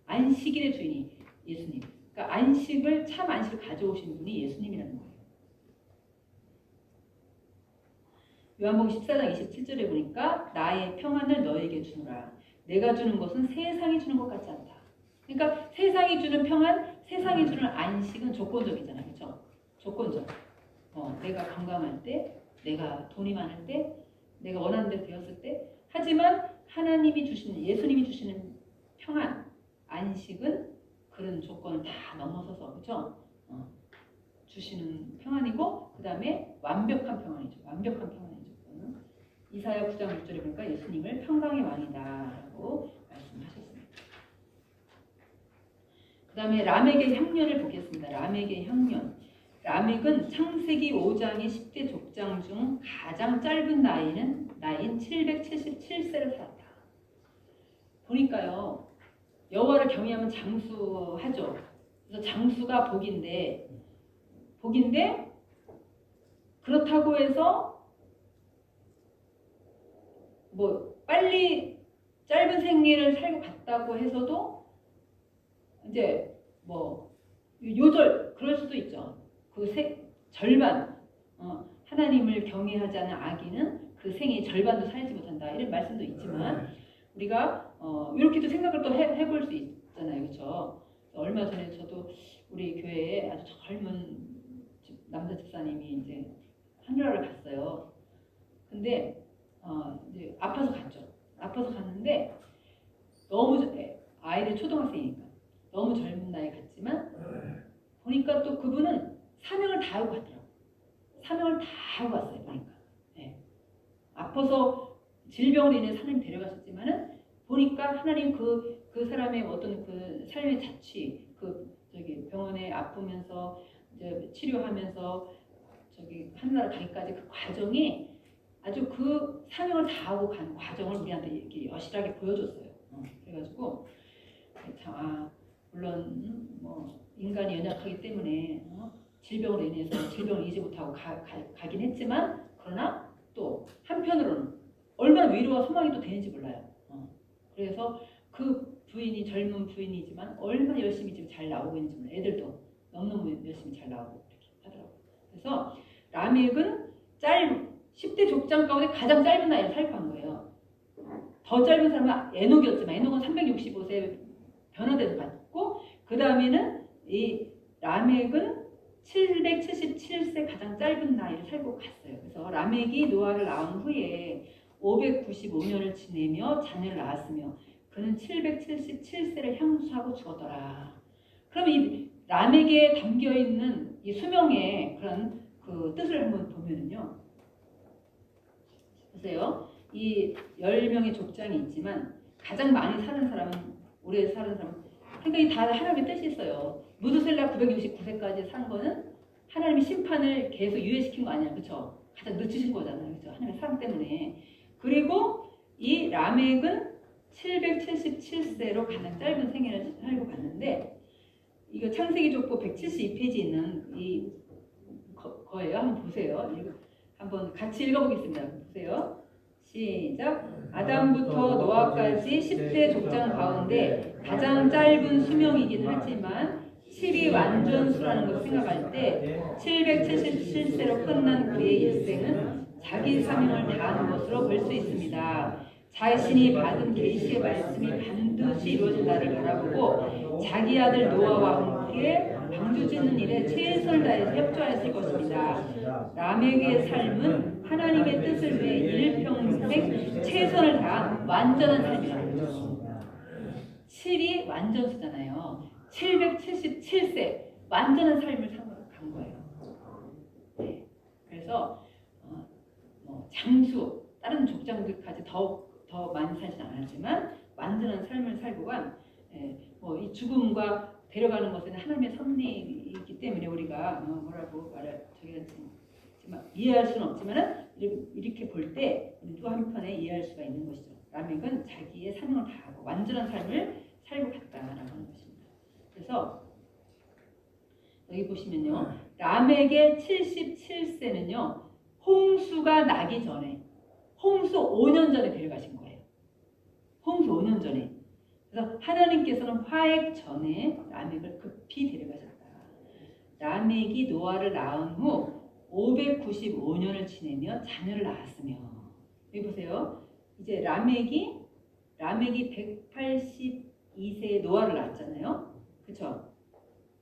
안식일의 주인이 예수님. 그러니까 안식을 참 안식을 가져오신 분이 예수님이라는 거예요. 요한복음 14장 27절에 보니까 나의 평안을 너에게 주노라. 내가 주는 것은 세상이 주는 것 같지 않다. 그러니까 세상이 주는 평안, 세상이 주는 안식은 조건적이잖아요. 그렇죠? 조건적. 내가 건강할 때, 내가 돈이 많을 때, 내가 원하는 대로 되었을 때. 하지만 하나님이 주시는, 예수님이 주시는 평안, 안식은 그런 조건을 다 넘어서서 그렇죠? 주시는 평안이고 그 다음에 완벽한 평안이죠. 완벽한 평안이죠. 이사야 9장 6절에 보니까 예수님을 평강의 왕이다 라고 말씀하셨습니다. 그 다음에 라멕의 향년을 보겠습니다. 라멕의 향년. 라멕은 창세기 5장의 10대 족장 중 가장 짧은 나이인 777세를 살았다. 보니까요. 여호와를 경외하면 장수하죠. 그래서 장수가 복인데 그렇다고 해서 뭐 빨리 짧은 생애를 살고 갔다고 해서도 이제 뭐 요절 그럴 수도 있죠. 그 절반 하나님을 경외하지 않은 아기는 그 생의 절반도 살지 못한다 이런 말씀도 있지만 우리가 이렇게도 생각을 또 해볼 수 있잖아요, 그렇죠? 얼마 전에 저도 우리 교회에 아주 젊은 남자 집사님이 이제 하늘나라를 갔어요. 근데 이제 아파서 갔죠. 아파서 갔는데 너무 아이들 초등학생이니까 너무 젊은 나이에 갔지만 보니까 또 그분은 사명을 다 하고 갔더라고요. 사명을 다 하고 갔어요. 보니까 네. 아파서 질병으로 인해 하나님 데려가셨지만은 보니까 하나님 그 사람의 어떤 그 삶의 자취, 저기 병원에 아프면서 이제 치료하면서 저기 하늘나라 가기까지 그 과정이 아주 그 사명을 다하고 간 과정을 우리한테 이렇게 여실하게 보여줬어요. 그래가지고 물론 뭐 인간이 연약하기 때문에 질병으로 인해서 질병을 이지 못하고 가긴 했지만 그러나 또 한편으로는 얼마나 위로와 소망이 또 되는지 몰라요. 그래서 그 부인이 젊은 부인이지만 얼마나 열심히 지금 잘 나오고 있는지 몰라요. 애들도 너무너무 열심히 잘 나오고 이렇게 하더라고요. 그래서 라멕은 10대 족장 가운데 가장 짧은 나이를 살고 간 거예요. 더 짧은 사람은 에녹이었지만 에녹은 365세 변화돼서 갔고 그 다음에는 이 라멕은 777세 가장 짧은 나이를 살고 갔어요. 그래서 라멕이 노아를 낳은 후에 595년을 지내며 자녀를 낳았으며 그는 777세를 향수하고 죽었더라. 그럼 이 라멕에 담겨 있는 이 수명의 그런 그 뜻을 한번 보면은요. 보세요. 이 10명의 족장이 있지만 가장 많이 사는 사람은 오래 사는 사람은 그러니까 이 다 하나님의 뜻이 있어요. 무드셀라 969세까지 산 거는 하나님의 심판을 계속 유예시킨 거 아니야. 그렇죠? 가장 늦추신 거잖아요. 그렇죠? 하나님의 사랑 때문에. 그리고 이 라멕은 777세로 가장 짧은 생애를 살고 갔는데 이거 창세기 족보 172페이지 있는 이 거예요. 한번 보세요. 한번 같이 읽어보겠습니다. 보세요. 시작. 아담부터 노아까지 10대 족장 가운데 가장 짧은 수명이긴 하지만 7이 완전수라는 것을 생각할 때 777세로 끝난 그의 일생은 자기 사명을 다한 것으로 볼 수 있습니다. 자신이 받은 계시의 말씀이 반드시 이루어진다를 바라보고 자기 아들 노아와 함께 방주 짓는 일에 최선을 다해서 협조하였을 것입니다. 라멕의 삶은 하나님의 뜻을 위해 일평생 최선을 다한 완전한 삶이라고. 7이 완전수잖아요. 777세 완전한 삶을 산 거예요. 네. 그래서 장수 다른 족장들까지 더 많이 살진 않았지만 완전한 삶을 살고 간 이 죽음과 데려가는 것은 하나님의 섭리이기 때문에 우리가 뭐라고 이해할 수는 없지만은 이렇게 볼 때 또 한편에 이해할 수가 있는 것이죠. 라멕은 자기의 사명을 다하고 완전한 삶을 살고 갔다라고 하는 것입니다. 그래서 여기 보시면요, 라멕의 77세는요 홍수가 나기 전에 홍수 5년 전에 데려가신 거예요. 홍수 5년 전에. 그래서 하나님께서는 화액 전에 라멕을 급히 데려가셨다. 라멕이 노아를 낳은 후 595년을 지내며 자녀를 낳았으며, 여기 보세요. 이제 라멕이 182세에 노아를 낳았잖아요. 그렇죠?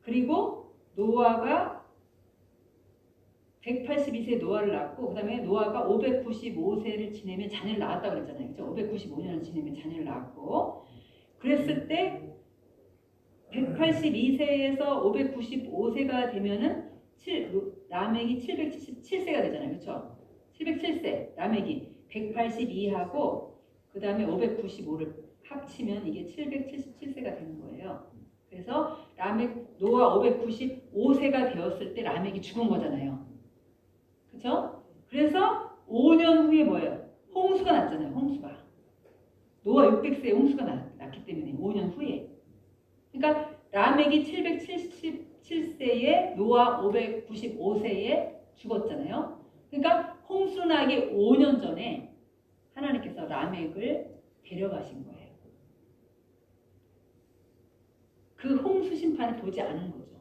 그리고 노아가 182세 노아를 낳고 그 다음에 노아가 595세를 지내면 자녀를 낳았다고 그랬잖아요. 그렇죠? 595년을 지내면 자녀를 낳았고, 그랬을 때 182세에서 595세가 되면은 라멕이 777세가 되잖아요. 그렇죠? 707세 라멕이 182하고 그 다음에 595를 합치면 이게 777세가 되는 거예요. 그래서 노아 595세가 되었을 때 라멕이 죽은 거잖아요. 그렇죠? 그래서 5년 후에 뭐예요? 홍수가 났잖아요. 홍수가. 노아 600세에 홍수가 났기 때문에 5년 후에. 그러니까 라멕이 777세에 노아 595세에 죽었잖아요. 그러니까 홍수 나기 5년 전에 하나님께서 라멕을 데려가신 거예요. 그 홍수 심판을 보지 않은 거죠.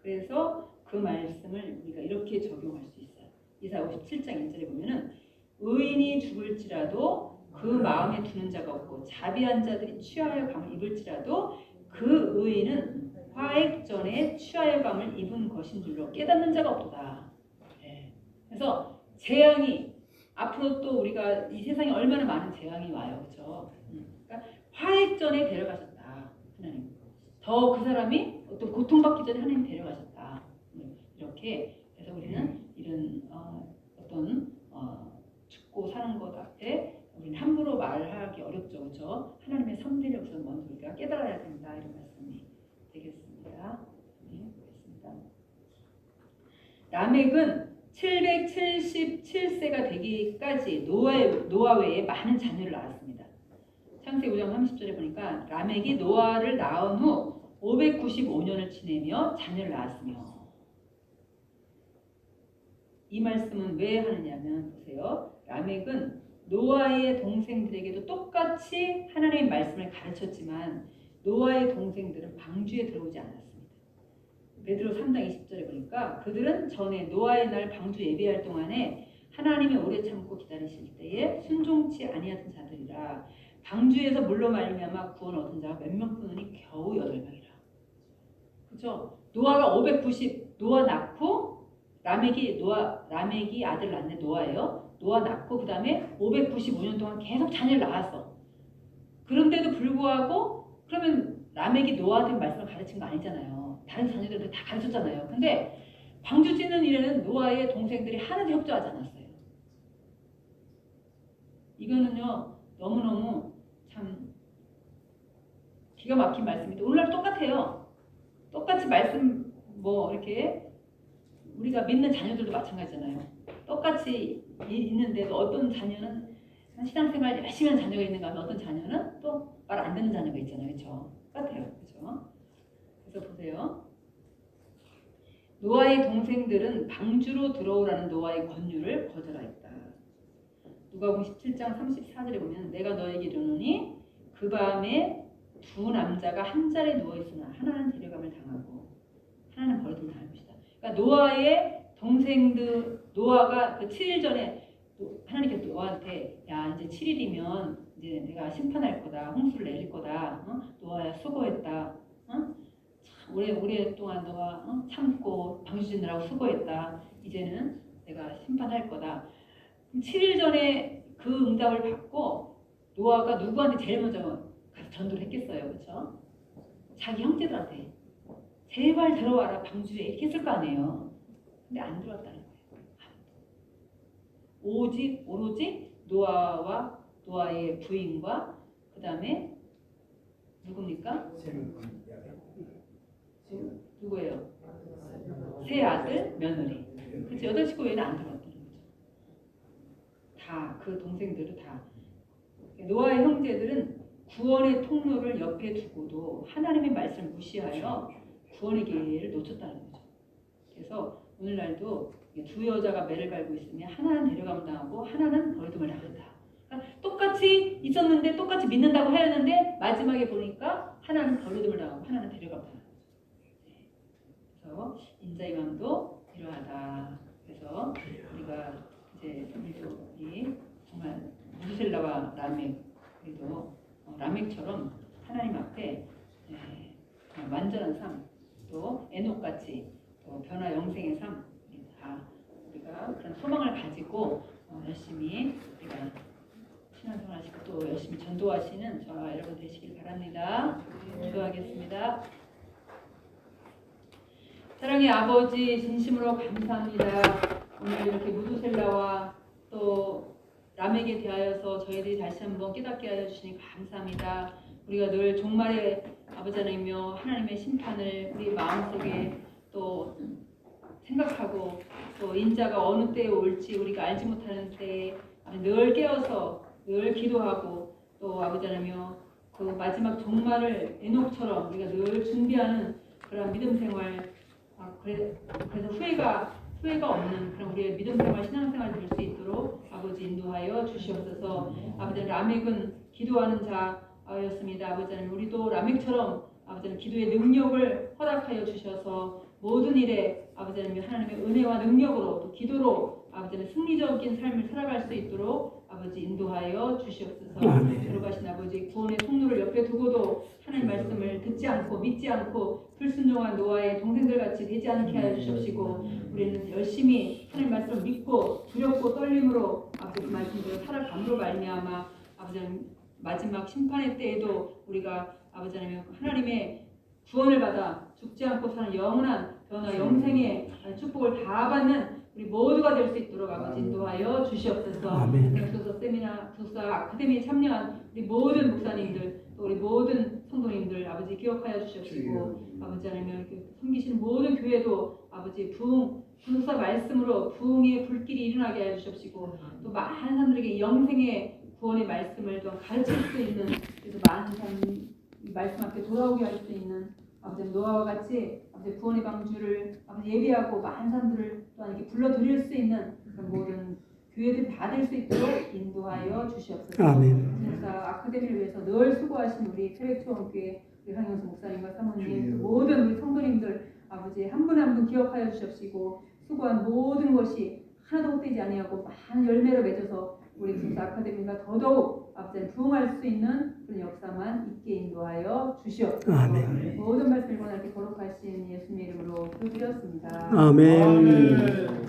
그래서 그 말씀을 우리가 이렇게 적용할 수 있어요. 이사야 57장 1절에 보면은 의인이 죽을지라도 그 마음에 두는 자가 없고 자비한 자들이 취하여 감을 입을지라도 그 의인은 화액 전에 취하여 감을 입은 것인 줄로 깨닫는 자가 없도다. 네. 그래서 재앙이 앞으로 또 우리가 이 세상에 얼마나 많은 재앙이 와요. 그렇죠? 그러니까 화액 전에 데려가셨다. 하나님. 더 그 사람이 어떤 고통받기 전에 하나님 데려가셨다. 이렇게 해서 우리는 이런 어떤 죽고 사는 것 앞에 우리는 함부로 말하기 어렵죠. 그렇죠? 하나님의 섭리를 우선 먼저 우리가 깨달아야 된다. 이런 말씀이 되겠습니다. 네, 그렇습니다. 라멕은 777세가 되기까지 노아 외에 많은 자녀를 낳았습니다. 창세기 5장 30절에 보니까 라멕이 노아를 낳은 후 595년을 지내며 자녀를 낳았으며, 이 말씀은 왜 하느냐면 보세요. 라멕은 노아의 동생들에게도 똑같이 하나님의 말씀을 가르쳤지만 노아의 동생들은 방주에 들어오지 않았습니다. 베드로 3장 20절에 보니까 그들은 전에 노아의 날 방주 예배할 동안에 하나님이 오래 참고 기다리실 때에 순종치 아니하던 자들이라. 방주에서 물로 말미암아 구원 얻은 자가 몇 명뿐이니 겨우 8명이라. 그렇죠? 노아가 노아 낳고 라멕이 아들 낳는 노아예요. 노아 낳고 그 다음에 595년 동안 계속 자녀를 낳았어. 그런데도 불구하고 그러면 라멕이 노아한테 말씀을 가르친 거 아니잖아요. 다른 자녀들한테 다 가르쳤잖아요. 근데 방주 짓는 일에는 노아의 동생들이 하나도 협조하지 않았어요. 이거는요 너무너무 참 기가 막힌 말씀인데 오늘날 똑같아요. 똑같이 말씀 이렇게 우리가 믿는 자녀들도 마찬가지잖아요. 똑같이 있는데도 어떤 자녀는 신앙생활 열심히 하는 자녀가 있는가 하면 어떤 자녀는 또 말 안 듣는 자녀가 있잖아요. 그렇죠? 똑같아요. 그렇죠? 그래서 보세요. 노아의 동생들은 방주로 들어오라는 노아의 권유를 거절하였다. 누가복음 17장 34절에 보면 내가 너에게 이르노니 그 밤에 두 남자가 한 자리에 누워 있으나 하나는 데려감을 당하고 하나는 버림을 당할 것이다. 그러니까 노아의 동생들, 노아가 그 7일 전에 하나님께서 노아한테 야 이제 7일이면 이제 내가 심판할 거다, 홍수를 내릴 거다, 노아야 수고했다, 참 오랫동안 너가 참고 방주 짓느라고 수고했다, 이제는 내가 심판할 거다. 7일 전에 그 응답을 받고 노아가 누구한테 제일 먼저 가서 전도를 했겠어요, 그렇죠? 자기 형제들한테 제발 들어와라 방주에 이렇게 했을 거 아니에요. 근데 안 들어왔다는 거예요. 오로지 노아와 노아의 부인과 그 다음에 누굽니까? 누구예요? 세 아들 며느리. 그렇지, 8식구 외에는 안 들어왔다는 거죠. 다 그 동생들도 다. 노아의 형제들은 구원의 통로를 옆에 두고도 하나님의 말씀을 무시하여 구원의 기회를 놓쳤다는 거죠. 그래서 오늘날도 두 여자가 매를 갈고 있으면 하나는 데려가면 당하고 하나는 버리둠을 당한다. 그러니까 똑같이 있었는데 똑같이 믿는다고 하였는데 마지막에 보니까 하나는 버리둠을 당하고 하나는 데려가면 당하는 거죠. 그래서 인자의 마음도 이러하다. 그래서 우리가 이제 우리 정말 무드셀라와 라멕, 그래도 라멕처럼 하나님 앞에 완전한 삶, 또 에녹같이 또 변화 영생의 삶, 다 우리가 그런 소망을 가지고 열심히 우리가 신앙생활하시고 또 열심히 전도하시는 저와 여러분 되시길 바랍니다. 기도하겠습니다. 사랑의 아버지, 진심으로 감사합니다. 오늘 이렇게 무드셀라와 또 라멕에 대하여서 저희들이 다시 한번 깨닫게 하여 주시니 감사합니다. 우리가 늘 종말의 아버지 하나님이며 하나님의 심판을 우리 마음속에 또 생각하고 또 인자가 어느 때에 올지 우리가 알지 못하는 때에 늘 깨어서 늘 기도하고 또 아버지 하나님이며 그 마지막 종말을 에녹처럼 우리가 늘 준비하는 그런 믿음 생활, 그래서 후회가 없는 그런 우리의 믿음 생활, 신앙 생활이 될 수 있도록 아버지 인도하여 주시옵소서. 아버지 라멕은 기도하는 자였습니다. 아버지 하나님, 우리도 라멕처럼 아버지 하나님 기도의 능력을 허락하여 주셔서 모든 일에 아버지 하나님의 은혜와 능력으로 또 기도로 아버지 하나님 승리적인 삶을 살아갈 수 있도록 아버지 인도하여 주시옵소서. 들어가신 아버지 구원의 통로를 옆에 두고도 하나님 말씀을 듣지 않고 믿지 않고 불순종한 노아의 동생들 같이 되지 않게 하여 주십시고 우리는 열심히 하나님 말씀을 믿고 두렵고 떨림으로 아버지 그 말씀대로 살아감으로 말미암아 아버지 하나님 마지막 심판의 때에도 우리가 아버지 하나님의 구원을 받아 죽지 않고 사는 영원한 변화 영생의 축복을 다 받는 우리 모두가 될 수 있도록 아버지 인도하여 주시옵소서. 교사 세미나, 교사 아카데미에 참여한 우리 모든 목사님들, 또 우리 모든 성도님들 아버지 기억하여 주시옵시고 아버지 하나님 섬기시는 모든 교회도 아버지 교사 말씀으로 부흥의 불길이 일어나게 하여 주시옵시고 또 많은 사람들에게 영생의 구원의 말씀을 또 가르칠 수 있는 그래서 많은 사람 말씀 앞에 돌아오게 할 수 있는 아버지 노아와 같이 아버지 구원의 방주를 아버지 예비하고 많은 사람들을 또한 이렇게 불러들일 수 있는 그런 모든 교회들이 다 될 수 있도록 인도하여 주시옵소서. 진짜 아카데미를 위해서 늘 수고하신 우리 태백초원교회 우리 황영수 목사님과 사모님 또 모든 우리 성도님들 아버지 한 분 한 분 기억하여 주시옵시고 수고한 모든 것이 하나도 헛되지 아니하고 많은 열매를 맺어서 우리 진짜 아카데미가 더더욱 아버지 부흥할 수 있는 그런 역사만 있게 인도하여 주시옵소서. 모든 말씀을 이렇게 거룩하신 예수님의 이름으로 기도드렸습니다. 아멘.